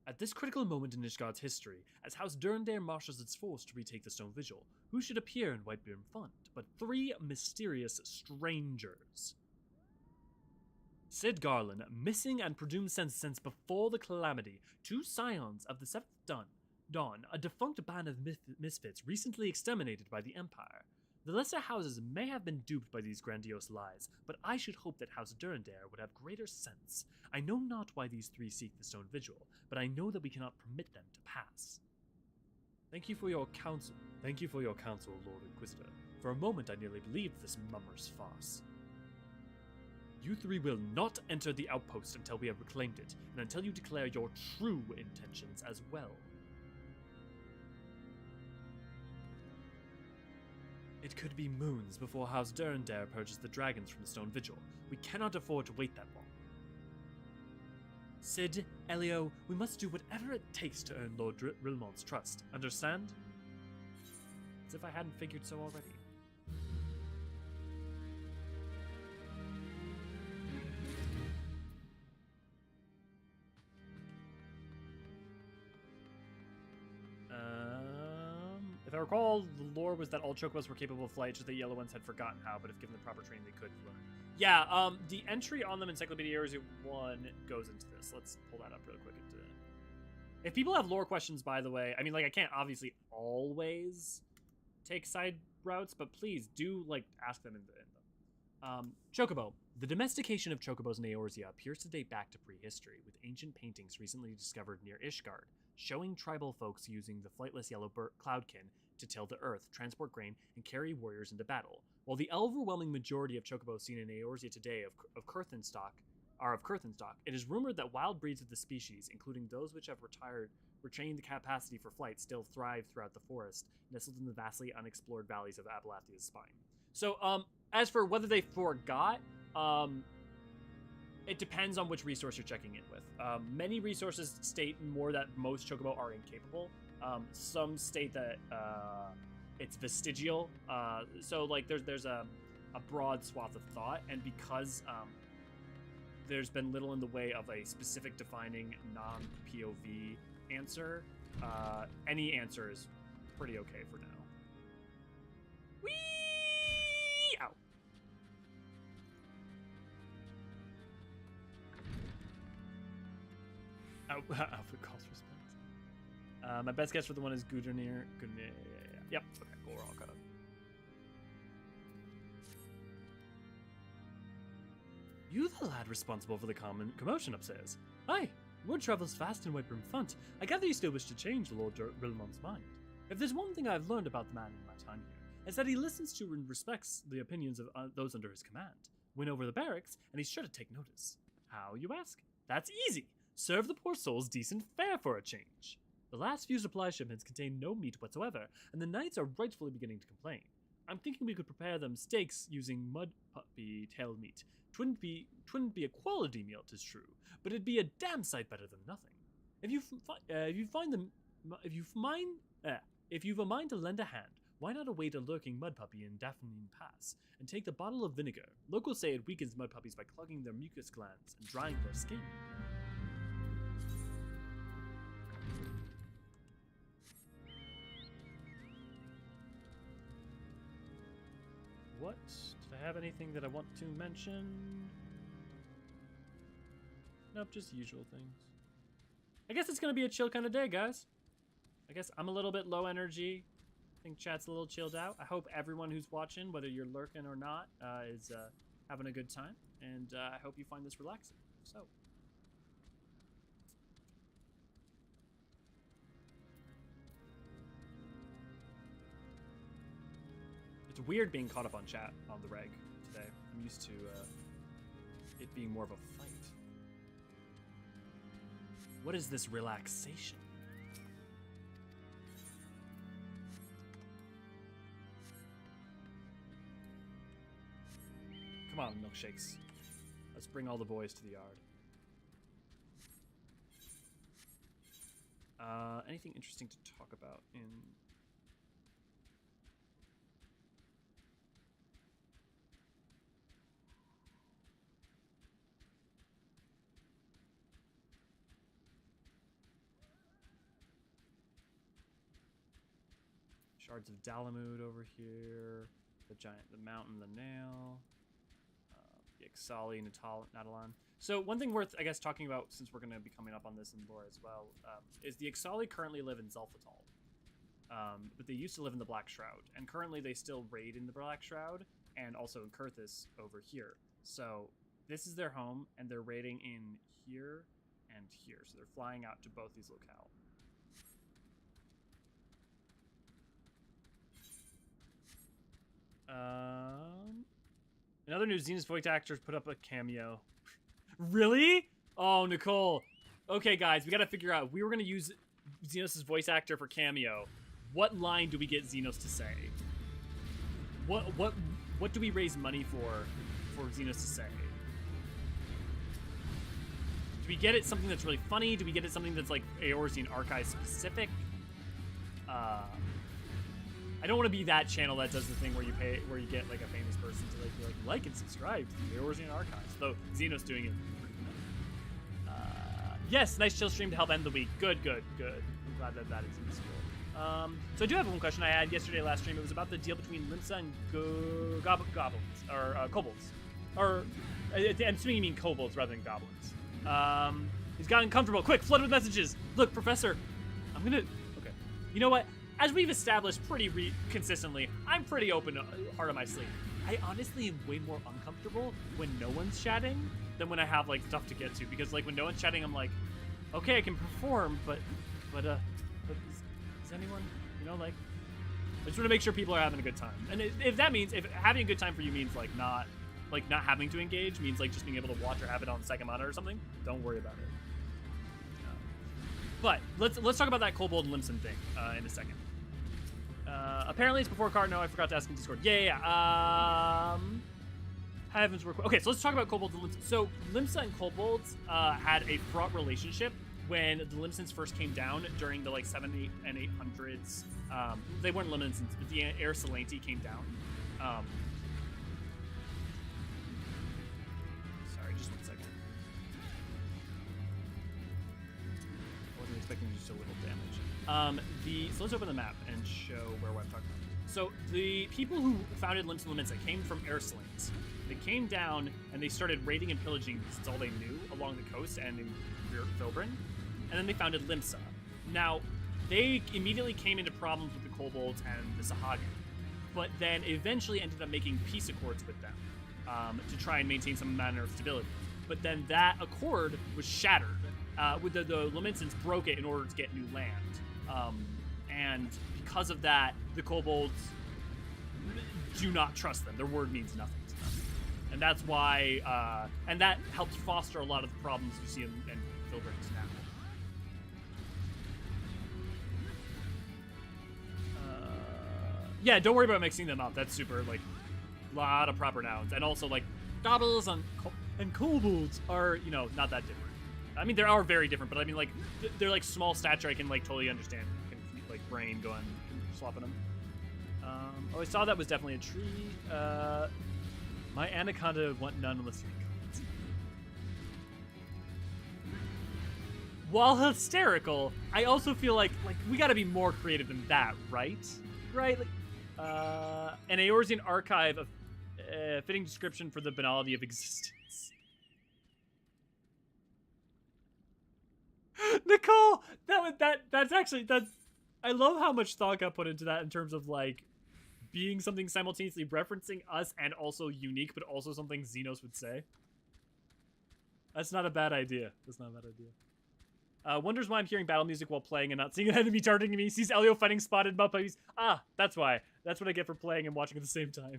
At this critical moment in Ishgard's history, as House Durndare marshals its force to retake the Stone Vigil, who should appear in Whitebeard Fund but 3 mysterious strangers? Sid Garland, missing and presumed since before the calamity, 2 scions of the Seventh Dawn, a defunct band of misfits recently exterminated by the Empire. The lesser houses may have been duped by these grandiose lies, but I should hope that House Durandare would have greater sense. I know not why these three seek the stone vigil, but I know that we cannot permit them to pass. Thank you for your counsel. Thank you for your counsel, Lord Inquisitor. For a moment I nearly believed this mummer's farce. You three will not enter the outpost until we have reclaimed it, and until you declare your true intentions as well. It could be moons before House Durandare purges the dragons from the Stone Vigil. We cannot afford to wait that long. Cid, Elio, we must do whatever it takes to earn Lord Rilmont's trust. Understand? As if I hadn't figured so already. If I recall, the lore was that all chocobos were capable of flight, just the yellow ones had forgotten how, but if given the proper training, they could learn. Yeah, the entry on them in Encyclopedia Eorzean 1 goes into this. Let's pull that up real quick. If people have lore questions, by the way, I mean, like, I can't obviously always take side routes, but please do, like, ask them in them. Chocobo. The domestication of chocobos in Eorzea appears to date back to prehistory, with ancient paintings recently discovered near Ishgard, showing tribal folks using the flightless yellow cloudkin to till the earth, transport grain, and carry warriors into battle. While the overwhelming majority of chocobos seen in Eorzea today of Coerthan stock are of Coerthan stock, it is rumored that wild breeds of the species, including those which have retained the capacity for flight, still thrive throughout the forest, nestled in the vastly unexplored valleys of Abelathia's spine. So, as for whether they forgot, it depends on which resource you're checking in with. Many resources state more that most chocobo are incapable. Some state that it's vestigial. So like there's a broad swath of thought, and because there's been little in the way of a specific defining non-POV answer, any answer is pretty okay for now. Whee! Ow. Outfit calls response. My best guess for the one is Gudrunir. Yep. Okay, cool. We're all caught up. You the lad responsible for the common commotion upstairs. Aye. Word travels fast in Whitebrim Front. I gather you still wish to change Lord Rilmont's mind. If there's one thing I've learned about the man in my time here, it's that he listens to and respects the opinions of those under his command. Win over the barracks, and he's sure to take notice. How, you ask? That's easy. Serve the poor souls decent fare for a change. The last few supply shipments contain no meat whatsoever, and the knights are rightfully beginning to complain. I'm thinking we could prepare them steaks using mud puppy tail meat. Twouldn't be a quality meal, 'tis true, but it'd be a damn sight better than nothing. If you've a mind to lend a hand, why not await a lurking mud puppy in Daphne Pass and take the bottle of vinegar? Locals say it weakens mud puppies by clogging their mucus glands and drying their skin. What? Did I have anything that I want to mention? Nope, just usual things. I guess it's gonna be a chill kind of day, guys. I guess I'm a little bit low energy. I think chat's a little chilled out. I hope everyone who's watching, whether you're lurking or not, is having a good time. And I hope you find this relaxing. So. It's weird being caught up on chat on the reg today. I'm used to it being more of a fight. What is this relaxation? Come on, milkshakes. Let's bring all the boys to the yard. Anything interesting to talk about in... Shards of Dalamud over here. The mountain, the nail. The Ixali, Natalan. So one thing worth, I guess, talking about, since we're going to be coming up on this in lore as well, is the Ixali currently live in Zelfatal. But they used to live in the Black Shroud, and currently they still raid in the Black Shroud, and also in Coerthan over here. So this is their home, and they're raiding in here and here. So they're flying out to both these locales. Another new Xenos voice actors put up a cameo. Really? Oh, Nicole. Okay, guys, we gotta figure out. We were gonna use Xenos' voice actor for cameo. What line do we get Xenos to say? What do we raise money for Xenos to say? Do we get it something that's really funny? Do we get it something that's like Eorzean archive specific? I don't want to be that channel that does the thing where you get like a famous person to be like and subscribe to the Eorzean archives. Though Xenos doing it. Yes, nice chill stream to help end the week. Good. I'm glad that is in the school. So I do have one question I had yesterday last stream. It was about the deal between Limsa and goblins or kobolds, or I'm assuming you mean kobolds rather than goblins. He's gotten comfortable. Quick, flood with messages. Look, Professor, okay. You know what? As we've established pretty consistently, I'm pretty open, heart on my sleeve. I honestly am way more uncomfortable when no one's chatting than when I have like stuff to get to, because like when no one's chatting, I'm like, okay, I can perform, but is anyone, like, I just want to make sure people are having a good time. And if having a good time for you means like not having to engage, means like just being able to watch or have it on the second monitor or something, don't worry about it. But let's talk about that Kobold and Limson thing in a second. Apparently it's before card. No, I forgot to ask in Discord. Yeah. Heavens work. Okay, so let's talk about kobolds and Limsons. So Limsa and kobolds had a fraught relationship when the Limsons first came down during the 7, 8, and 800s. They weren't Limsons, but the Eorzean came down. Sorry, just 1 second. I wasn't expecting to do so little damage. So let's open the map and show where I'm talking about. So the people who founded Limsa and Limsa came from Eorzean. They came down and they started raiding and pillaging, because it's all they knew, along the coast and in Filbrin. And then they founded Limsa. Now, they immediately came into problems with the kobolds and the Sahagin, but then eventually ended up making peace accords with them to try and maintain some manner of stability. But then that accord was shattered. The Limensons broke it in order to get new land. And because of that, the kobolds do not trust them. Their word means nothing to them. And that's why, and that helps foster a lot of the problems you see in Filbrin now. Yeah, don't worry about mixing them up. That's super, a lot of proper nouns. And also, goblins and kobolds are, not that different. I mean, they are very different, but I mean, they're, small stature. I can, totally understand. Brain going, swapping them. I saw that was definitely a tree. My anaconda want none unless you comments. While hysterical, I also feel like we gotta be more creative than that, right? Right? An Eorzean archive of fitting description for the banality of existence. Nicole, that's I love how much thought got put into that in terms of being something simultaneously referencing us and also unique, but also something Xenos would say. That's not a bad idea. Wonders why I'm hearing battle music while playing and not seeing an enemy targeting me. Sees Elio fighting spotted puppies. Ah, that's why. That's what I get for playing and watching at the same time.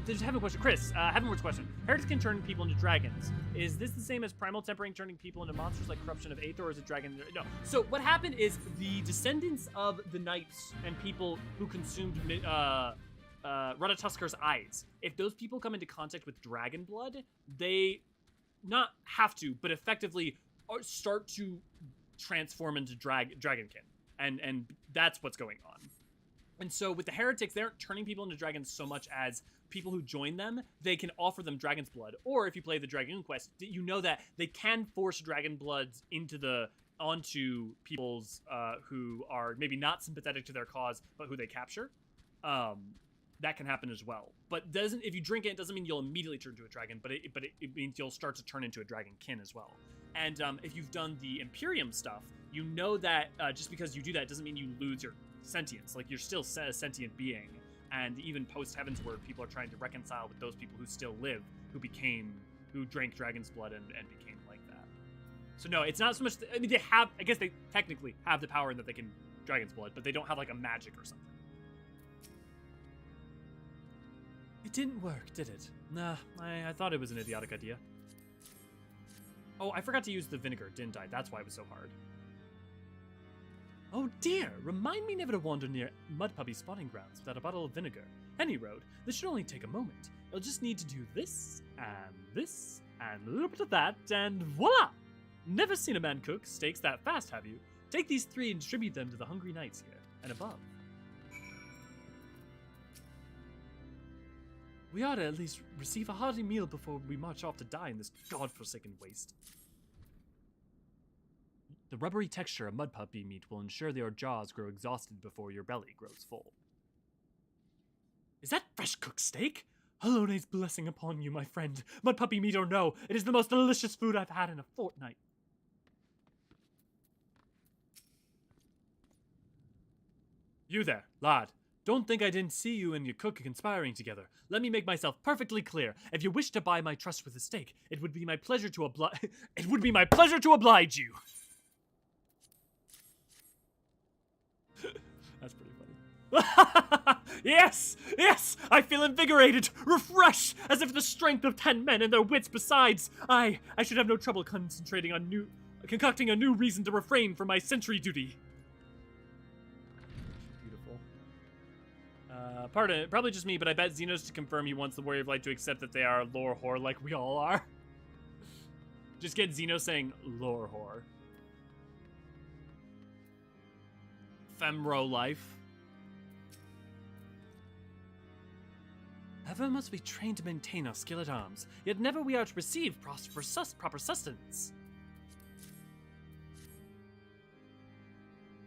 Just have a question. Chris, Heavenward's question. Heretics can turn people into dragons. Is this the same as Primal Tempering turning people into monsters like Corruption of Aether, or is it dragon? No. So what happened is the descendants of the knights and people who consumed Radatuskar's eyes, if those people come into contact with dragon blood, they not have to, but effectively start to transform into dragonkin. And that's what's going on. And so with the heretics, they aren't turning people into dragons so much as people who join them, they can offer them dragon's blood. Or if you play the Dragoon quest, you know that they can force dragon bloods onto people's who are maybe not sympathetic to their cause, but who they capture. That can happen as well. But if you drink it doesn't mean you'll immediately turn into a dragon, but it means you'll start to turn into a dragonkin as well. And if you've done the Imperium stuff, you know that just because you do that doesn't mean you lose your sentience. Like, you're still a sentient being, and even post-Heavensward, people are trying to reconcile with those people who still live, who drank dragon's blood and became like that. So no, it's not so much, I mean, I guess they technically have the power in that they can dragon's blood, but they don't have, like, a magic or something. It didn't work, did it? Nah, I thought it was an idiotic idea. Oh, I forgot to use the vinegar, didn't I? That's why it was so hard. Oh dear, remind me never to wander near mud puppy spawning grounds without a bottle of vinegar. Any road, this should only take a moment. You'll just need to do this, and a little bit of that, and voila! Never seen a man cook steaks that fast, have you? Take these 3 and distribute them to the hungry knights here, and above. We ought to at least receive a hearty meal before we march off to die in this godforsaken waste. The rubbery texture of mud puppy meat will ensure that your jaws grow exhausted before your belly grows full. Is that fresh cooked steak? Halone's blessing upon you, my friend. Mud puppy meat or no, it is the most delicious food I've had in a fortnight. You there, lad. Don't think I didn't see you and your cook conspiring together. Let me make myself perfectly clear. If you wish to buy my trust with a steak, it would be my pleasure to oblige you. That's pretty funny. Yes! Yes! I feel invigorated, refreshed, as if the strength of 10 men and their wits besides. I should have no trouble concocting a new reason to refrain from my sentry duty. Pardon, probably just me, but I bet Xenos to confirm he wants the Warrior of Light to accept that they are a lore whore like we all are. Just get Xenos saying lore whore. Femro life. Ever must be trained to maintain our skill at arms, yet never we are to receive proper sustenance.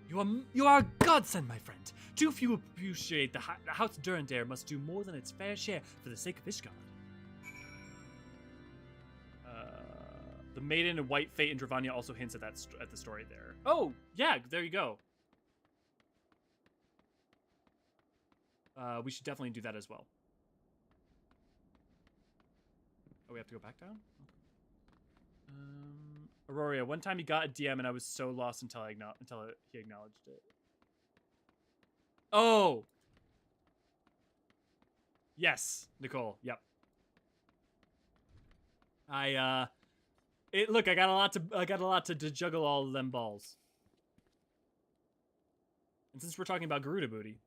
You are a godsend, my friend. Too few appreciate the House Durandare must do more than its fair share for the sake of Ishgard. The Maiden and White Fate in Dravania also hints at that at the story there. Oh, yeah, there you go. We should definitely do that as well. Oh, we have to go back down? Aurora, one time he got a DM and I was so lost until he acknowledged it. Oh! Yes, Nicole, yep. Look, I got a lot to juggle all of them balls. And since we're talking about Garuda booty,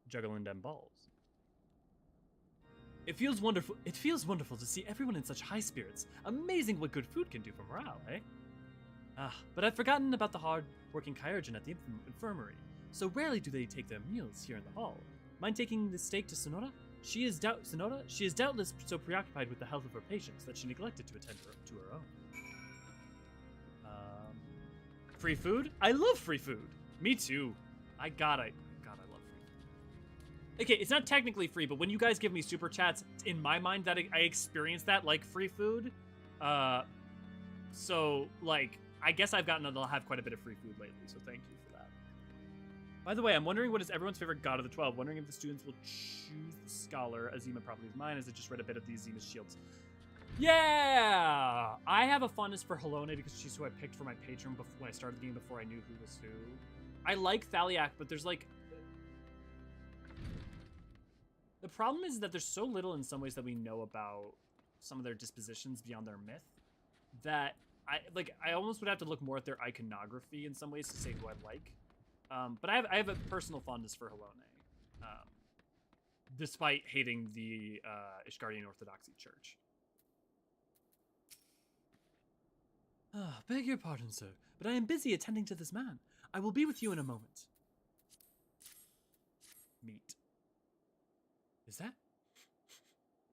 juggling them balls. It feels wonderful to see everyone in such high spirits. Amazing what good food can do for morale, eh? But I've forgotten about the hard-working Coerthan at the infirmary. So rarely do they take their meals here in the hall. Mind taking the steak to Sonora? She is doubtless so preoccupied with the health of her patients that she neglected to attend to her own. Free food? I love free food. Me too. I love free food. Okay, it's not technically free, but when you guys give me super chats, in my mind, that I experience that like free food. So like, I guess I've gotten to have quite a bit of free food lately. So thank you for that. By the way, I'm wondering what is everyone's favorite god of the 12. Wondering if the students will choose the scholar. Azima probably is mine, as I just read a bit of the Azima shields. Yeah! I have a fondness for Halone because she's who I picked for my patron when I started the game before I knew who was who. I like Thaliak, but there's like... The problem is that there's so little in some ways that we know about some of their dispositions beyond their myth that I almost would have to look more at their iconography in some ways to say who I like. But I have a personal fondness for Halone, despite hating the Ishgardian Orthodoxy Church. Beg your pardon, sir, but I am busy attending to this man. I will be with you in a moment. Meat. Is that?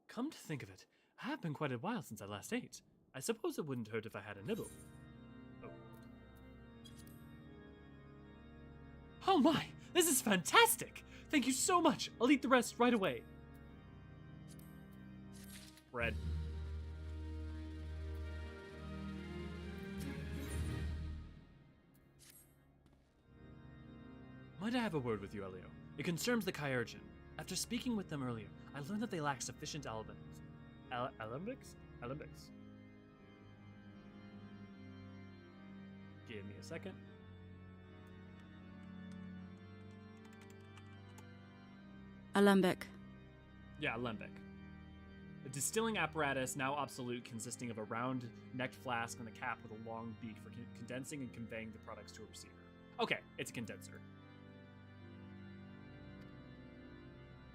Come to think of it, I have been quite a while since I last ate. I suppose it wouldn't hurt if I had a nibble. Oh my, this is fantastic! Thank you so much. I'll eat the rest right away. Bread. Might I have a word with you, Elio? It concerns the Coerthan. After speaking with them earlier, I learned that they lack sufficient alembics? Alembics. Give me a second. Alembic. Yeah, alembic. A distilling apparatus, now obsolete, consisting of a round-necked flask and a cap with a long beak for condensing and conveying the products to a receiver. Okay, it's a condenser.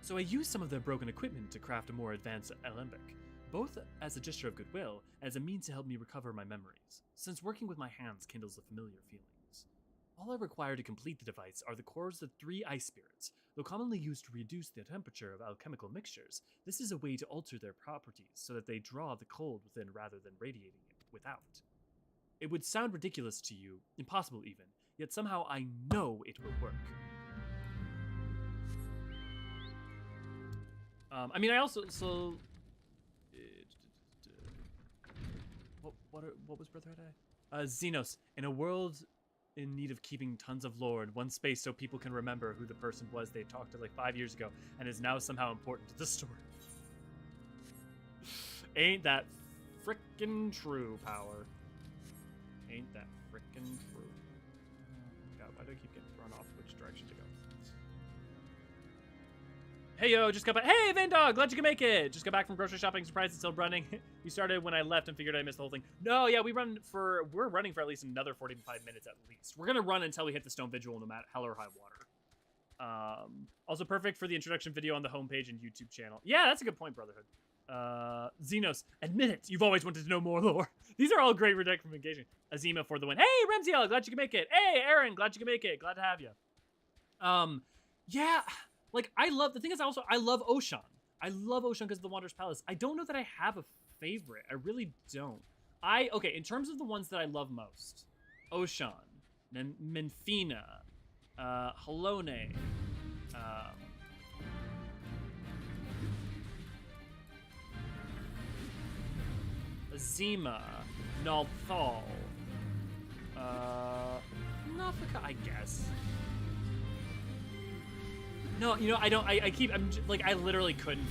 So I used some of their broken equipment to craft a more advanced alembic, both as a gesture of goodwill and as a means to help me recover my memories, since working with my hands kindles the familiar feelings. All I require to complete the device are the cores of 3 ice spirits. Though commonly used to reduce the temperature of alchemical mixtures, this is a way to alter their properties so that they draw the cold within rather than radiating it without. It would sound ridiculous to you, impossible even, yet somehow I know it will work. I also what was Brotherhood I? Xenos, in a world in need of keeping tons of lore in one space so people can remember who the person was they talked to like 5 years ago and is now somehow important to the story. Ain't that frickin' true, Power? Ain't that frickin' true? God, why do I keep getting thrown off which direction to go? Hey yo, just got back. Hey Vandog, glad you can make it. Just got back from grocery shopping. Surprised it's still running. You started when I left and figured I missed the whole thing. No, yeah, we're running for at least another 45 minutes at least. We're gonna run until we hit the stone vigil, no matter hell or high water. Also perfect for the introduction video on the homepage and YouTube channel. Yeah, that's a good point, Brotherhood. Xenos, admit it. You've always wanted to know more lore. These are all great recommendations. Azima for the win. Hey Remziel, glad you can make it. Hey Aaron, glad you can make it. Glad to have you. Yeah. Like, I love Oshan. I love Oshan because of the Wanderer's Palace. I don't know that I have a favorite. I really don't. Okay, in terms of the ones that I love most, Oshan, Menfina, Halone, Azima, Nalthal, Nafika, I guess. No, you know, I don't. I literally couldn't.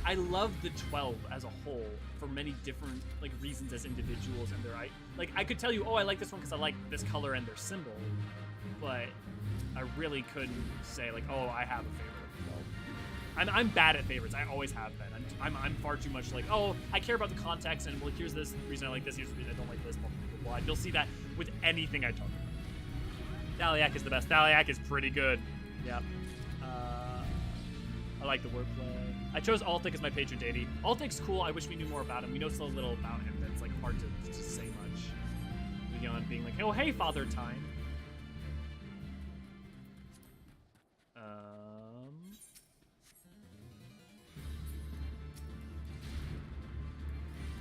I love the 12 as a whole for many different reasons as individuals and I could tell you, oh, I like this one because I like this color and their symbol, but I really couldn't say oh, I have a favorite. I'm bad at favorites. I always have been. I'm far too much oh, I care about the context and here's this reason I like this. Here's the reason I don't like this. Blah, blah, blah, blah. You'll see that with anything I talk about. Thaliak is the best. Thaliak is pretty good. Yeah. I like the wordplay. I chose Althic as my patron deity. Althic's cool. I wish we knew more about him. We know so little about him that it's hard to say much. Beyond being oh, hey, Father Time.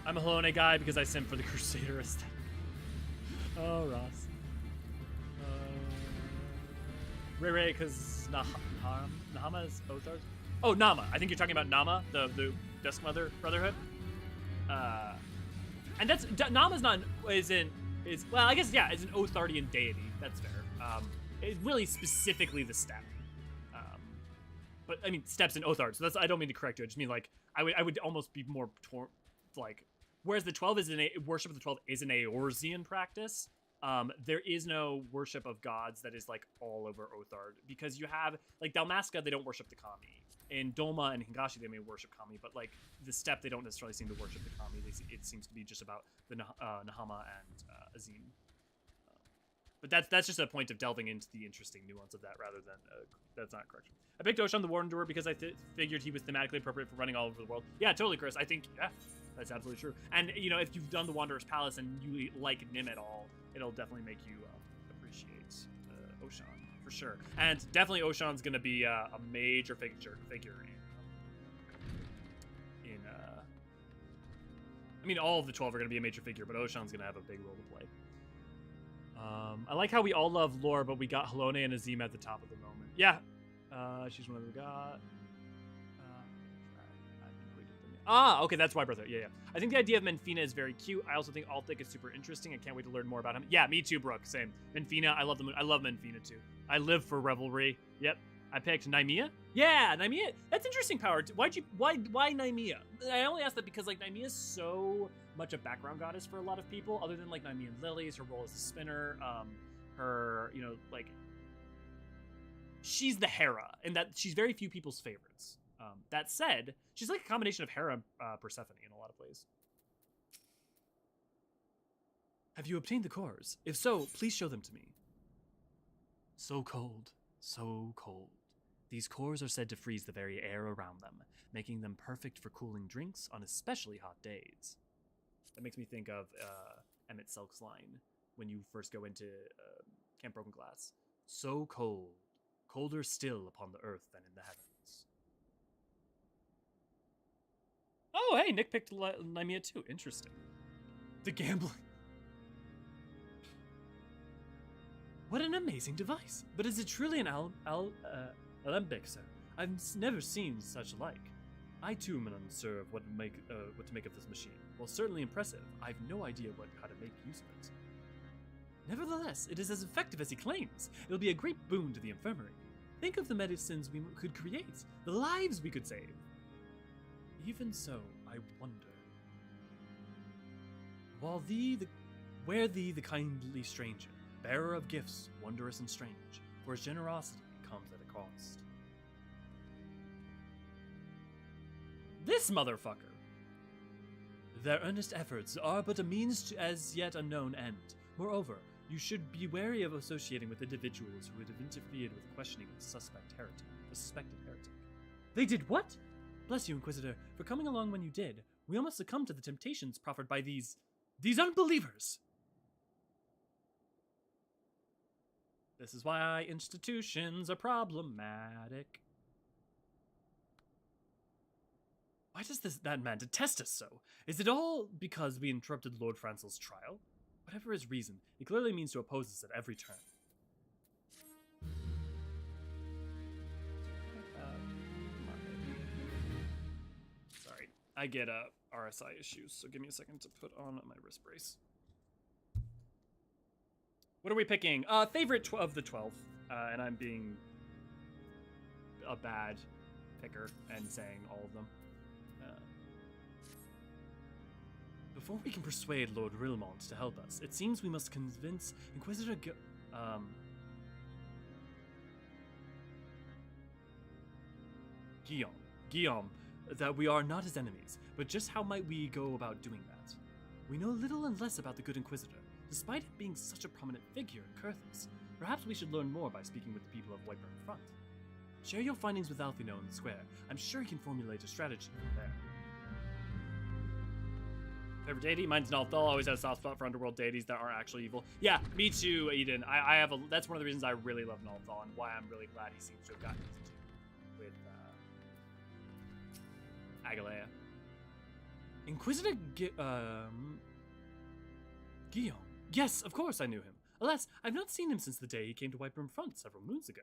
I'm a Halone guy because I simp for the Crusader aesthetic. Oh, Ross. Ray because Nahama is Othar's. Oh, Nama. I think you're talking about Nama, the Dusk Mother Brotherhood. And that's Nama's not well, I guess yeah, is an Othardian deity. That's fair. It's really specifically the step. But I mean steps in Othard. So I don't mean to correct you. I just mean I would almost be more whereas the 12 is worship of the 12 is an Eorzean practice. There is no worship of gods that is all over Othard because you have Dalmasca, they don't worship the kami. In Dolma and Hingashi they may worship kami, but the steppe they don't necessarily seem to worship the kami. It seems to be just about the Nahama and Azim. But that's just a point of delving into the interesting nuance of that rather than that's not correct. I picked Oshan the Wanderer because I figured he was thematically appropriate for running all over the world. Yeah, totally, Chris. I think that's absolutely true. And if you've done the Wanderer's Palace and you like Nim at all, it'll definitely make you appreciate Oshan for sure. And definitely Oshan's going to be a major figure in I mean, all of the 12 are going to be a major figure, but Oshan's going to have a big role to play. I like how we all love lore, but we got Halone and Azim at the top of the moment. Yeah, she's one of the got. Ah, okay, that's why brother. Yeah, yeah. I think the idea of Menfina is very cute. I also think Altic is super interesting. I can't wait to learn more about him. Yeah, me too, Brooke. Same. Menfina, I love I love Menfina too. I live for revelry. Yep. I picked Nymea. Yeah, Nymea. That's interesting power. Why Nymea? I only asked that because like Nymea is so much a background goddess for a lot of people. Other than like Nymean lilies, her role as a spinner, her like she's the Hera, and that she's very few people's favorites. That said, she's like a combination of Hera and Persephone in a lot of ways. Have you obtained the cores? If so, please show them to me. So cold, so cold. These cores are said to freeze the very air around them, making them perfect for cooling drinks on especially hot days. That makes me think of Emmett Selk's line when you first go into Camp Broken Glass. So cold, colder still upon the earth than in the heavens. Oh, hey, Nick picked Nymea too. Interesting. The gambling. What an amazing device! But is it truly an alembic, sir? I've never seen such like. I too am unsure of what to make of this machine. While certainly impressive, I've no idea how to make use of it. Nevertheless, it is as effective as he claims. It'll be a great boon to the infirmary. Think of the medicines we could create, the lives we could save. Even so, I wonder. Where thee, the kindly stranger, bearer of gifts, wondrous and strange, for his generosity comes at a cost. This motherfucker! Their earnest efforts are but a means to as yet unknown end. Moreover, you should be wary of associating with individuals who would have interfered with questioning of the suspected heretic. They did what? Bless you, Inquisitor, for coming along when you did. We almost succumbed to the temptations proffered by these unbelievers. This is why institutions are problematic. Why does that man detest us so? Is it all because we interrupted Lord Francel's trial? Whatever his reason, he clearly means to oppose us at every turn. Sorry, I get RSI issues, so give me a second to put on my wrist brace. What are we picking? Favorite of the 12, and I'm being a bad picker and saying all of them. Before we can persuade Lord Rilmont to help us, it seems we must convince Inquisitor Guillaume, that we are not his enemies, but just how might we go about doing that? We know little and less about the good Inquisitor, despite him being such a prominent figure in Coerthan. Perhaps we should learn more by speaking with the people of Whiteburn Front. Share your findings with Alphino in the square. I'm sure he can formulate a strategy from there. Favorite deity? Mine's Nalthal. Always had a soft spot for underworld deities that aren't actually evil. Yeah, me too, Eden. That's one of the reasons I really love Nalthal and why I'm really glad he seems to have gotten into with Agalea. Inquisitor Guillaume. Yes, of course I knew him. Alas, I've not seen him since the day he came to Whiteburn Front several moons ago.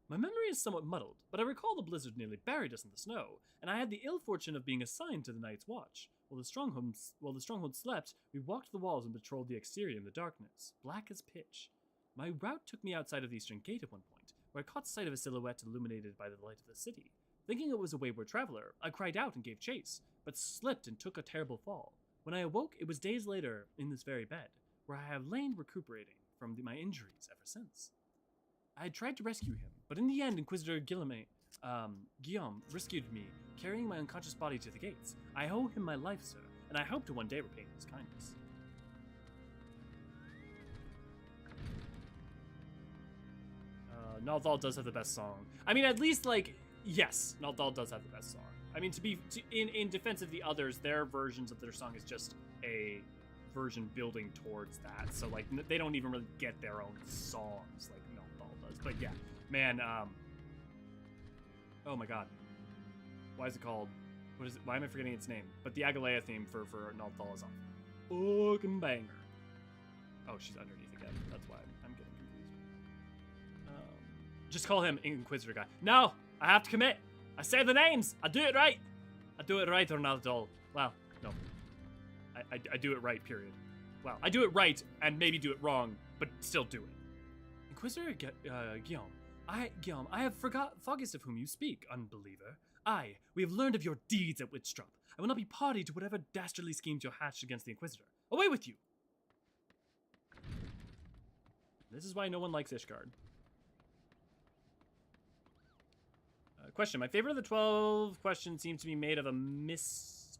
My memory is somewhat muddled, but I recall the blizzard nearly buried us in the snow, and I had the ill fortune of being assigned to the night's watch. While the stronghold slept, we walked the walls and patrolled the exterior in the darkness, black as pitch. My route took me outside of the eastern gate at one point, where I caught sight of a silhouette illuminated by the light of the city. Thinking it was a wayward traveler, I cried out and gave chase, but slipped and took a terrible fall. When I awoke, it was days later in this very bed, where I have lain recuperating from my injuries ever since. I had tried to rescue him, but in the end, Inquisitor Guillaume rescued me, carrying my unconscious body to the gates. I owe him my life, sir, and I hope to one day repay his kindness. Nalthal does have the best song. I mean, at least, like, yes, Nalthal does have the best song. I mean, in defense of the others, their versions of their song is just a version building towards that. So, like, they don't even really get their own songs like Nalthal does. But yeah, man, oh my god. Why is it called? What is it? Why am I forgetting its name? But the Agalea theme for Nalthal is on. Fucking banger. Oh, she's underneath again. That's why I'm getting confused. Just call him Inquisitor guy. No! I have to commit! I say the names! I do it right! I do it right or not at all. Well, no. I do it right, period. Well, I do it right and maybe do it wrong, but still do it. Inquisitor Guillaume, I have foggist of whom you speak, unbeliever. We have learned of your deeds at Witchtrop. I will not be party to whatever dastardly schemes you hatched against the Inquisitor. Away with you! This is why no one likes Ishgard. Question. My favorite of the 12 questions seems to be made of a piece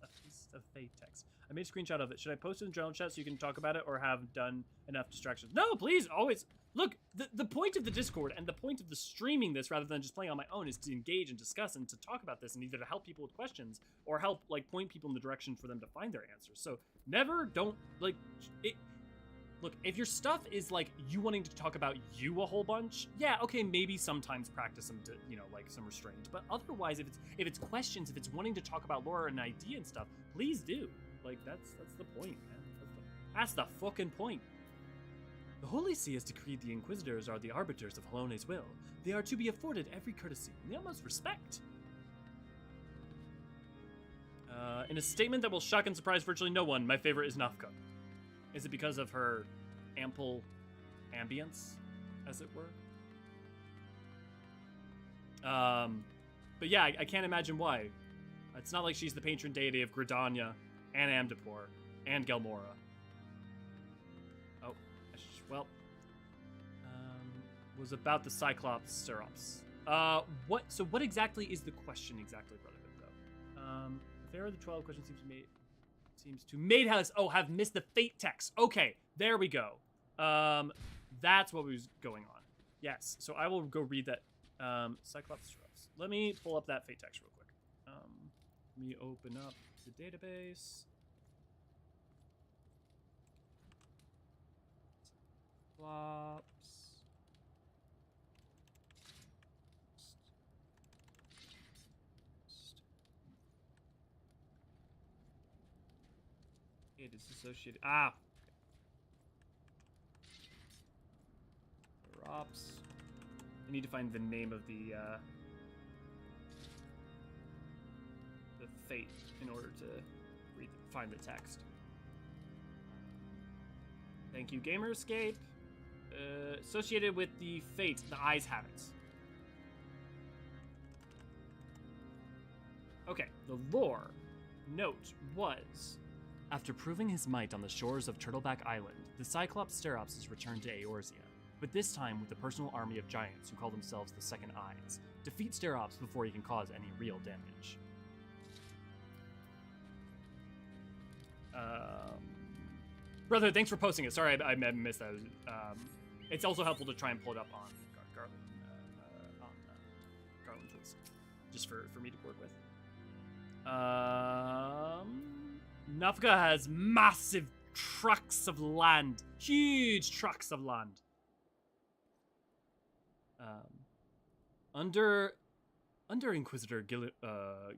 of fate text. I made a screenshot of it. Should I post it in the journal chat so you can talk about it, or have done enough distractions? No, please, always. Look, the point of the Discord and the point of the streaming this rather than just playing on my own is to engage and discuss and to talk about this, and either to help people with questions or help, like, point people in the direction for them to find their answers. So don't, like, it. Look, if your stuff is, like, you wanting to talk about you a whole bunch, yeah, okay, maybe sometimes practice some, like, some restraint. But otherwise, if it's questions, if it's wanting to talk about lore and idea and stuff, please do. Like, that's the point, man. That's the fucking point. The Holy See has decreed the Inquisitors are the arbiters of Halone's will. They are to be afforded every courtesy and the utmost respect. In a statement that will shock and surprise virtually no one, my favorite is Nafka. Is it because of her ample ambience, as it were? But yeah, I can't imagine why. It's not like she's the patron deity of Gridania and Amdapor and Gelmora. Oh, was about the Cyclops Syrops. What exactly is the question exactly, Brotherhood, though? The Pharaoh of the 12 question seems to have missed the fate text. Okay, there we go. That's what was going on. Yes, so I will go read that. Cyclops Syrops. Let me pull up that fate text real quick. Let me open up the database. Cyclops. It is associated. Drops. I need to find the name of the fate in order to find the text. Thank you, Gamerscape. Associated with the fate, the eyes have it. Okay, the lore note was: after proving his might on the shores of Turtleback Island, the Cyclops Sterops is returned to Eorzean, but this time with the personal army of giants who call themselves the Second Eyes. Defeat Sterops before he can cause any real damage. Brother, thanks for posting it. Sorry, I missed that. It's also helpful to try and pull it up on Garland Tools, just for me to work with. Nafka has massive tracts of land, huge tracts of land. Under Inquisitor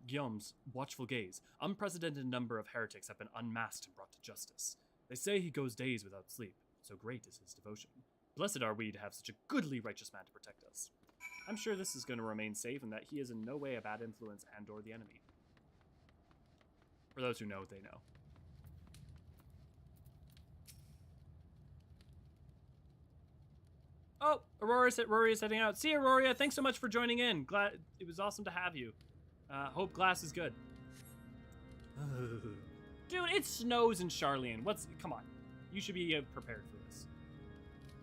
Guillaume's watchful gaze, unprecedented number of heretics have been unmasked and brought to justice. They say he goes days without sleep, so great is his devotion. Blessed are we to have such a goodly righteous man to protect us. I'm sure this is going to remain safe and that he is in no way a bad influence and or the enemy. For those who know, they know. Oh, Rory is heading out. See you, Auroria. Thanks so much for joining in. Glad it was awesome to have you. Hope Glass is good. Dude, it snows in Charlene. Come on. You should be prepared for this.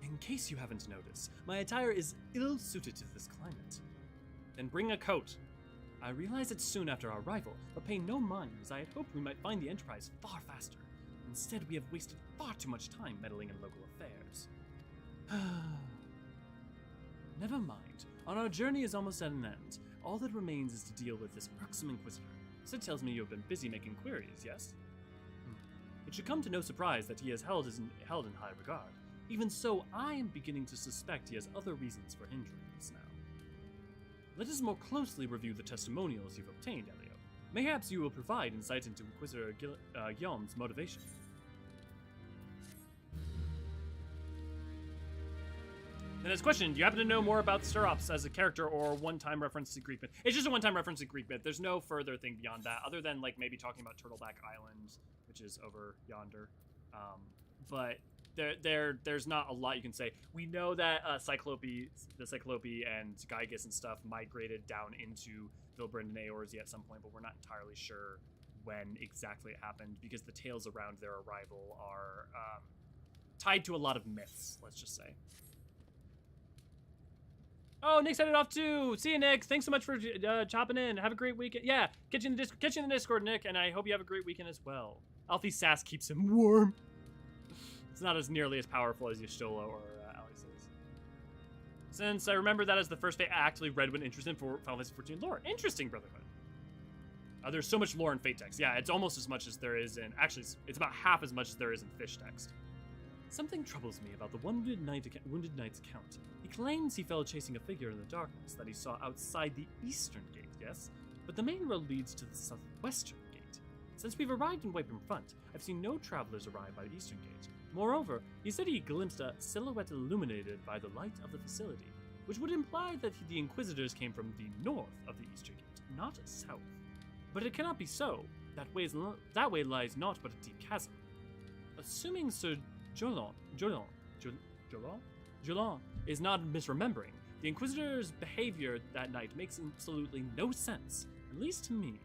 In case you haven't noticed, my attire is ill-suited to this climate. Then bring a coat. I realize it's soon after our arrival, but pay no mind, as I had hoped we might find the Enterprise far faster. Instead, we have wasted far too much time meddling in local affairs. Never mind. Our journey is almost at an end. All that remains is to deal with this irksome Inquisitor. Sid tells me you have been busy making queries, yes? It should come to no surprise that he is held in high regard. Even so, I am beginning to suspect he has other reasons for hindering us now. Let us more closely review the testimonials you've obtained, Elio. Mayhaps you will provide insight into Inquisitor Guillaume's motivation. And this question, do you happen to know more about Sterops as a character or one-time reference to Greek myth? It's just a one-time reference to Greek myth. There's no further thing beyond that, other than like maybe talking about Turtleback Island, which is over yonder. But there's not a lot you can say. We know that the Cyclope and Gygus and stuff migrated down into Vilbrand and Eorzean at some point, but we're not entirely sure when exactly it happened because the tales around their arrival are tied to a lot of myths, let's just say. Oh, Nick's headed off too. See you, Nick. Thanks so much for chopping in. Have a great weekend. Yeah, catch you in the Discord, Nick, and I hope you have a great weekend as well. Alfie's sass keeps him warm. It's not as nearly as powerful as Y'shtola or Alex's. Since I remember that as the first Fate I actually read when interested in for Final Fantasy XIV lore. Interesting, Brotherhood. There's so much lore in Fate text. Yeah, it's almost as much as there is in... Actually, it's about half as much as there is in Fish text. Something troubles me about the Wounded Knight's account. He claims he fell chasing a figure in the darkness that he saw outside the eastern gate, yes? But the main road leads to the southwestern gate. Since we've arrived in Wapen Front, I've seen no travelers arrive by the eastern gate. Moreover, he said he glimpsed a silhouette illuminated by the light of the facility, which would imply that the Inquisitors came from the north of the eastern gate, not south. But it cannot be so. That way lies naught but a deep chasm. Assuming Sir Jolan is not misremembering, the Inquisitor's behavior that night makes absolutely no sense, at least to me.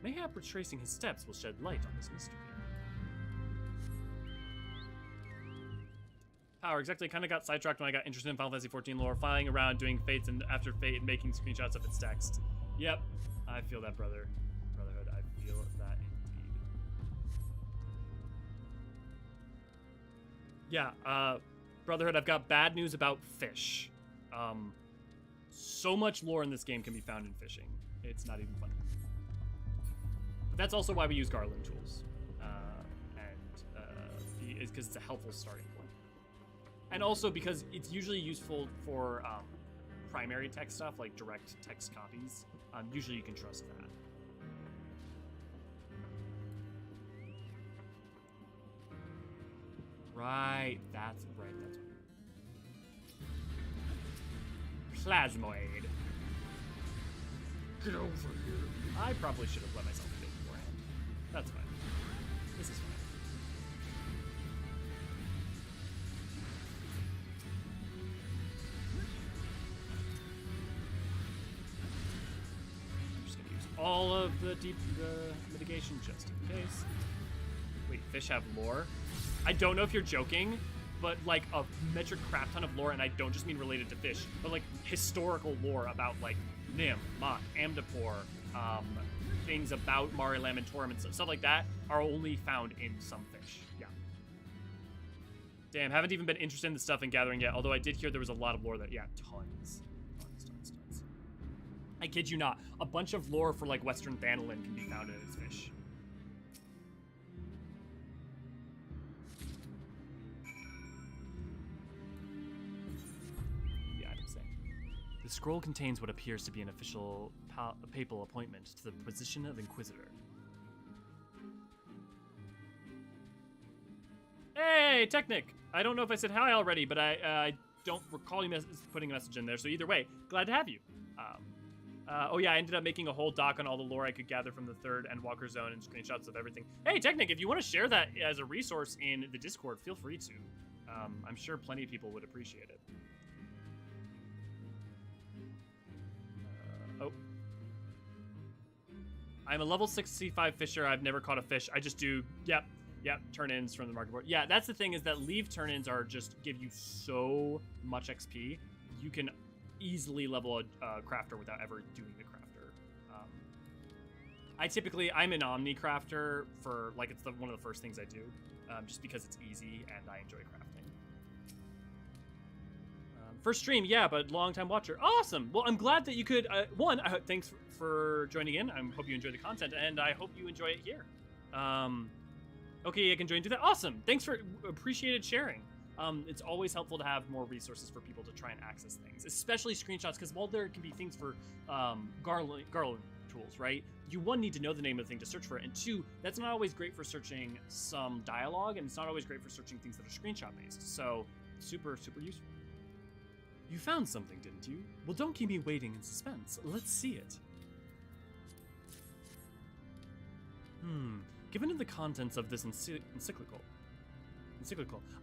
Mayhap retracing his steps will shed light on this mystery. Power, exactly. Kind of got sidetracked when I got interested in Final Fantasy XIV lore, flying around, doing fates and after fate, and making screenshots of its text. Yep, I feel that, Brotherhood. I feel that indeed. Yeah, Brotherhood, I've got bad news about fish. So much lore in this game can be found in fishing. It's not even funny. But that's also why we use Garland tools. Is because it's a helpful starting point. And also because it's usually useful for primary text stuff, like direct text copies. Usually you can trust that. Right, that's right. Plasmoid. Get over here. I probably should have let myself think beforehand. That's fine. This is fine. I'm just gonna use all of the mitigation just in case. Wait, fish have lore? I don't know if you're joking, but like a metric crap ton of lore, and I don't just mean related to fish, but like historical lore about like Nim, Mach, Amdapor, things about Mare Lamentorum and stuff like that are only found in some fish. Yeah. Damn, haven't even been interested in the stuff in Gathering yet, although I did hear there was a lot of lore that, yeah, tons. I kid you not, a bunch of lore for like Western Bannerlin can be found in its fish. The scroll contains what appears to be an official papal appointment to the position of Inquisitor. Hey, Technic! I don't know if I said hi already, but I don't recall you putting a message in there, so either way, glad to have you. Oh yeah, I ended up making a whole doc on all the lore I could gather from the 3rd Endwalker Zone and screenshots of everything. Hey, Technic, if you want to share that as a resource in the Discord, feel free to. I'm sure plenty of people would appreciate it. I'm a level 65 fisher. I've never caught a fish. I just do, yep, turn-ins from the market board. Yeah, that's the thing, is that leave turn-ins are just give you so much XP. You can easily level a crafter without ever doing the crafter. I'm an Omni crafter for, like, it's one of the first things I do, just because it's easy and I enjoy crafting. First stream, yeah, but long-time watcher. Awesome! Well, I'm glad that you could, thanks for joining in. I hope you enjoy the content, and I hope you enjoy it here. Okay, I can join and do that. Awesome! Thanks for appreciated sharing. It's always helpful to have more resources for people to try and access things, especially screenshots, because while there can be things for Garland tools, right? You, one, need to know the name of the thing to search for it, and two, that's not always great for searching some dialogue, and it's not always great for searching things that are screenshot-based. So, super, super useful. You found something, didn't you? Well, don't keep me waiting in suspense. Let's see it. Given the contents of this encyclical,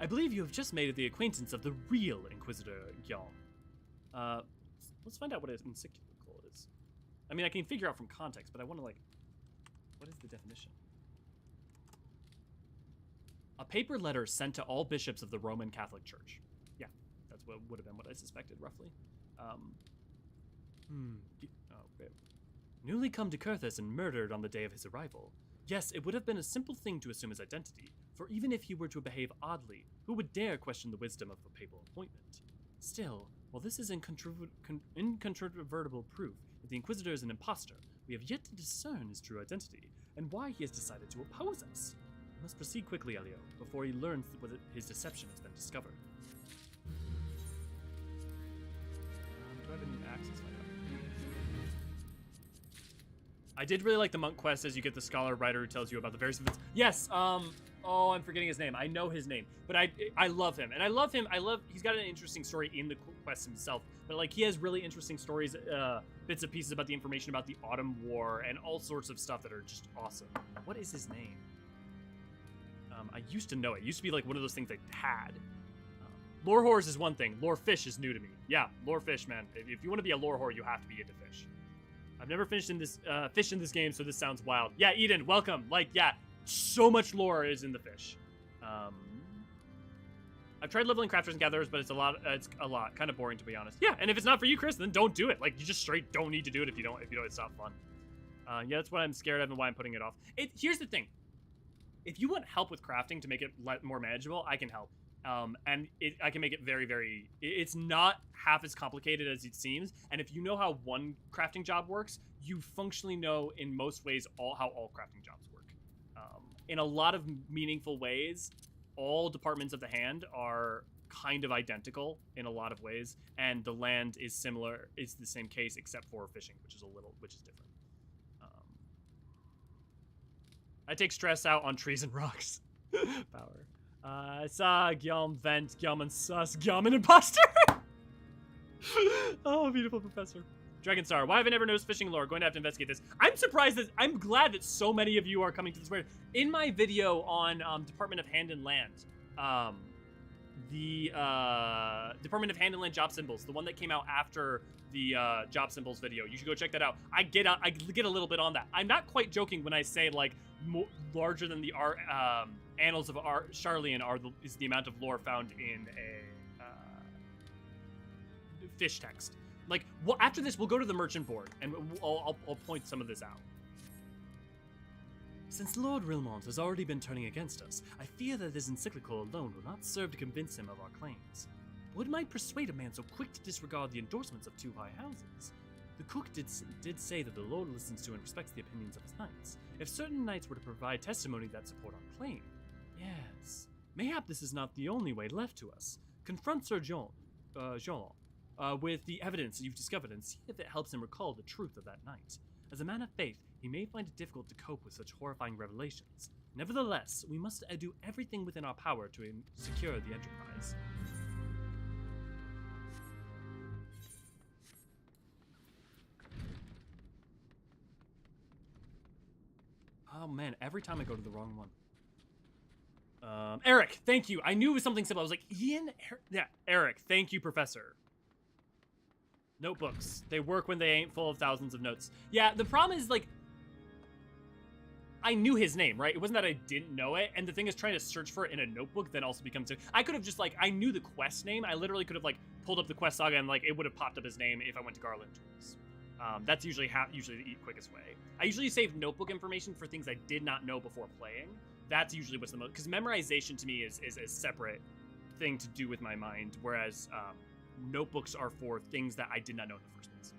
I believe you have just made the acquaintance of the real Inquisitor Guillaume. Let's find out what an encyclical is. I mean, I can figure out from context, but I want to, like, what is the definition? A paper letter sent to all bishops of the Roman Catholic Church. Yeah, that's what would have been what I suspected, roughly. Okay. Newly come to Coerthan and murdered on the day of his arrival. Yes, it would have been a simple thing to assume his identity, for even if he were to behave oddly, who would dare question the wisdom of a papal appointment? Still, while this is incontrovertible proof that the Inquisitor is an impostor, we have yet to discern his true identity, and why he has decided to oppose us. We must proceed quickly, Elio, before he learns whether his deception has been discovered. Do I have any access? I did really like the monk quest as you get the scholar writer who tells you about the various events. Yes, oh, I'm forgetting his name. I know his name, but I love him, and I love he's got an interesting story in the quest himself, but like he has really interesting stories, bits and pieces about the information about the Autumn War and all sorts of stuff that are just awesome. What is his name? I used to know it. It used to be like one of those things I had. Lore whores is one thing. Lore fish is new to me. Yeah, lore fish, man. If you want to be a lore whore, you have to be into fish. I've never fish in this game, so this sounds wild. Yeah, Eden, welcome. Like, yeah, so much lore is in the fish. I've tried leveling crafters and gatherers, but it's a lot. Kind of boring, to be honest. Yeah, and if it's not for you, Chris, then don't do it. Like, you just straight don't need to do it if you don't. It's not fun. Yeah, that's what I'm scared of and why I'm putting it off. Here's the thing. If you want help with crafting to make it more manageable, I can help. And I can make it very, very... It's not half as complicated as it seems, and if you know how one crafting job works, you functionally know in most ways how all crafting jobs work. In a lot of meaningful ways, all departments of the hand are kind of identical in a lot of ways, and the land is similar. It's the same case except for fishing, which is different. I take stress out on trees and rocks. Power. I saw Guillaume vent, Guillaume and sus, Guillaume an imposter. Oh, beautiful professor. Dragonstar, why have I never noticed fishing lore? Going to have to investigate this. I'm surprised that I'm glad that so many of you are coming to this. In my video on Department of Hand and Land, the Department of Hand and Land job symbols, the one that came out after the job symbols video, you should go check that out. I get a little bit on that. I'm not quite joking when I say like larger than the annals of Charlian is the amount of lore found in a fish text. Like, well, after this, we'll go to the merchant board, and I'll point some of this out. Since Lord Rilmont has already been turning against us, I fear that this encyclical alone will not serve to convince him of our claims. What might persuade a man so quick to disregard the endorsements of two high houses? The cook did say that the Lord listens to and respects the opinions of his knights. If certain knights were to provide testimony that support our claim, yes, mayhap this is not the only way left to us. Confront Sir Jean with the evidence you've discovered and see if it helps him recall the truth of that night. As a man of faith, he may find it difficult to cope with such horrifying revelations. Nevertheless, we must do everything within our power to secure the enterprise. Oh man, every time I go to the wrong one. Eric, thank you. I knew it was something simple. I was like, Ian? Yeah, Eric, thank you, Professor. Notebooks. They work when they ain't full of thousands of notes. Yeah, the problem is, like, I knew his name, right? It wasn't that I didn't know it, and the thing is trying to search for it in a notebook then also becomes... I could have just, like, I knew the quest name. I literally could have, like, pulled up the quest saga and, like, it would have popped up his name if I went to Garland Tools. That's usually the quickest way. I usually save notebook information for things I did not know before playing. That's usually what's the most... Because memorization to me is a separate thing to do with my mind, whereas... notebooks are for things that I did not know in the first place.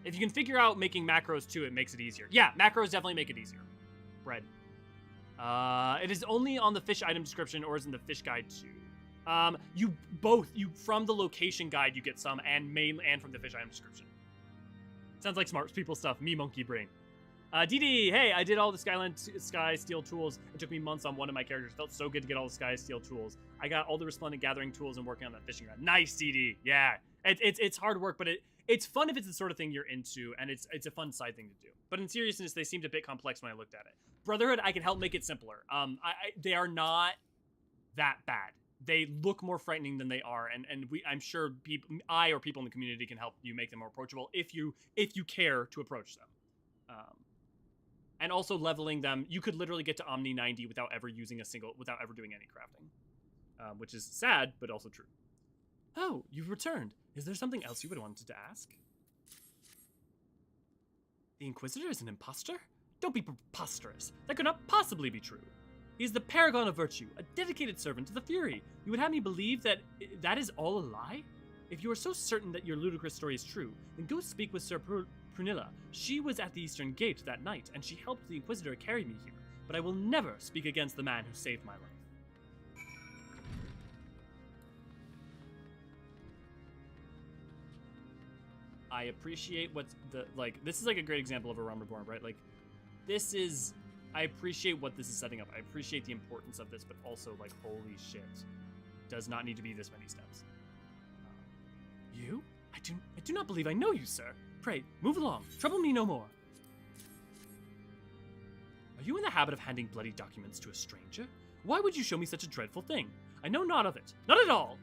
If you can figure out making macros too, it makes it easier. Yeah, macros definitely make it easier. Bread. It is only on the fish item description or is in the fish guide too. You from the location guide you get some and from the fish item description. Sounds like smart people stuff. Me monkey brain. DD, hey, I did all the Sky Steel tools. It took me months on one of my characters. It felt so good to get all the Sky Steel tools. I got all the Resplendent Gathering tools and working on that fishing rod. Nice, DD. Yeah, it's hard work, but it's fun if it's the sort of thing you're into, and it's a fun side thing to do. But in seriousness, they seemed a bit complex when I looked at it. Brotherhood, I can help make it simpler. They are not that bad. They look more frightening than they are, and I'm sure I or people in the community can help you make them more approachable if you care to approach them. And also leveling them, you could literally get to Omni 90 without ever doing any crafting, which is sad but also true. Oh, you've returned. Is there something else you would wanted to ask? The Inquisitor is an imposter? Don't be preposterous. That could not possibly be true. He is the paragon of virtue, a dedicated servant to the Fury. You would have me believe that is all a lie? If you are so certain that your ludicrous story is true, then go speak with Sir Prunilla. She was at the Eastern Gate that night, and she helped the Inquisitor carry me here. But I will never speak against the man who saved my life. I appreciate what's this is like a great example of a Realm Reborn, right? Like, I appreciate what this is setting up. I appreciate the importance of this, but also, like, holy shit. Does not need to be this many steps. You? I do not believe I know you, sir. Pray, move along. Trouble me no more. Are you in the habit of handing bloody documents to a stranger? Why would you show me such a dreadful thing? I know not of it. Not at all!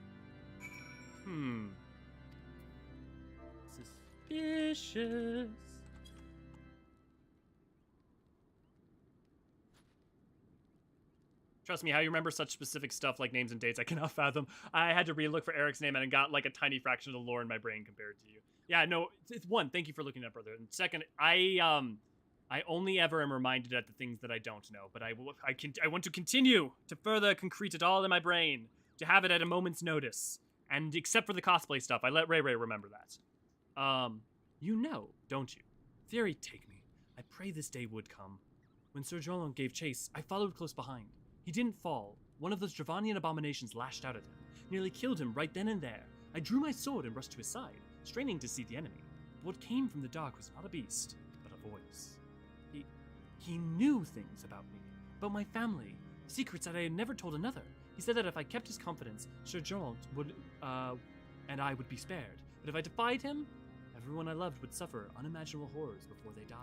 Suspicious. Trust me, how you remember such specific stuff like names and dates, I cannot fathom. I had to re-look for Eric's name and it got like a tiny fraction of the lore in my brain compared to you. Yeah, no, it's one, thank you for looking up, brother. And second, I only ever am reminded at the things that I don't know, but I want to continue to further concrete it all in my brain, to have it at a moment's notice. And except for the cosplay stuff, I let Ray remember that. You know, don't you? Fury, take me. I pray this day would come. When Sir Jolon gave chase, I followed close behind. He didn't fall. One of those Dravanian abominations lashed out at him, nearly killed him right then and there. I drew my sword and rushed to his side, straining to see the enemy. But what came from the dark was not a beast, but a voice. He knew things about me, about my family, secrets that I had never told another. He said that if I kept his confidence, Sir Gerald would, and I would be spared. But if I defied him, everyone I loved would suffer unimaginable horrors before they died.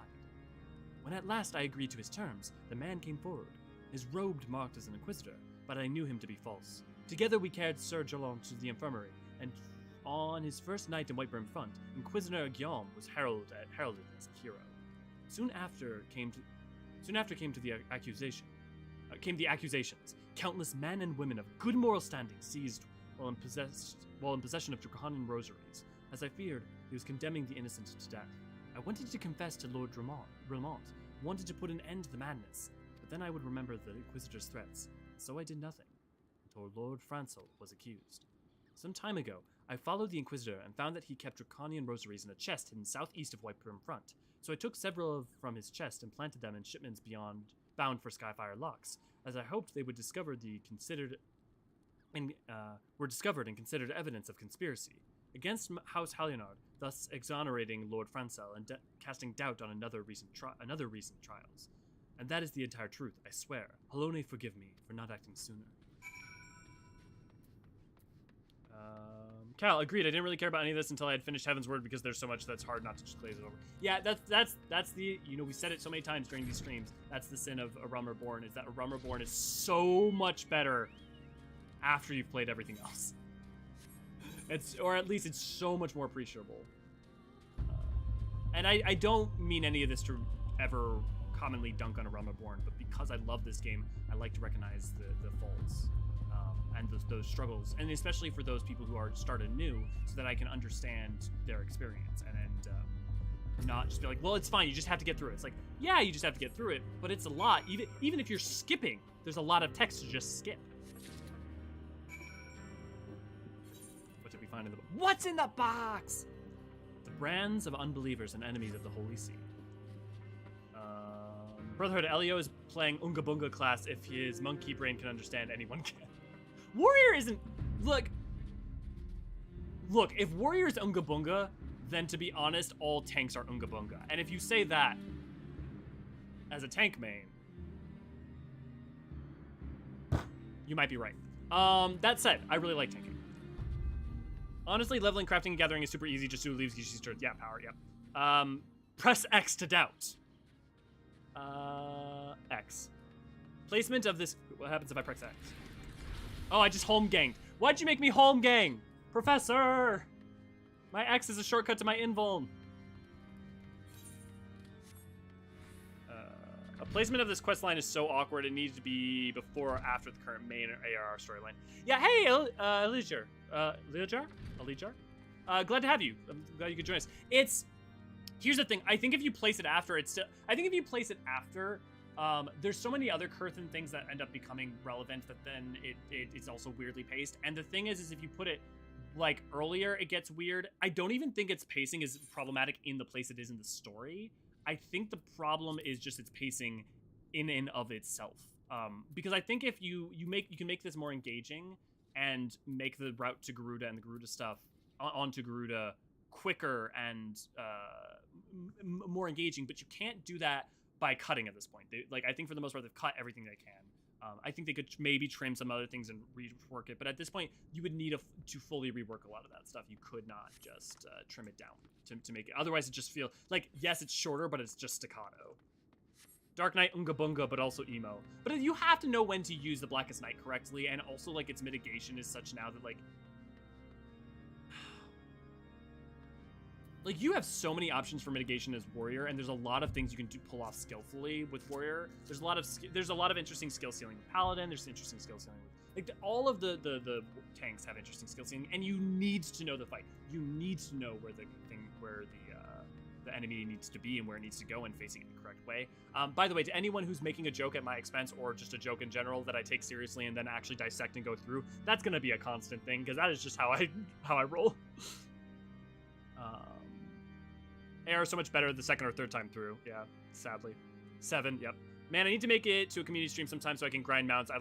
When at last I agreed to his terms, the man came forward. His robe marked as an Inquisitor, but I knew him to be false. Together we carried Sir Jolon to the infirmary, and on his first night in Whiteburn Front, Inquisitor Guillaume was heralded as a hero. Soon after came the accusations. Countless men and women of good moral standing seized while in possession of draconian rosaries. As I feared, he was condemning the innocent to death. I wanted to confess to Lord Remont, wanted to put an end to the madness, but then I would remember the Inquisitor's threats, so I did nothing, until Lord Francel was accused. Some time ago, I followed the Inquisitor and found that he kept draconian rosaries in a chest hidden southeast of Whiteburn Front, so I took several from his chest and planted them in shipments bound for Skyfire Locks, as I hoped they would were discovered and considered evidence of conspiracy against House Halionard, thus exonerating Lord Francel and casting doubt on another recent trials. And that is the entire truth, I swear. Halone, forgive me for not acting sooner. Cal, agreed. I didn't really care about any of this until I had finished Heaven's Word because there's so much that's hard not to just glaze it over. Yeah, that's the, we said it so many times during these streams. That's the sin of A Realm Reborn, is that A Realm Reborn is so much better after you've played everything else. Or at least it's so much more appreciable. And I don't mean any of this to ever commonly dunk on A Realm Reborn, but because I love this game, I like to recognize the faults. And those struggles, and especially for those people who are started new, so that I can understand their experience and not just be like, well, it's fine, you just have to get through it. It's like, yeah, you just have to get through it, but it's a lot. Even if you're skipping, there's a lot of text to just skip. What did we find in the book? What's in the box? The brands of unbelievers and enemies of the Holy See. Brotherhood Elio is playing Unga Bunga class if his monkey brain can understand, anyone can. Warrior isn't... Look, if Warrior is Unga Bunga, then to be honest, all tanks are Unga Bunga. And if you say that, as a tank main, you might be right. That said, I really like tanking. Honestly, leveling, crafting, and gathering is super easy. Just do leaves, each turn. Yeah, power, yep. Press X to doubt. X. Placement of this... What happens if I press X? Oh, I just home ganged. Why'd you make me home gang? Professor! My X is a shortcut to my invuln. A placement of this quest line is so awkward, it needs to be before or after the current main ARR storyline. Yeah, hey, Elijah. Glad to have you. I'm glad you could join us. Here's the thing. I think if you place it after, there's so many other Coerthan things that end up becoming relevant that then it's also weirdly paced. And the thing is if you put it like earlier, it gets weird. I don't even think its pacing is problematic in the place it is in the story. I think the problem is just its pacing in and of itself. Because I think if you can make this more engaging and make the route to Garuda and the Garuda stuff onto Garuda quicker and more engaging, but you can't do that by cutting at this point. I think for the most part, they've cut everything they can. I think they could maybe trim some other things and rework it, but at this point, you would need to fully rework a lot of that stuff. You could not just trim it down to make it. Otherwise, it just feels like, yes, it's shorter, but it's just staccato. Dark Knight, Unga Bunga, but also emo. But you have to know when to use the Blackest Night correctly, and also, like, its mitigation is such now that, like, you have so many options for mitigation as warrior, and there's a lot of things you can pull off skillfully with warrior. There's a lot of interesting skill ceiling with paladin. There's interesting skill ceiling with all of the tanks have interesting skill ceiling, and you need to know the fight. You need to know where the enemy needs to be and where it needs to go, and facing it the correct way. By the way, to anyone who's making a joke at my expense or just a joke in general that I take seriously and then actually dissect and go through, that's gonna be a constant thing because that is just how I roll. AR so much better the second or third time through. Yeah, sadly. 7, yep. Man, I need to make it to a community stream sometime so I can grind mounts. I'll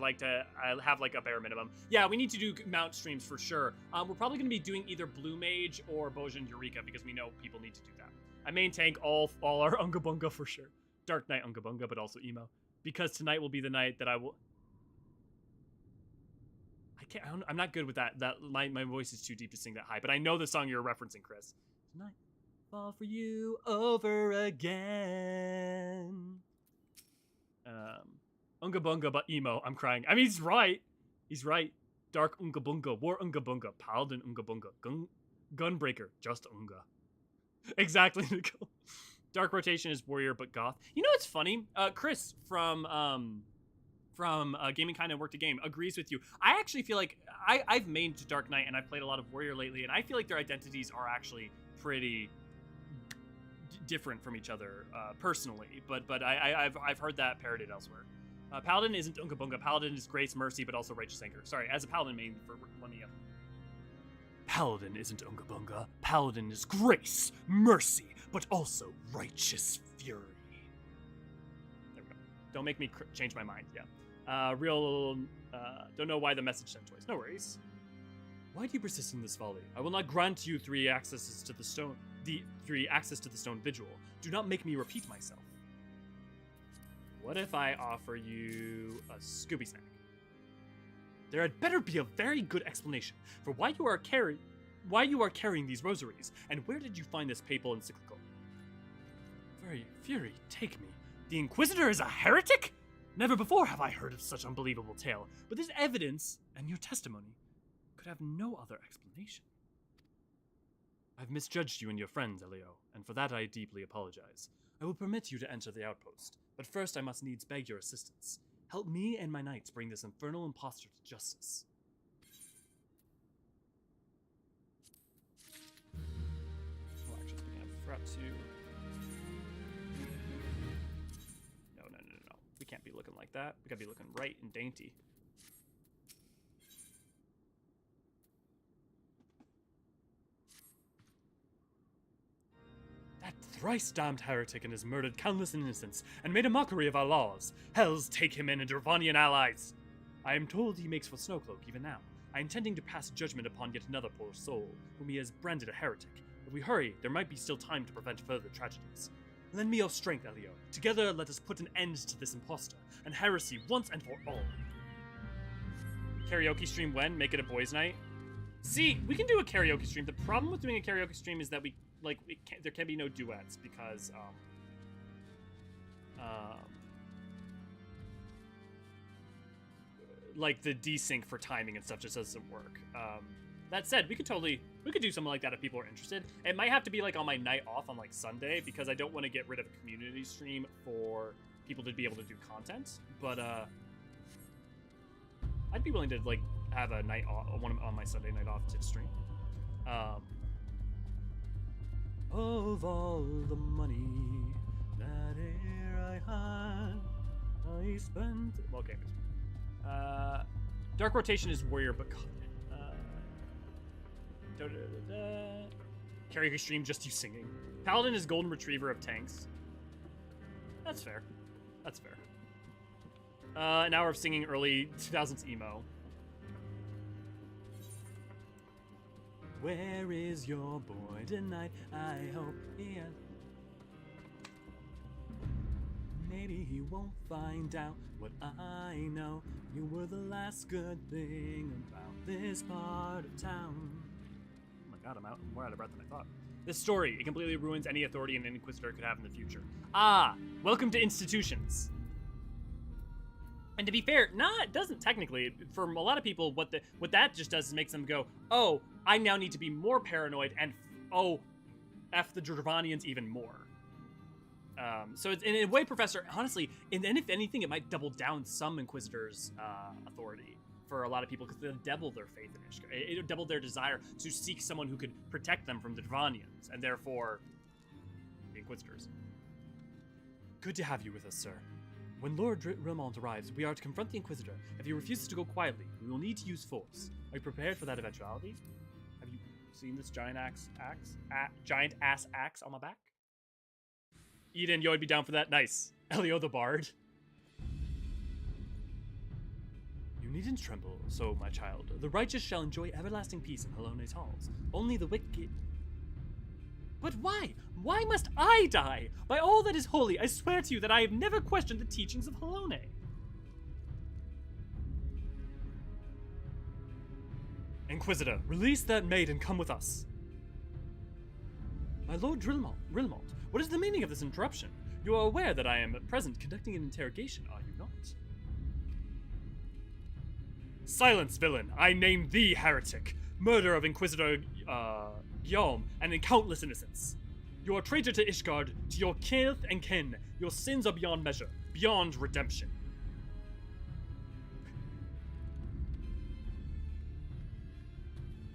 have like a bare minimum. Yeah, we need to do mount streams for sure. We're probably going to be doing either Blue Mage or Bojan Eureka because we know people need to do that. I main tank all our Unga Bunga for sure. Dark Knight Unga Bunga, but also emo. Because tonight will be the night that I will... I'm not good with that. My voice is too deep to sing that high, but I know the song you're referencing, Chris. Tonight. Fall for you over again. Unga Bunga, but emo. I'm crying. I mean, he's right. He's right. Dark Unga Bunga, War Unga Bunga, Paladin Unga Bunga, Gunbreaker, just Unga. Exactly, Nicole. Dark Rotation is warrior, but goth. You know what's funny? Chris from Gaming Kind of Worked a Game agrees with you. I actually feel like I've mained Dark Knight and I've played a lot of warrior lately, and I feel like their identities are actually pretty different from each other personally, but I've heard that parroted elsewhere. Paladin isn't Unga Bunga. Paladin is Grace, Mercy, but also Righteous Anger. Sorry, as a Paladin main for one of you. Paladin isn't Unga Bunga. Paladin is Grace, Mercy, but also Righteous Fury. There we go. Don't make me change my mind. Yeah. Don't know why the message sent twice. No worries. Why do you persist in this folly? I will not grant you 3 access to the stone vigil. Do not make me repeat myself. What if I offer you a Scooby snack? There had better be a very good explanation for why you are carrying these rosaries, and where did you find this papal encyclical? Fury, take me. The Inquisitor is a heretic? Never before have I heard of such unbelievable tale, but this evidence and your testimony could have no other explanation. I've misjudged you and your friends, Elio, and for that I deeply apologize. I will permit you to enter the outpost, but first I must needs beg your assistance. Help me and my knights bring this infernal impostor to justice. Oh, actually, speaking of, I forgot to... No. We can't be looking like that. We gotta be looking right and dainty. That thrice-damned heretic and has murdered countless innocents and made a mockery of our laws. Hells take him in and Dravanian allies. I am told he makes for Snowcloak even now. I intending to pass judgment upon yet another poor soul, whom he has branded a heretic. If we hurry, there might be still time to prevent further tragedies. Lend me your strength, Elio. Together let us put an end to this impostor and heresy once and for all. Karaoke stream when? Make it a boys' night? See, we can do a karaoke stream. The problem with doing a karaoke stream is that there can be no duets because, like the desync for timing and stuff just doesn't work. That said, we could do something like that if people are interested. It might have to be like on my night off on like Sunday because I don't want to get rid of a community stream for people to be able to do content. But I'd be willing to like have a night off, on my Sunday night off to stream. Of all the money that e'er I had, I spent. Okay. Dark Rotation is Warrior, but karaoke stream, just you singing. Paladin is Golden Retriever of tanks. That's fair. That's fair. An hour of singing early 2000s emo. Where is your boy tonight? I hope he has... Maybe he won't find out what I know. You were the last good thing about this part of town. Oh my god, I'm more out of breath than I thought. This story, it completely ruins any authority an Inquisitor could have in the future. Ah, welcome to institutions. And to be fair, it doesn't technically. For a lot of people, what that just does is makes them go, oh, I now need to be more paranoid and, F the Dravanians even more. So it's, in a way, Professor, honestly, and if anything, it might double down some Inquisitors' authority for a lot of people because they'll double their faith in Ishgard. It'll double their desire to seek someone who could protect them from the Dravanians, and therefore, the Inquisitors. Good to have you with us, sir. When Lord Rilmont arrives, we are to confront the Inquisitor. If he refuses to go quietly, we will need to use force. Are you prepared for that eventuality? Have you seen this giant ass axe on my back? Eden, yo, I'd be down for that. Nice. Elio the Bard. You needn't tremble, so, my child. The righteous shall enjoy everlasting peace in Helone's halls. Only the wicked... But why? Why must I die? By all that is holy, I swear to you that I have never questioned the teachings of Helone. Inquisitor, release that maid and come with us. My Lord Rilmont, what is the meaning of this interruption? You are aware that I am at present conducting an interrogation, are you not? Silence, villain! I name thee heretic, murder of Inquisitor, Guillaume, and countless innocents. You are traitor to Ishgard, to your kith and kin. Your sins are beyond measure, beyond redemption.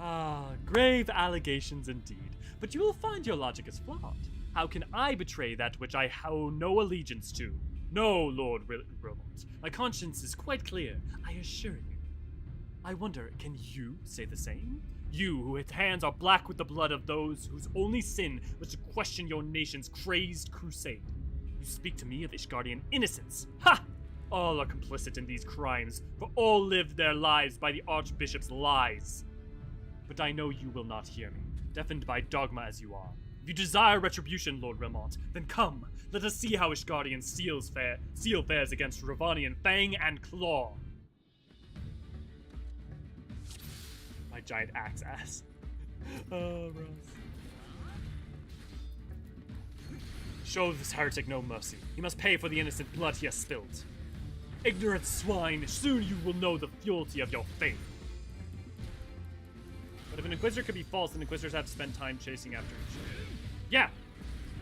Ah, grave allegations indeed. But you will find your logic is flawed. How can I betray that which I owe no allegiance to? No, Lord Rilmont. My conscience is quite clear, I assure you. I wonder, can you say the same? You, whose hands are black with the blood of those whose only sin was to question your nation's crazed crusade. You speak to me of Ishgardian innocence. Ha! All are complicit in these crimes, for all lived their lives by the Archbishop's lies. But I know you will not hear me, deafened by dogma as you are. If you desire retribution, Lord Rilmont, then come, let us see how Ishgardian seal fares against Ravanian fang and claw. My giant axe ass. Oh, Ross. Show this heretic no mercy. He must pay for the innocent blood he has spilled. Ignorant swine, soon you will know the fealty of your faith. But if an Inquisitor could be false, then Inquisitors have to spend time chasing after each other. Yeah,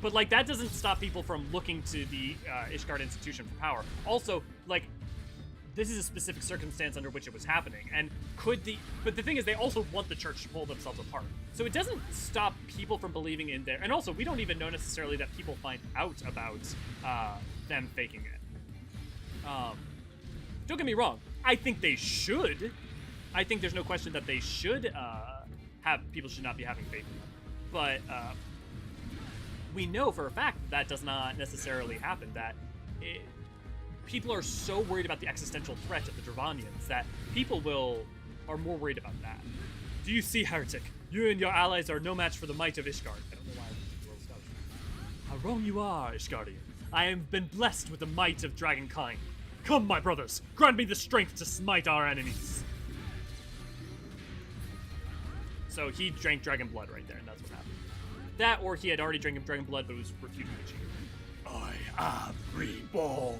but like that doesn't stop people from looking to the Ishgard institution for power. Also, like, this is a specific circumstance under which it was happening, and but the thing is, they also want the church to pull themselves apart. So it doesn't stop people from believing in there. And also, we don't even know necessarily that people find out about them faking it. Don't get me wrong. I think they should. I think there's no question that they should people should not be having faith in them. But we know for a fact that does not necessarily happen. That people are so worried about the existential threat of the Dravanians that people are more worried about that. Do you see, heretic? You and your allies are no match for the might of Ishgard. I don't know why I went to World How wrong you are, Ishgardian. I have been blessed with the might of dragonkind. Come, my brothers, grant me the strength to smite our enemies. So he drank dragon blood right there, and that's what happened. That, or he had already drank dragon blood, but was refusing to cheat. I am reborn.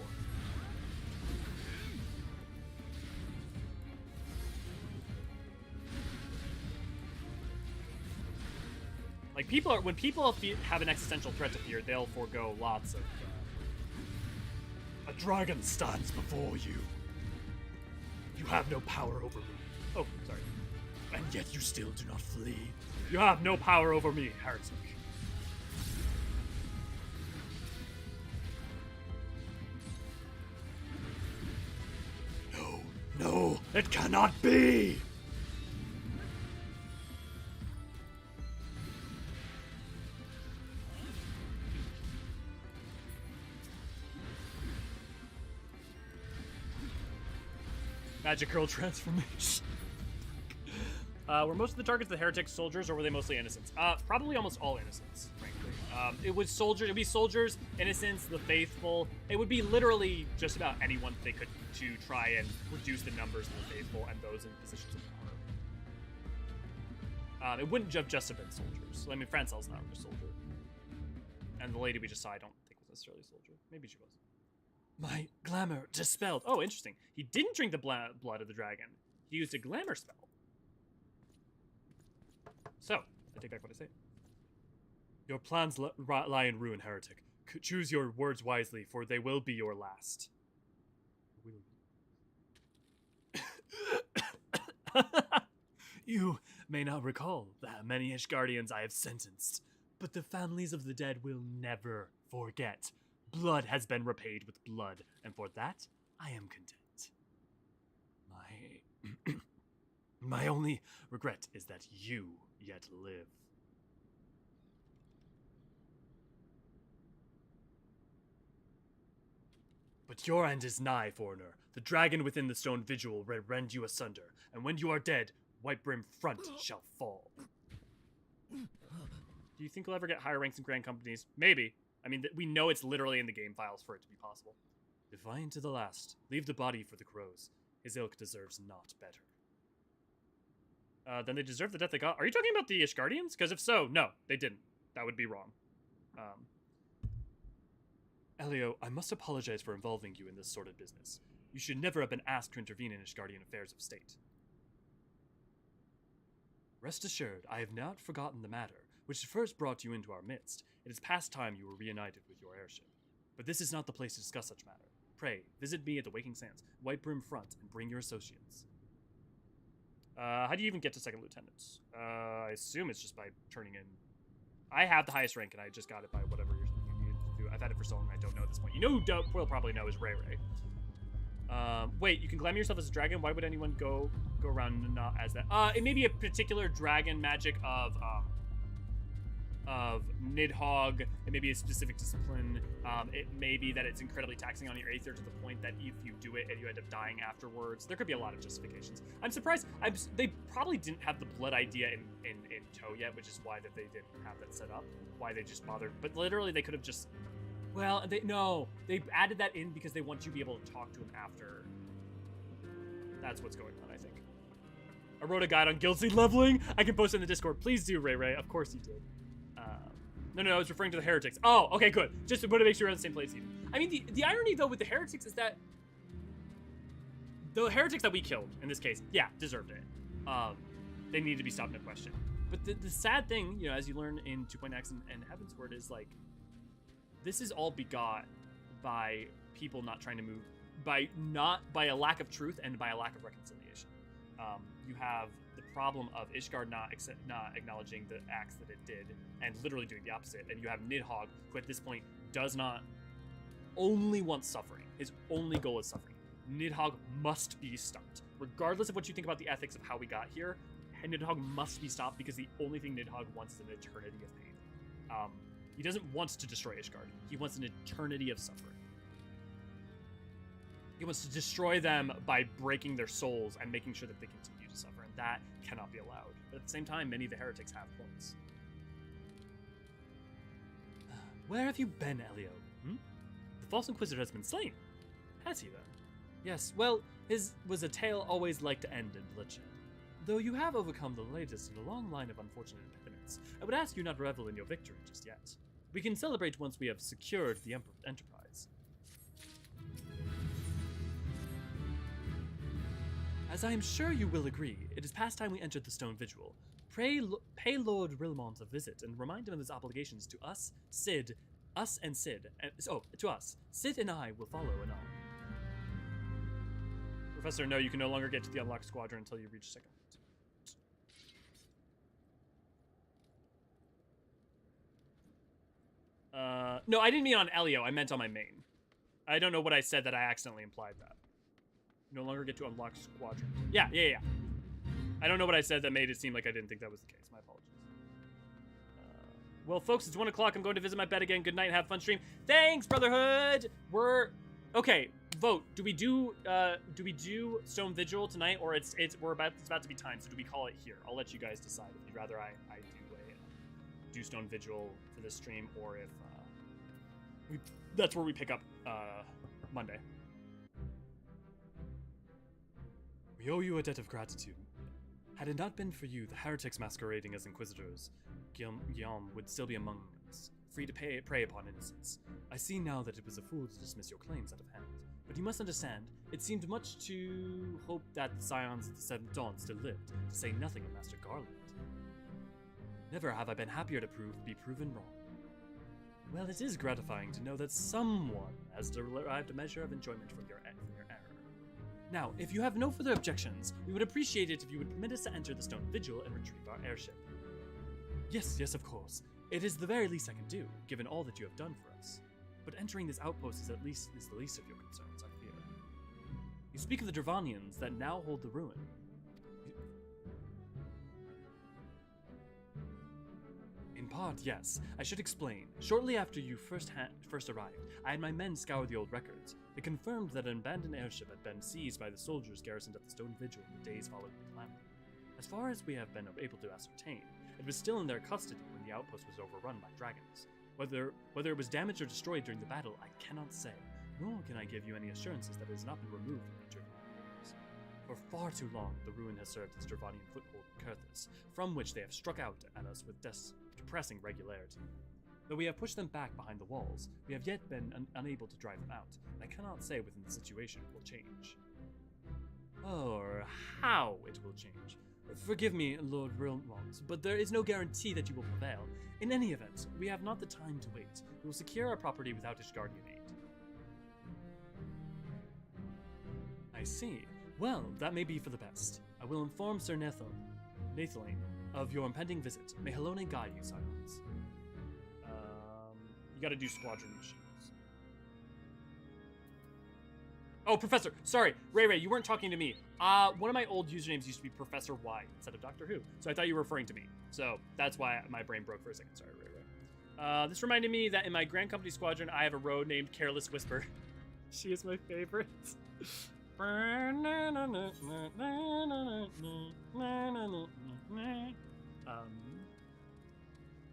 Like, when people have an existential threat to fear, they'll forego lots of... A dragon stands before you. You have no power over me. Oh, sorry. And yet you still do not flee. You have no power over me, heretic. No, no, it cannot be! Magic Girl transformation. Were most of the targets the heretics soldiers, or were they mostly innocents? Probably almost all innocents, frankly. It would be soldiers, innocents, the faithful. It would be literally just about anyone they could to try and reduce the numbers of the faithful and those in positions of power. It wouldn't have just have been soldiers. I mean, Francel's not a soldier. And the lady we just saw, I don't think was necessarily a soldier. Maybe she was. My glamour dispelled. Oh, interesting. He didn't drink the blood of the dragon. He used a glamour spell. So, I take back what I say. Your plans lie in ruin, heretic. Choose your words wisely, for they will be your last. You may not recall the many Ishgardians I have sentenced, but the families of the dead will never forget. Blood has been repaid with blood, and for that, I am content. My only regret is that you yet live. But your end is nigh, foreigner. The dragon within the stone vigil will rend you asunder, and when you are dead, White Brim front shall fall. Do you think we'll ever get higher ranks in grand companies? Maybe. I mean, we know it's literally in the game files for it to be possible. Defiant to the last, leave the body for the crows. His ilk deserves not better. Then they deserve the death they got. Are you talking about the Ishgardians? Because if so, no, they didn't. That would be wrong. Elio, I must apologize for involving you in this sort of business. You should never have been asked to intervene in Ishgardian affairs of state. Rest assured, I have not forgotten the matter, which first brought you into our midst. It is past time you were reunited with your heirship. But this is not the place to discuss such matter. Pray, visit me at the Waking Sands, White Brim front, and bring your associates. How do you even get to second lieutenant? I assume it's just by turning in... I have the highest rank, and I just got it by whatever you needed to do. I've had it for so long, I don't know at this point. You know who will probably know is Ray Ray. Wait, you can glamour yourself as a dragon? Why would anyone go around not as that? It may be a particular dragon magic of Nidhogg. It may be a specific discipline. It may be that it's incredibly taxing on your Aether to the point that if you do it and you end up dying afterwards, there could be a lot of justifications. I'm surprised. They probably didn't have the blood idea in tow yet, which is why that they didn't have that set up. Why they just bothered. But literally, they could have just... Well, they added that in because they want you to be able to talk to him after. That's what's going on, I think. I wrote a guide on guilty leveling. I can post it in the Discord. Please do, Ray Ray. Of course you did. No, I was referring to the heretics. Oh, okay, good. Just to make sure we're on the same place even. I mean, the irony, though, with the heretics is that the heretics that we killed, in this case, yeah, deserved it. They need to be stopped, no question. But the sad thing, as you learn in 2.x and Heavensward, is, like, this is all begot by people not trying to move, by a lack of truth and by a lack of reconciliation. You have the problem of Ishgard not acknowledging the acts that it did and literally doing the opposite, and you have Nidhogg, who at this point only wants suffering. His only goal is suffering. Nidhogg must be stopped. Regardless of what you think about the ethics of how we got here, Nidhogg must be stopped because the only thing Nidhogg wants is an eternity of pain. He doesn't want to destroy Ishgard. He wants an eternity of suffering. He wants to destroy them by breaking their souls and making sure that they continue to suffer, and that cannot be allowed. But at the same time, many of the heretics have points. Where have you been, Elio? The false inquisitor has been slain. Has he, then? Yes, well, his was a tale always like to end in bloodshed. Though you have overcome the latest in a long line of unfortunate impediments, I would ask you not to revel in your victory just yet. We can celebrate once we have secured the enterprise. As I am sure you will agree, it is past time we entered the stone vigil. Pay Lord Rilmont a visit and remind him of his obligations to us, Sid, to us. Sid and I will follow anon. Professor, no, you can no longer get to the unlocked squadron until you reach second. No, I didn't mean on Elio. I meant on my main. I don't know what I said that I accidentally implied that. No longer get to unlock squadron. Yeah. I don't know what I said that made it seem like I didn't think that was the case. My apologies. Well, folks, it's 1 o'clock. I'm going to visit my bed again. Good night. Have fun stream. Thanks, Brotherhood. Okay. Vote. Do we do Stone Vigil tonight, or it's about to be time? So do we call it here? I'll let you guys decide if you'd rather I do Stone Vigil for this stream, or if that's where we pick up Monday. We owe you a debt of gratitude. Had it not been for you, the heretics masquerading as inquisitors, Guillaume would still be among us, free to prey upon innocents. I see now that it was a fool to dismiss your claims out of hand. But you must understand, it seemed much to hope that the scions of the Seventh Dawn still lived, to say nothing of Master Garland. Never have I been happier to be proven wrong. Well, it is gratifying to know that someone has derived a measure of enjoyment from your error. Now, if you have no further objections, we would appreciate it if you would permit us to enter the Stone Vigil and retrieve our airship. Yes, of course. It is the very least I can do, given all that you have done for us. But entering this outpost is the least of your concerns, I fear. You speak of the Dravanians that now hold the ruin. In part, yes. I should explain. Shortly after you first arrived, I had my men scour the old records. They confirmed that an abandoned airship had been seized by the soldiers garrisoned at the Stone Vigil in the days following the calamity. As far as we have been able to ascertain, it was still in their custody when the outpost was overrun by dragons. Whether it was damaged or destroyed during the battle, I cannot say, nor can I give you any assurances that it has not been removed from the years. For far too long, the ruin has served as Dravanian foothold in Coerthan, from which they have struck out at us with depressing regularity. Though we have pushed them back behind the walls, we have yet been unable to drive them out, and I cannot say within the situation it will change. Or how it will change. Forgive me, Lord Rilmont, but there is no guarantee that you will prevail. In any event, we have not the time to wait. We will secure our property without Ishgardian aid. I see. Well, that may be for the best. I will inform Sir Nathalie of your impending visit. May Helone guide you, Silence. You gotta do squadron missions. Oh, Professor, sorry. Ray, you weren't talking to me. One of my old usernames used to be Professor Y instead of Doctor Who, so I thought you were referring to me. So that's why my brain broke for a second. Sorry, Ray. This reminded me that in my Grand Company squadron, I have a road named Careless Whisper. She is my favorite.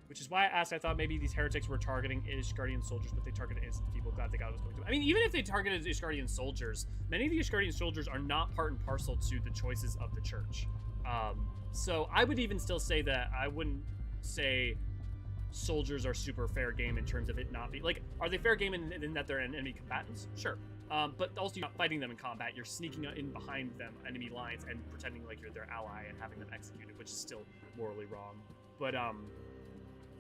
Which is why I asked. I thought maybe these heretics were targeting Ishgardian soldiers, but they targeted innocent people. Glad they got what was going to. I mean, even if they targeted Ishgardian soldiers, many of the Ishgardian soldiers are not part and parcel to the choices of the church. So I would even still say that I wouldn't say soldiers are super fair game in terms of it not be like, are they fair game in that they're enemy combatants? Sure. But also you're not fighting them in combat. You're sneaking in behind them enemy lines and pretending like you're their ally and having them executed, which is still morally wrong. But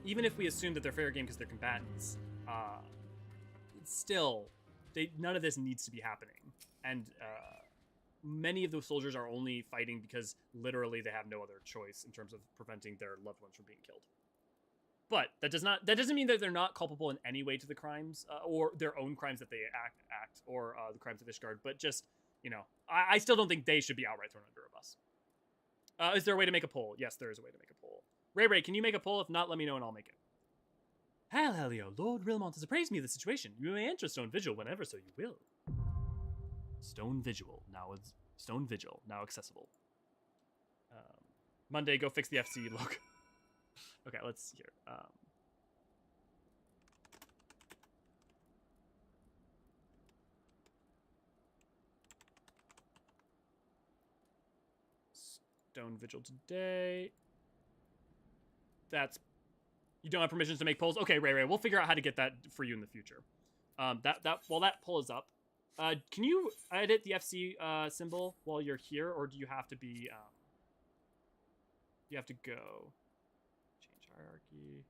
even if we assume that they're fair game because they're combatants, still, none of this needs to be happening. And many of those soldiers are only fighting because literally they have no other choice in terms of preventing their loved ones from being killed. But that doesn't mean that they're not culpable in any way to the crimes or their own crimes that they act or the crimes of Ishgard. But just, I still don't think they should be outright thrown under a bus. Is there a way to make a poll? Yes, there is a way to make a poll. Ray, can you make a poll? If not, let me know and I'll make it. Hell, Helio, Lord Rilmont has appraised me of the situation. You may enter Stone Vigil whenever so you will. Stone Vigil, now accessible. Monday, go fix the FC logo. Okay, let's see here. Stone Vigil today. That's... You don't have permissions to make polls? Okay, Ray. We'll figure out how to get that for you in the future. While that poll is up, can you edit the FC symbol while you're here, or do you have to be... you have to go... Change hierarchy...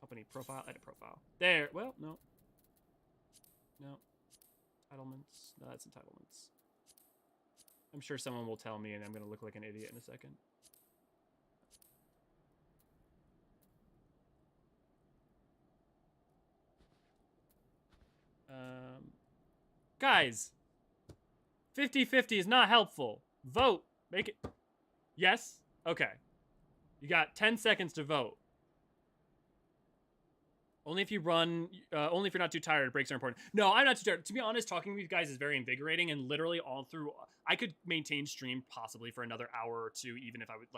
Company profile, edit profile. There. Well, no. No. Entitlements. No, that's entitlements. I'm sure someone will tell me, and I'm going to look like an idiot in a second. Guys, 50-50 is not helpful. Vote. Make it. Yes? Okay. You got 10 seconds to vote. Only if you run, only if you're not too tired. Breaks are important. No, I'm not too tired. To be honest, talking with you guys is very invigorating, and literally all through, I could maintain stream possibly for another hour or two, even if I would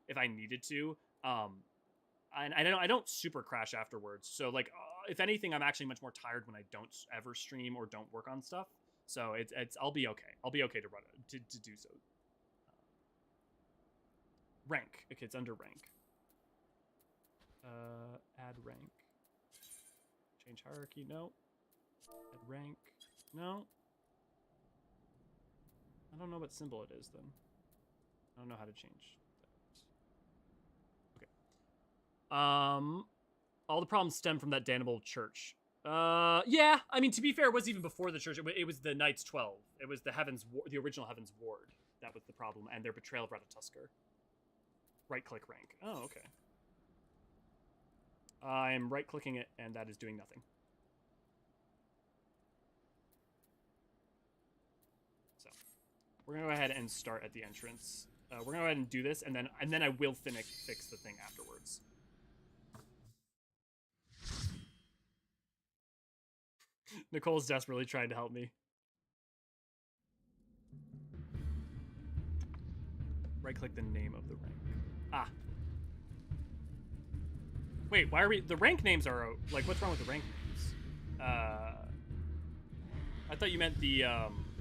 if I needed to. And I don't super crash afterwards. So like, if anything, I'm actually much more tired when I don't ever stream or don't work on stuff. So I'll be okay. I'll be okay to run it, to do so. Rank. Okay, it's under rank. Add rank. Change hierarchy, no. Add rank, no. I don't know what symbol it is then. I don't know how to change that. Okay. All the problems stem from that damnable church. Yeah, I mean, to be fair, it was even before the church. It was the Knights 12. It was the the original Heaven's Ward. That was the problem, and their betrayal of Ratatoskr. Right-click rank. Oh, okay. I'm right-clicking it, and that is doing nothing. So, we're gonna go ahead and start at the entrance. We're gonna go ahead and do this, and then I will fix the thing afterwards. Nicole's desperately trying to help me. Right-click the name of the rank. Ah. Wait, why are we... The rank names are... Like, what's wrong with the rank names? I thought you meant the...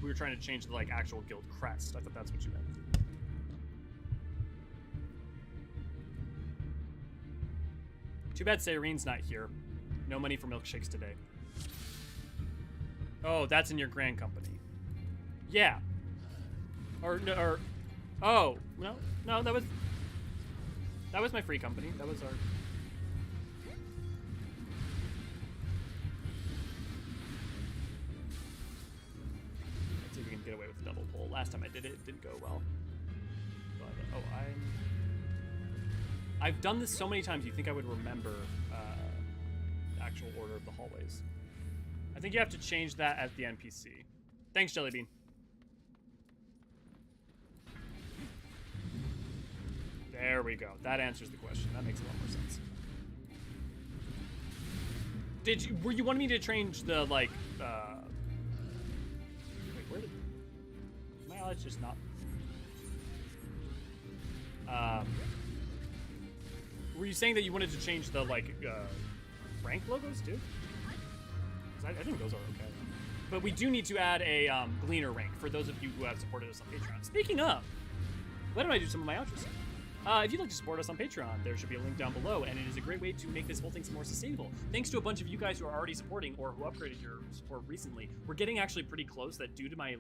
we were trying to change the, like, actual guild crest. I thought that's what you meant. Too bad Sarene's not here. No money for milkshakes today. Oh, that's in your grand company. Yeah. Or oh, no, that was my free company. That was our... Let's see if we can get away with a double pull. Last time I did it, it didn't go well. But, oh, I've done this so many times, you'd think I would remember the actual order of the hallways. I think you have to change that at the NPC. Thanks, Jellybean. There we go. That answers the question. That makes a lot more sense. Were you wanting me to change the, like, wait, where did... My allies just not... Were you saying that you wanted to change the, like, rank logos, too? I think those are okay. But we do need to add a Gleaner rank for those of you who have supported us on Patreon. Speaking of, why don't I do some of my outros? If you'd like to support us on Patreon, there should be a link down below, and it is a great way to make this whole thing more sustainable. Thanks to a bunch of you guys who are already supporting or who upgraded your support recently, we're getting actually pretty close that due to my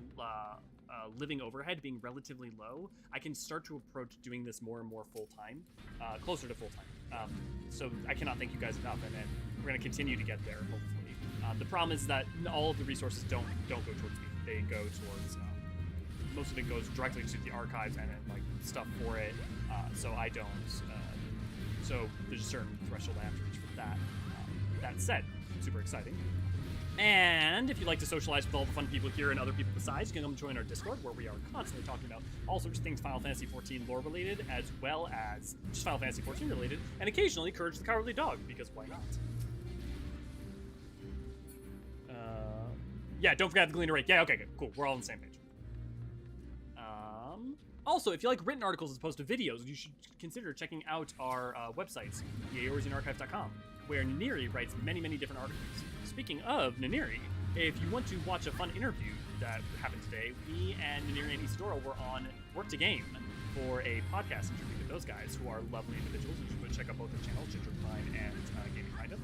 living overhead being relatively low, I can start to approach doing this more and more full-time, closer to full-time. So I cannot thank you guys enough, and then we're going to continue to get there, hopefully. The problem is that all of the resources don't go towards me. They go towards most of it goes directly to the archives and then like stuff for it. So I don't. So there's a certain threshold I have to reach for that. That said, super exciting. And if you'd like to socialize with all the fun people here and other people besides, you can come join our Discord, where we are constantly talking about all sorts of things Final Fantasy XIV lore related, as well as just Final Fantasy XIV related, and occasionally Courage the Cowardly Dog, because why not? Yeah, don't forget the Gleaner rank. Yeah, okay, good, cool. We're all on the same page. Also, if you like written articles as opposed to videos, you should consider checking out our websites, eorzeanarchive.com, where Naniri writes many, many different articles. Speaking of Naniri, if you want to watch a fun interview that happened today, me and Manir and Isidora were on Work to Game for a podcast interview with those guys, who are lovely individuals. You should check out both their channels, Ginger Klein and Gaming Kind of.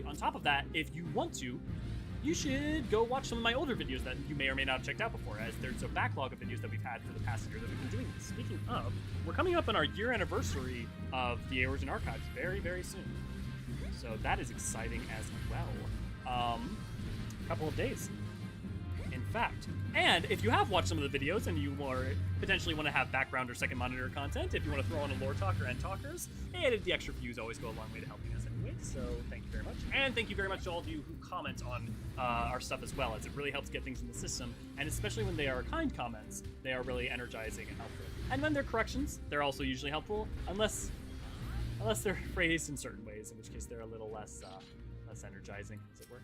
On top of that, if you want to, you should go watch some of my older videos that you may or may not have checked out before, as there's a backlog of videos that we've had for the past year that we've been doing this. Speaking of, we're coming up on our year anniversary of the Eorzean Archives very, very soon. So that is exciting as well. A couple of days, in fact. And if you have watched some of the videos and you potentially want to have background or second monitor content, if you want to throw on a lore talker and talkers, and the extra views always go a long way to helping us anyway. So thank you very much. And thank you very much to all of you who comment on our stuff as well, as it really helps get things in the system. And especially when they are kind comments, they are really energizing and helpful. And when they're corrections, they're also usually helpful, unless they're phrased in certain ways, in which case they're a little less energizing, as it were.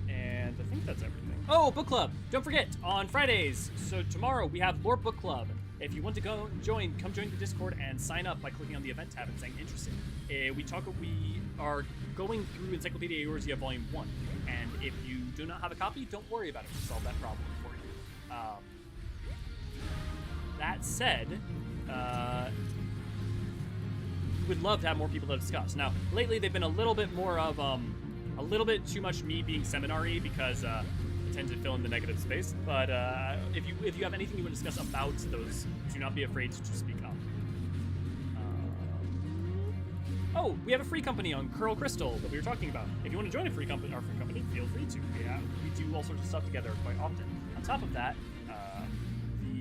And I think that's everything. Oh, book club! Don't forget, on Fridays, so tomorrow we have Lore Book Club. If you want to come join the Discord and sign up by clicking on the event tab and saying interested. We are going through Encyclopedia Eorzea Volume 1, and if you do not have a copy, don't worry about it. We'll solve that problem for you. That said, we would love to have more people to discuss. Now, lately they've been a little bit more of a little bit too much me being seminar-y, because I tend to fill in the negative space. But if you have anything you want to discuss about those, do not be afraid to speak up. Oh, we have a free company on Curl Crystal that we were talking about. If you want to join our free company, feel free to. We do all sorts of stuff together quite often. On top of that,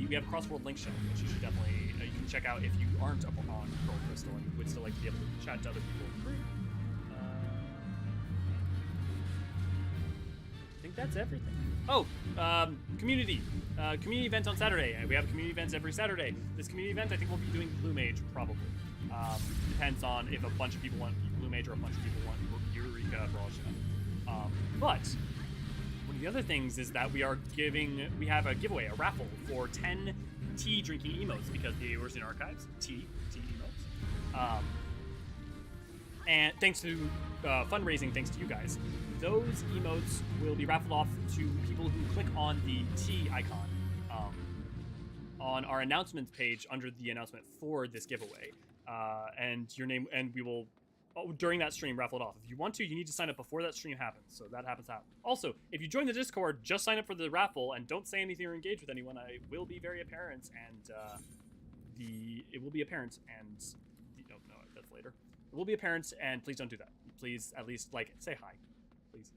we have a cross-world link show, which you should definitely you can check out if you aren't up on Curl Crystal and would still like to be able to chat to other people in the group. I think that's everything. Oh, community event on Saturday. We have community events every Saturday. This community event, I think we'll be doing Blue Mage, probably. Depends on if a bunch of people want Blue Mage or a bunch of people want Eureka Eorzean. But one of the other things is that we have a giveaway, a raffle for 10 tea drinking emotes, because the Eorzean Archives, tea emotes. And thanks to fundraising, thanks to you guys, those emotes will be raffled off to people who click on the tea icon on our announcements page under the announcement for this giveaway. And your name, and we will, during that stream, raffle it off. If you want to, you need to sign up before that stream happens, so that happens out. Also, if you join the Discord, just sign up for the raffle and don't say anything or engage with anyone. I will be very apparent, and it will be apparent, and no, that's later. It will be apparent, and please don't do that. Please at least say hi, please.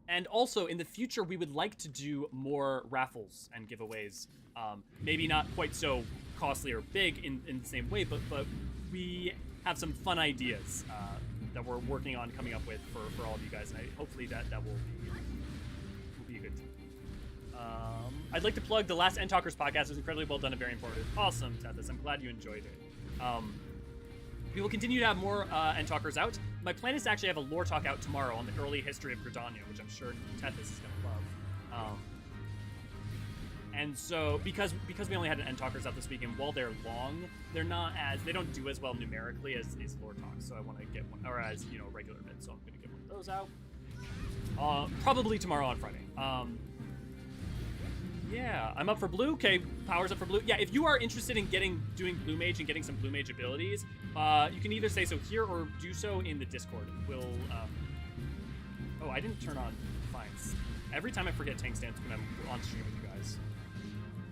And also, in the future, we would like to do more raffles and giveaways. Maybe not quite so costly or big in the same way, but we have some fun ideas that we're working on coming up with for all of you guys, and hopefully that will be a good time. I'd like to plug the last End Talkers podcast. It was incredibly well done and very informative. Awesome, Tethys. I'm glad you enjoyed it. We will continue to have more End Talkers out. My plan is to actually have a lore talk out tomorrow on the early history of Gridania, which I'm sure Tethys is going to love. And so, because we only had an End Talkers out this week, and while they're long, they don't do as well numerically as lore talks. So I want to get one, or as regular bits. So I'm going to get one of those out. Probably tomorrow on Friday. Yeah, I'm up for blue. Okay, Power's up for blue. Yeah, if you are interested in doing Blue Mage and getting some Blue Mage abilities, you can either say so here or do so in the Discord. We'll, oh, I didn't turn on Defiance. Every time I forget tank stance when I'm on stream with you guys.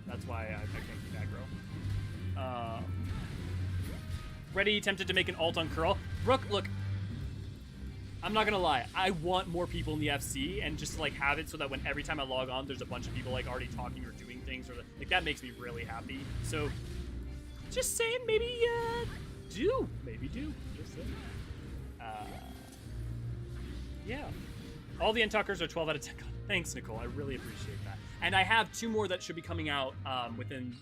That's why I can't keep aggro. Ready, tempted to make an alt on Curl. Brooke, look, I'm not gonna lie, I want more people in the FC, and just to have it so that when every time I log on, there's a bunch of people already talking or doing things, or that makes me really happy. So, just saying, maybe do, just saying. Yeah, all the End Talkers are 12 out of 10. Thanks, Nicole, I really appreciate that. And I have 2 more that should be coming out within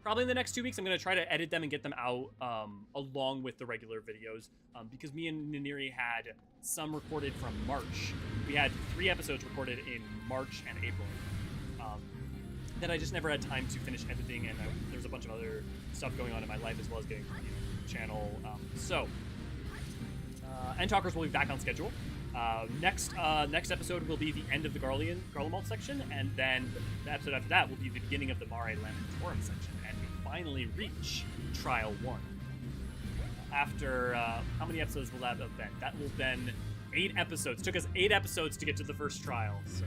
Probably in the next 2 weeks, I'm going to try to edit them and get them out along with the regular videos because me and Naniri had some recorded from March. We had 3 episodes recorded in March and April that I just never had time to finish editing, and there's a bunch of other stuff going on in my life as well as getting channel. End Talkers will be back on schedule. Next episode will be the end of the Garlemald section, and then the episode after that will be the beginning of the Mare Lamentorum section, and we finally reach Trial 1. After, how many episodes will that have been? That will have been 8 episodes. Took us 8 episodes to get to the first trial, so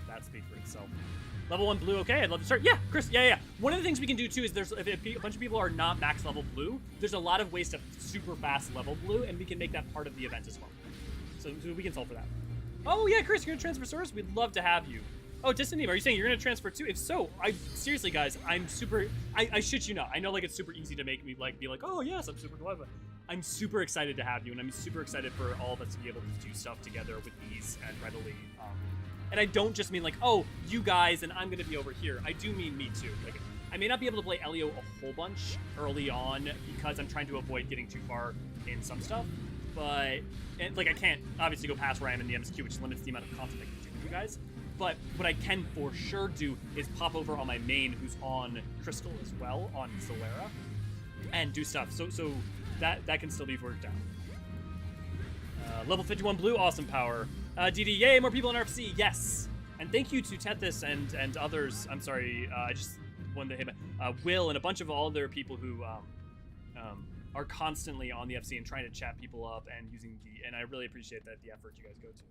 that speaks for itself. Level 1 blue, okay, I'd love to start. Yeah, Chris, yeah. One of the things we can do too is if a bunch of people are not max level blue, there's a lot of ways to super fast level blue, and we can make that part of the event as well. So we can solve for that. Oh yeah, Chris, you're gonna transfer source? We'd love to have you. Oh, Destiny, are you saying you're gonna transfer too? If so, seriously guys, I'm super, I shit you not. I know like it's super easy to make me like be like, oh yes, I'm super glad, but I'm super excited to have you, and I'm super excited for all of us to be able to do stuff together with ease and readily. And I don't just mean like, oh, you guys, and I'm gonna be over here. I do mean me too. Like, I may not be able to play Elio a whole bunch early on because I'm trying to avoid getting too far in some stuff. But, and, like, I can't obviously go past where I am in the MSQ, which limits the amount of content I can do with you guys. But what I can for sure do is pop over on my main, who's on Crystal as well, on Solera, and do stuff. So that can still be worked out. Level 51 blue, awesome power. DD, yay, more people in RFC, yes. And thank you to Tethys and others. I'm sorry, I just wanted to hit Will and a bunch of other people who are constantly on the FC and trying to chat people up and using and I really appreciate that the effort you guys go to.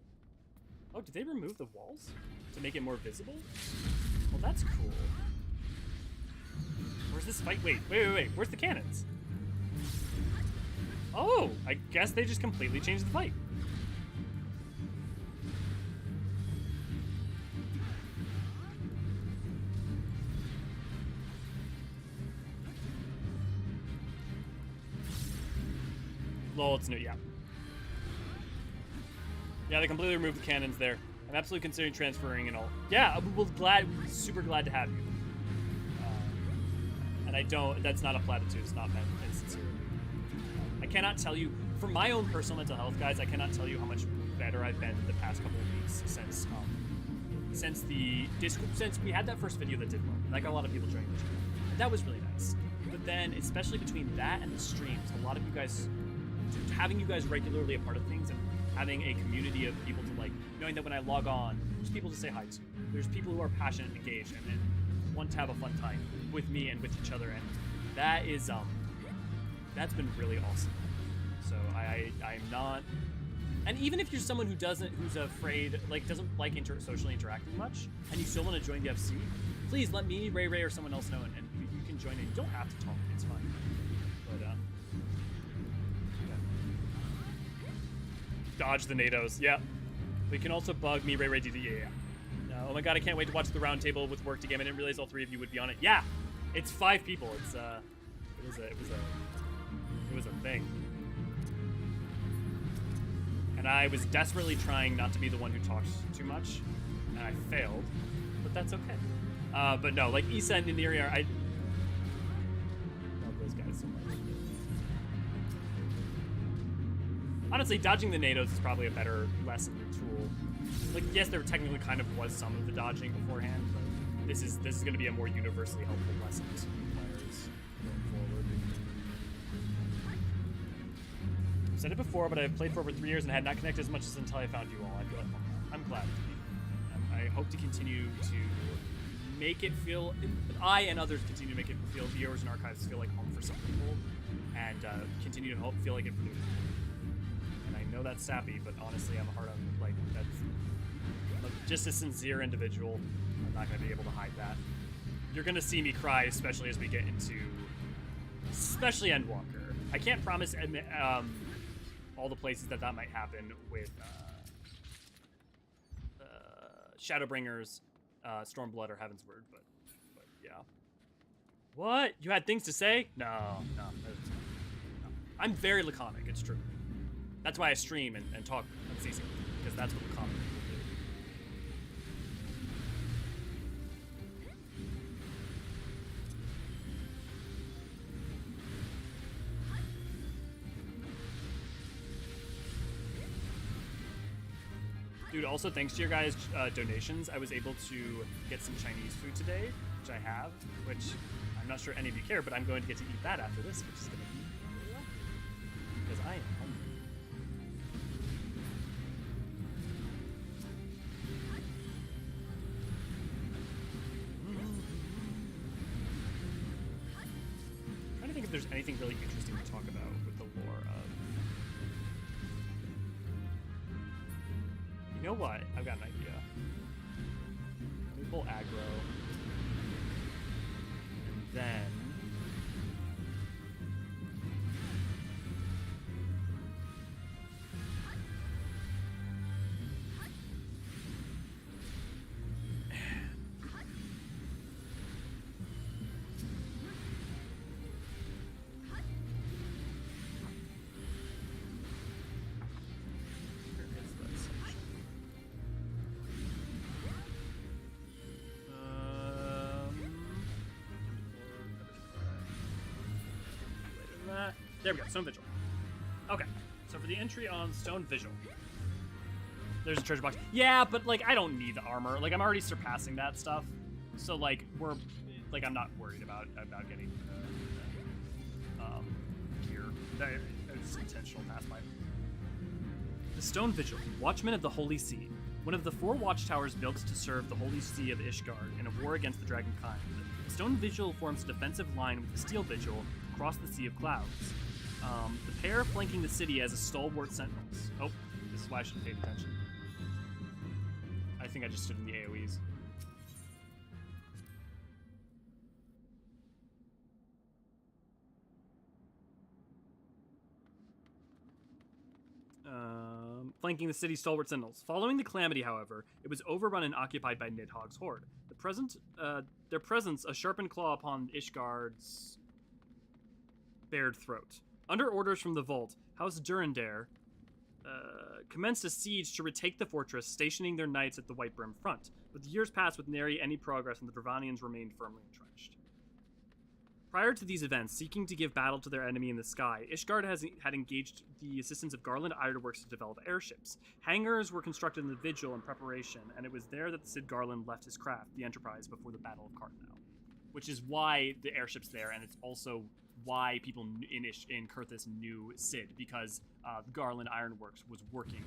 Oh, did they remove the walls to make it more visible? Well, that's cool. Where's this fight? Wait. Where's the cannons? Oh, I guess they just completely changed the fight. Lol, it's new, yeah. Yeah, they completely removed the cannons there. I'm absolutely considering transferring and all. Yeah, we're super glad to have you. And that's not a platitude, it's not meant insincerely. I cannot tell you, for my own personal mental health, guys, I cannot tell you how much better I've been the past couple of weeks since we had that first video that did well. And I got a lot of people joining the channel. That was really nice. But then, especially between that and the streams, a lot of you guys, having you guys regularly a part of things and having a community of people to like, knowing that when I log on, there's people to say hi to. There's people who are passionate and engaged and want to have a fun time with me and with each other, and that is that's been really awesome. So I'm not, and even if you're someone who's afraid, like doesn't like socially interacting much, and you still want to join the FC, please let me, Ray, or someone else know, and you can join in. You don't have to talk; it's fine. But yeah. Dodge the NATOs. Yeah. We can also bug me, Ray, DD. Yeah. Oh my god, I can't wait to watch the round table with work to game. I didn't realize all 3 of you would be on it. Yeah, it's 5 people. It's it was a thing. And I was desperately trying not to be the one who talks too much, and I failed, but that's okay. But no, like Issa and Naniri I love those guys so much. Honestly, dodging the NATOs is probably a better lesson tool. Like, yes, there technically kind of was some of the dodging beforehand, but this is going to be a more universally helpful lesson to players going forward. I've said it before, but I've played for over 3 years and had not connected as much as until I found you all. I feel like I'm glad. I hope to continue to make it feel, I and others continue to make it feel, the Eorzean Archives feel like home for some people, and continue to feel like it for new people. And I know that's sappy, but honestly, I'm a hard on, like, that's just a sincere individual. I'm not going to be able to hide that. You're going to see me cry, especially as we get into, especially Endwalker. I can't promise all the places that might happen with Shadowbringers, Stormblood, or Heavensward, but yeah. What? You had things to say? No. I'm very laconic, it's true. That's why I stream and talk unceasingly, because that's what laconic people do. Dude, also thanks to your guys' donations, I was able to get some Chinese food today, which I have, which I'm not sure any of you care, but I'm going to get to eat that after this, which is going to be really lucky, because I am hungry. I'm trying to think if there's anything really interesting to talk about with the lore of... You know what? I've got an idea. Let me pull aggro. And then... There we go, Stone Vigil. Okay, so for the entry on Stone Vigil, there's a treasure box. Yeah, but, like, I don't need the armor. Like, I'm already surpassing that stuff. So, like, I'm not worried about getting gear. It's intentional pass by. The Stone Vigil, Watchman of the Holy See. One of the 4 watchtowers built to serve the Holy See of Ishgard in a war against the Dragonkind. The Stone Vigil forms a defensive line with the Steel Vigil across the Sea of Clouds. The pair flanking the city as a stalwart sentinels. Oh, this is why I should have paid attention. I think I just stood in the AoEs. Flanking the city's stalwart sentinels. Following the calamity, however, it was overrun and occupied by Nidhogg's horde. Their presence a sharpened claw upon Ishgard's bared throat. Under orders from the Vault, House Durandare commenced a siege to retake the fortress, stationing their knights at the White Brim front. But the years passed with nary any progress, and the Dravanians remained firmly entrenched. Prior to these events, seeking to give battle to their enemy in the sky, Ishgard had engaged the assistance of Garland Ironworks to develop airships. Hangars were constructed in the Vigil in preparation, and it was there that Sid Garland left his craft, the Enterprise, before the Battle of Carthage. Which is why the airship's there, and it's also why people in Coerthan knew Sid, because Garland Ironworks was working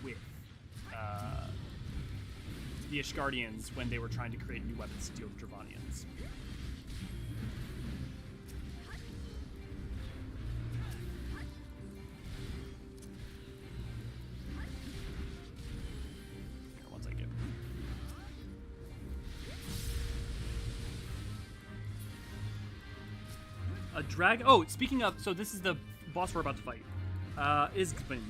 with the Ishgardians when they were trying to create new weapons to deal with Dravanians. A drag. Oh, speaking of, so this is the boss we're about to fight. Igsbind.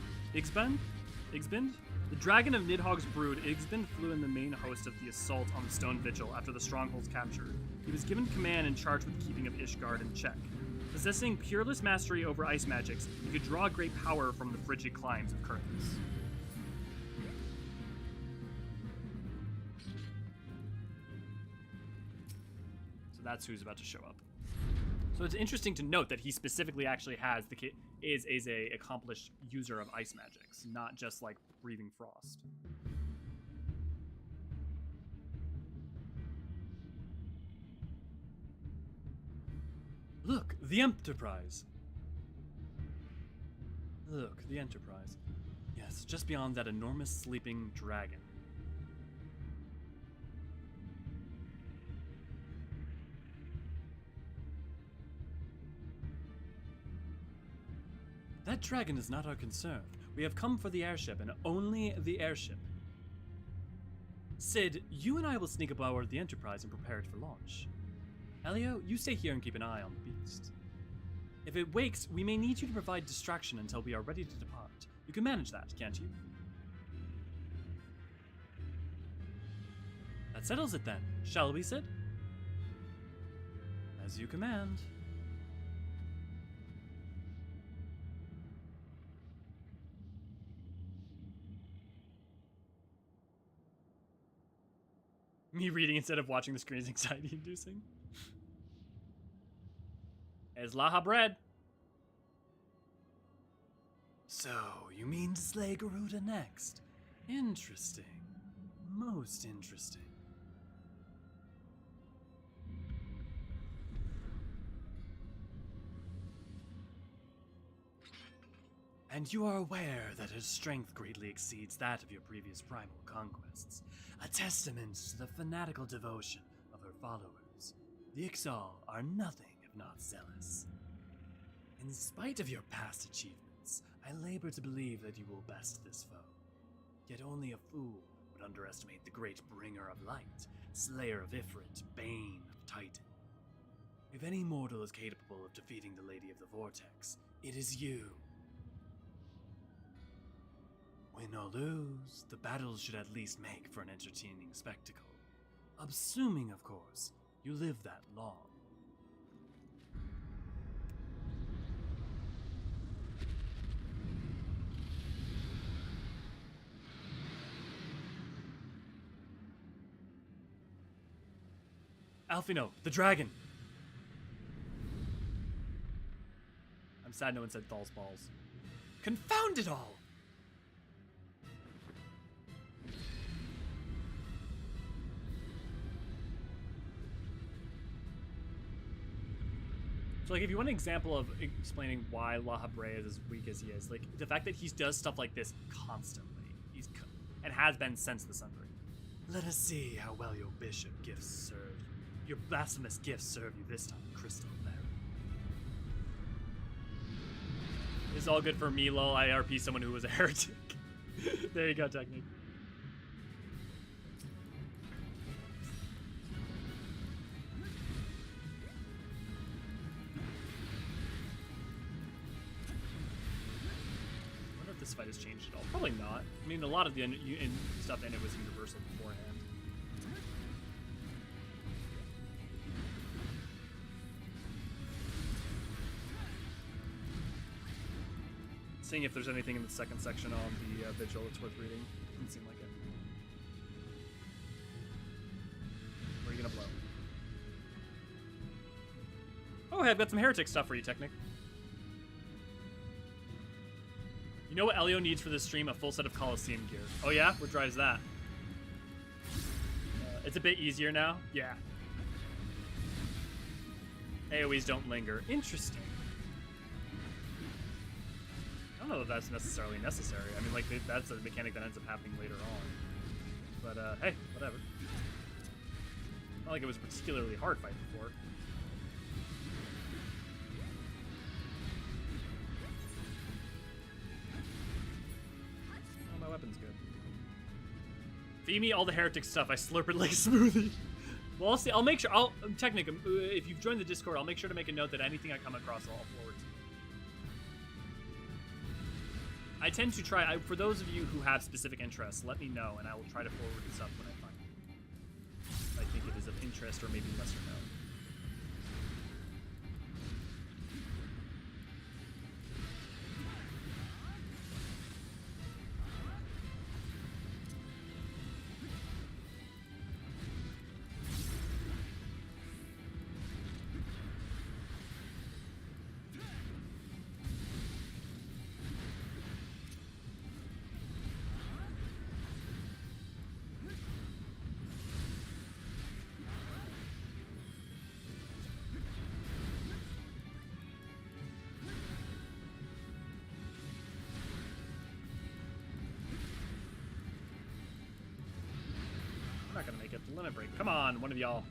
The dragon of Nidhogg's brood, Igsbind flew in the main host of the assault on the Stone Vigil after the stronghold's captured. He was given command and charged with keeping of Ishgard in check. Possessing peerless mastery over ice magics, he could draw great power from the frigid climes of Coerthan. So that's who's about to show up. So it's interesting to note that he specifically actually has is a accomplished user of ice magics, not just like breathing frost. Look, the Enterprise. Look, the Enterprise. Yes, just beyond that enormous sleeping dragon. That dragon is not our concern. We have come for the airship, and only the airship. Sid, you and I will sneak aboard the Enterprise and prepare it for launch. Elio, you stay here and keep an eye on the beast. If it wakes, we may need you to provide distraction until we are ready to depart. You can manage that, can't you? That settles it then, shall we, Sid? As you command. Me reading instead of watching the screen is anxiety-inducing. Es Laha bread. So, you mean to slay Garuda next? Interesting. Most interesting. And you are aware that her strength greatly exceeds that of your previous primal conquests, a testament to the fanatical devotion of her followers. The Ixal are nothing if not zealous. In spite of your past achievements, I labor to believe that you will best this foe. Yet only a fool would underestimate the great bringer of light, slayer of Ifrit, bane of Titan. If any mortal is capable of defeating the Lady of the Vortex, it is you. Win or lose, the battles should at least make for an entertaining spectacle. Assuming, of course, you live that long. Alfino, the dragon! I'm sad no one said Thal's balls. Confound it all! So, like, if you want an example of explaining why La Habre is as weak as he is, like, the fact that he does stuff like this constantly, and has been since the Sundering. Let us see how well your bishop gifts served. Your blasphemous gifts serve you this time, Crystal Baron. It's all good for me, lol. I RP someone who was a heretic. There you go, Technique. I wonder if this fight has changed at all. Probably not. I mean, a lot of the stuff in it was universal beforehand. Seeing if there's anything in the second section on the vigil that's worth reading. Doesn't seem like it. Where are you gonna blow? Oh, hey, I've got some heretic stuff for you, Technic. You know what Elio needs for this stream? A full set of Coliseum gear. Oh yeah? What drives that? It's a bit easier now. Yeah. AoEs don't linger. Interesting. I don't know if that's necessarily necessary. I mean, like, that's a mechanic that ends up happening later on. But, hey, whatever. Not like it was a particularly hard fight before. Oh, my weapon's good. Feed me all the heretic stuff. I slurp it like a smoothie. Well, I'll see. I'll make sure. Technically, if you've joined the Discord, I'll make sure to make a note that anything I come across, I'll forward to you. I tend to try, for those of you who have specific interests, let me know, and I will try to forward this up when I find it. I think it is of interest or maybe lesser known. I'm not gonna make it. The limit break. Come on, one of y'all.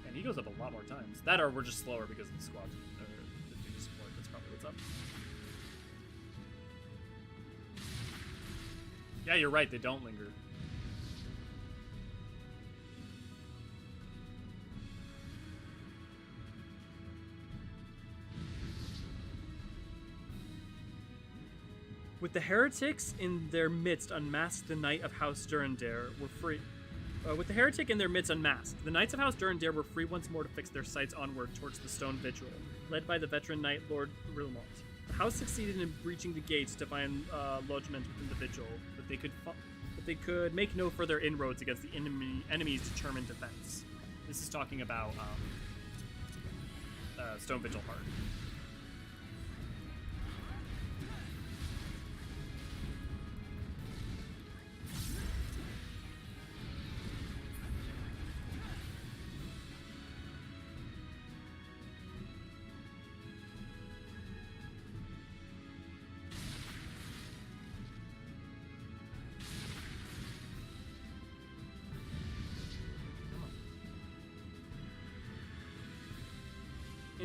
And he goes up a lot more times. That or we're just slower because of the squad. Or the duty support. That's probably what's up. Yeah, you're right. They don't linger. With the heretics in their midst unmasked, the Knight of House Durandare were free. With the heretic in their midst unmasked, the Knights of House Durandare were free once more to fix their sights onward towards the Stone Vigil, led by the veteran knight Lord Rilmont. The house succeeded in breaching the gates to find lodgment within the vigil, but they could make no further inroads against the enemy's determined defense. This is talking about Stone Vigil Heart.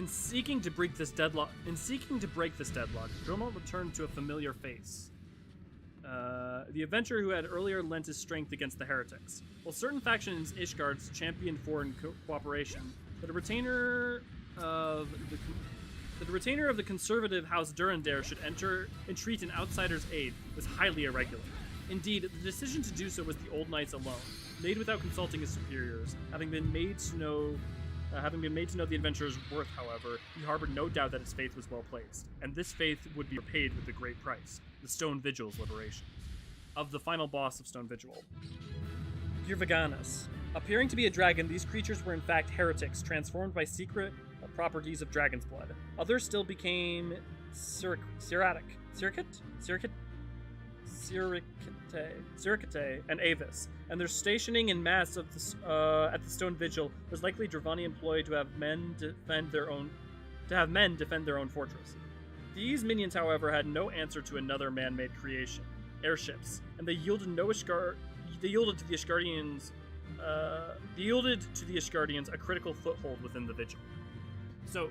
In seeking to break this deadlock, Dromont returned to a familiar face. The adventurer who had earlier lent his strength against the heretics. While certain factions Ishgard's championed foreign cooperation, the retainer of the conservative House Durandare should entreat an outsider's aid was highly irregular. Indeed, the decision to do so was the old knight's alone, made without consulting his superiors. Having been made to know the adventurer's worth, however, he harbored no doubt that his faith was well placed, and this faith would be repaid with a great price: the Stone Vigil's liberation. Of the final boss of Stone Vigil, Girvaganas. Appearing to be a dragon, these creatures were in fact heretics, transformed by secret properties of dragon's blood. Others still became Siricate, and Avis, and their stationing in mass at the Stone Vigil was likely Dravani employed to have men defend their own fortress. These minions, however, had no answer to another man-made creation, airships, and they yielded to the Ishgardians a critical foothold within the Vigil. So,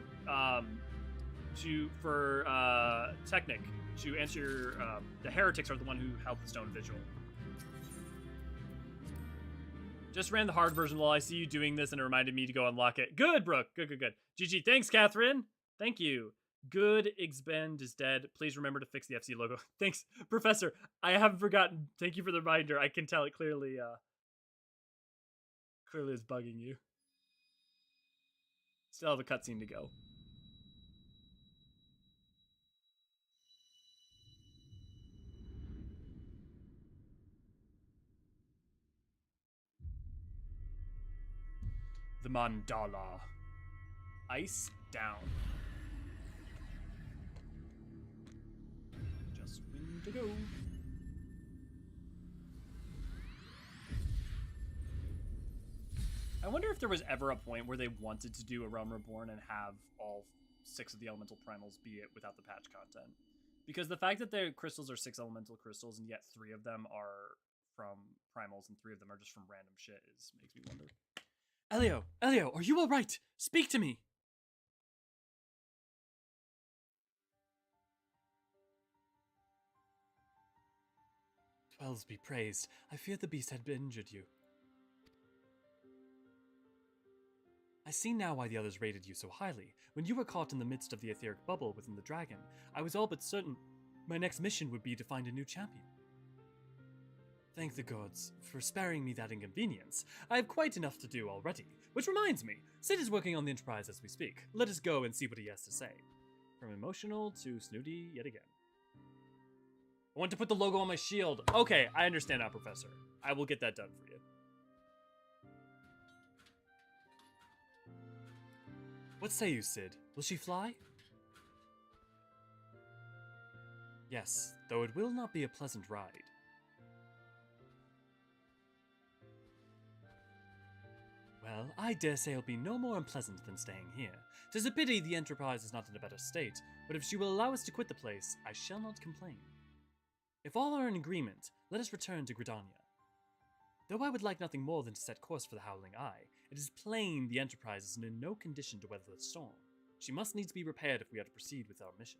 Technic, to answer the heretics are the one who held the Stone Vigil. Just ran the hard version while I see you doing this, and it reminded me to go unlock it. Good, Brooke. Good. GG. Thanks, Catherine. Thank you. Good. Igsbend is dead. Please remember to fix the FC logo. Thanks, Professor. I haven't forgotten. Thank you for the reminder. I can tell it clearly. Clearly is bugging you. Still have a cutscene to go. The Mandala. Ice down. Just when to go. I wonder if there was ever a point where they wanted to do a Realm Reborn and have all 6 of the elemental primals be it without the patch content. Because the fact that the crystals are 6 elemental crystals and yet 3 of them are from primals and 3 of them are just from random shit makes me wonder. Elio, are you alright? Speak to me! 12s be praised. I feared the beast had injured you. I see now why the others rated you so highly. When you were caught in the midst of the etheric bubble within the dragon, I was all but certain my next mission would be to find a new champion. Thank the gods for sparing me that inconvenience. I have quite enough to do already. Which reminds me, Sid is working on the Enterprise as we speak. Let us go and see what he has to say. From emotional to snooty yet again. I want to put the logo on my shield. Okay, I understand now, Professor. I will get that done for you. What say you, Sid? Will she fly? Yes, though it will not be a pleasant ride. Well, I dare say it'll be no more unpleasant than staying here. 'Tis a pity the Enterprise is not in a better state, but if she will allow us to quit the place, I shall not complain. If all are in agreement, let us return to Gridania. Though I would like nothing more than to set course for the Howling Eye, it is plain the Enterprise is in no condition to weather the storm. She must needs be repaired if we are to proceed with our mission.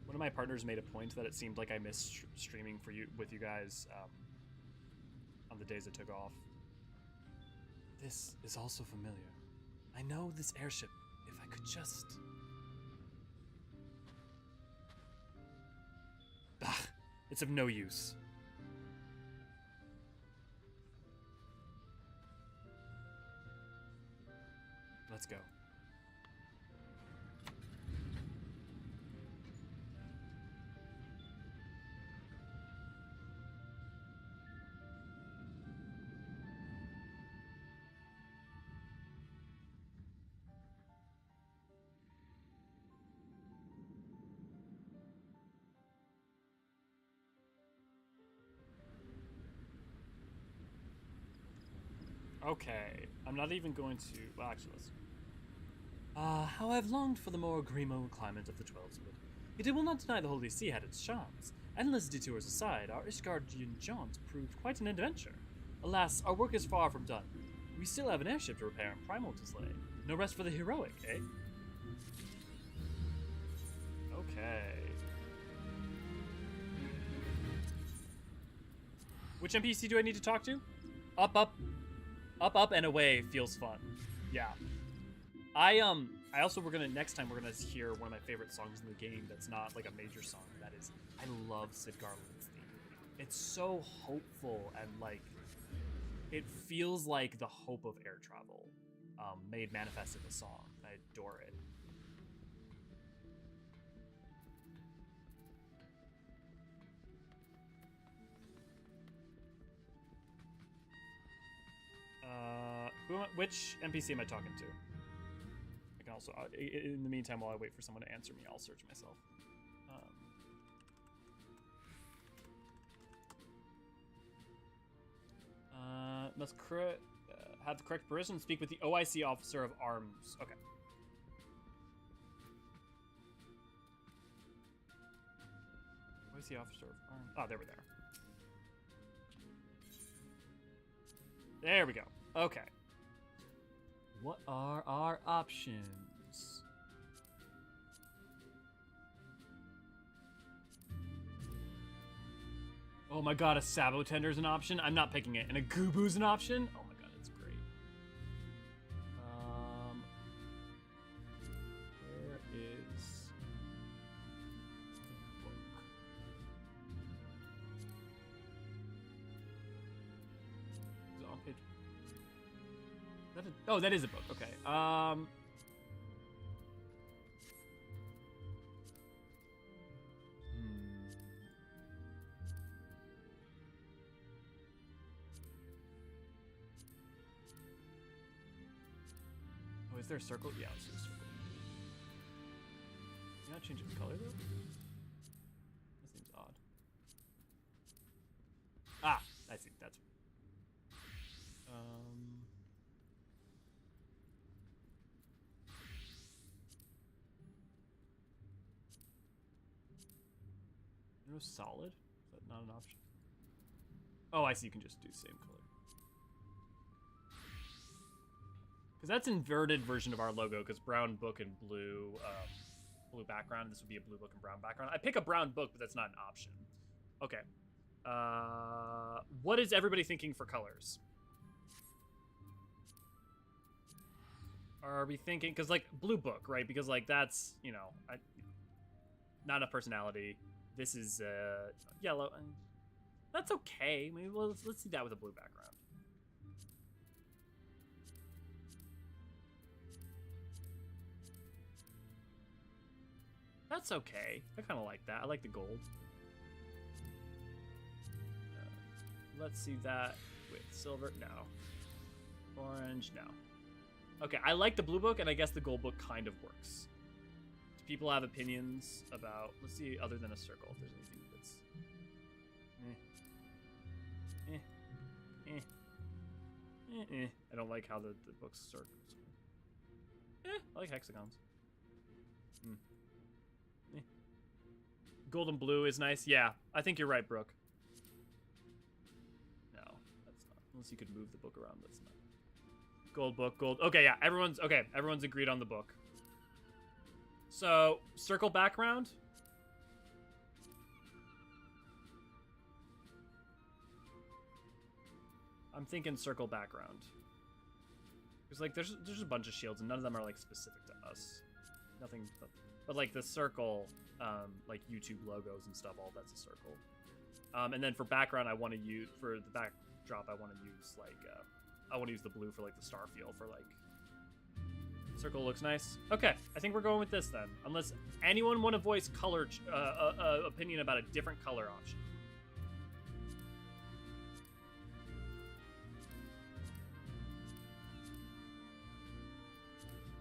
One of my partners made a point that it seemed like I missed streaming with you guys on the days I took off. This is also familiar. I know this airship, if I could just... Bah, it's of no use. Let's go. Okay, I'm not even going to... Well, actually, let's... how I've longed for the more grimo climate of the Twelveswood. Yet it will not deny the Holy See had its charms, Endless detours aside, our Ishgardian jaunt proved quite an adventure. Alas, our work is far from done. We still have an airship to repair and primal to slay. No rest for the heroic, eh? Okay. Which NPC do I need to talk to? Up, up. Up, up, and away feels fun. Yeah. I also, next time we're gonna hear one of my favorite songs in the game that's not like a major song. That is, I love Sid Garland's theme. It's so hopeful and like, it feels like the hope of air travel made manifest in the song. I adore it. Which NPC am I talking to? I can also, in the meantime, while I wait for someone to answer me, I'll search myself. Must have the correct person and speak with the OIC officer of arms. Okay. OIC officer of arms. Oh, there we are. There we go. Okay. What are our options? Oh my god, a Sabotender's an option? I'm not picking it. And a Gubu's an option? Oh my god, it's great. Where is the book? Is it on page? Oh, that is a book. Okay. Oh, is there a circle? Yeah, it's a circle. You're not changing the color though? That seems odd. Ah, I see. That's no solid? Is that not an option? Oh, I see. You can just do the same color. Because that's inverted version of our logo, because brown book and blue blue background. This would be a blue book and brown background. I pick a brown book, but that's not an option. Okay. What is everybody thinking for colors? Are we thinking, because like blue book, right? Because like that's, you know, not enough personality. This is yellow. That's okay. Maybe let's see that with a blue background. That's okay. I kind of like that. I like the gold. Let's see that with silver. No. Orange. No. Okay, I like the blue book, and I guess the gold book kind of works. Do people have opinions about... Let's see, other than a circle, if there's anything that's... I don't like how the book's circles. I like hexagons. Gold and blue is nice. Yeah, I think you're right, Brooke. No, that's not. Unless you could move the book around, that's not. Gold book, gold. Okay, yeah, everyone's agreed on the book. So, circle background. I'm thinking circle background. Because like there's a bunch of shields and none of them are like specific to us. Nothing but like the circle, like YouTube logos and stuff, all that's a circle. And then for background I want to use, for the backdrop I want to use like I want to use the blue for like the star feel for like circle looks nice. Okay, I think we're going with this then. Unless anyone want to voice color opinion about a different color option.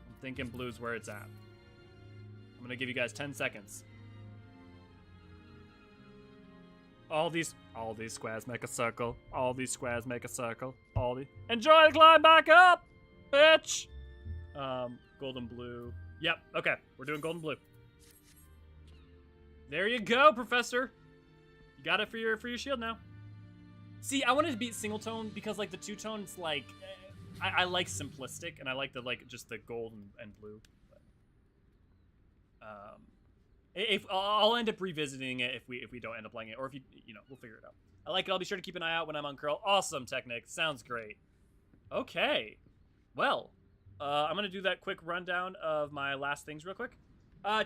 I'm thinking blue's where it's at. I'm gonna give you guys 10 seconds. All these squares make a circle. All these squares make a circle. Enjoy the climb back up, bitch. Gold and blue. Yep. Okay, we're doing gold and blue. There you go, Professor. got it for your shield now. See, I wanted to beat single tone because like the two tones, like I like simplistic and I like the just the gold and blue. But, if I'll end up revisiting it if we don't end up playing it, or if we'll figure it out. I like it. I'll be sure to keep an eye out when I'm on curl. Awesome, Technic. Sounds great. Okay, well, I'm gonna do that quick rundown of my last things real quick.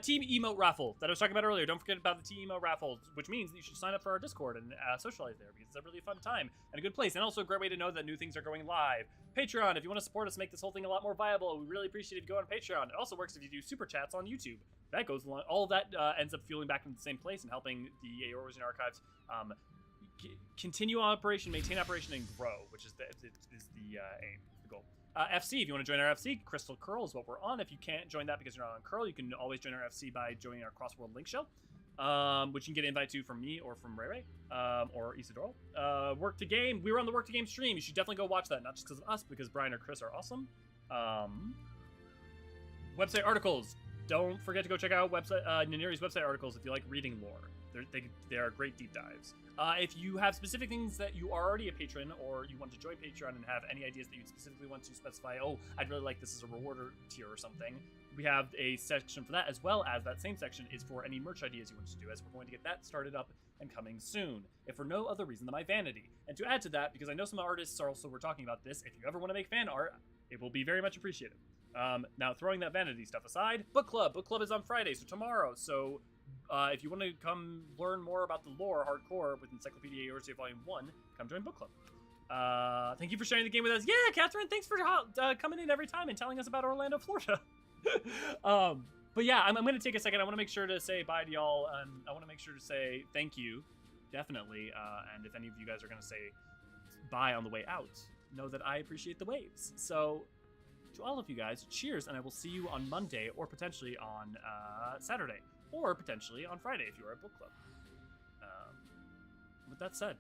Team emote raffle that I was talking about earlier. Don't forget about the team emote raffle, which means that you should sign up for our Discord and socialize there because it's a really fun time and a good place, and also a great way to know that new things are going live. Patreon, if you want to support us, make this whole thing a lot more viable, we really appreciate if you go on Patreon. It also works if you do super chats on YouTube. That goes along. All of that ends up fueling back into the same place and helping the Eorzean archives continue operation, maintain operation, and grow, which is the aim, the goal. FC, if you want to join our FC, Crystal Curl is what we're on. If you can't join that because you're not on Curl, you can always join our FC by joining our Crossworld Link Show, which you can get an invite to from me or from Ray Ray or Isidoro. Work to Game, we were on the Work to Game stream. You should definitely go watch that, not just because of us, because Brian or Chris are awesome. Website articles. Don't forget to go check out Naniri's website articles if you like reading lore. They are great deep dives. If you have specific things that you are already a patron, or you want to join Patreon and have any ideas that you specifically want to specify, oh, I'd really like this as a rewarder tier or something, we have a section for that, as well as that same section is for any merch ideas you want to do, as we're going to get that started up and coming soon, if for no other reason than my vanity. And to add to that, because I know some artists are also talking about this, if you ever want to make fan art, it will be very much appreciated. Now, throwing that vanity stuff aside, book club is on Friday, so tomorrow. So if you want to come learn more about the lore hardcore with Encyclopedia Eorzean Volume 1, come join book club. Thank you for sharing the game with us. Yeah, Catherine, thanks for coming in every time and telling us about Orlando, Florida. But yeah, I'm going to take a second. I want to make sure to say bye to y'all, and I want to make sure to say thank you, definitely. And if any of you guys are going to say bye on the way out, know that I appreciate the waves. So to all of you guys, cheers, and I will see you on Monday, or potentially on Saturday, or potentially on Friday if you are at book club. With that said,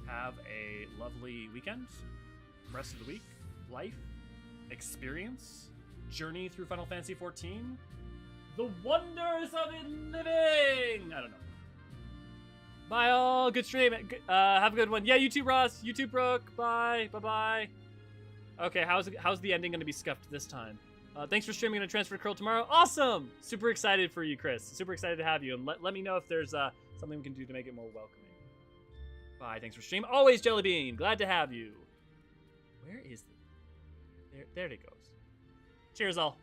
have a lovely weekend, rest of the week, life, experience, journey through Final Fantasy XIV, the wonders of it living! I don't know. Bye all, good stream, have a good one. Yeah, you too, Ross, you too, Brooke, bye, bye-bye. Okay, how's the ending going to be scuffed this time? Thanks for streaming on Transfer Curl tomorrow. Awesome! Super excited for you, Chris. Super excited to have you. And let me know if there's something we can do to make it more welcoming. Bye. Thanks for streaming. Always Jellybean. Glad to have you. Where is it? There it goes. Cheers, all.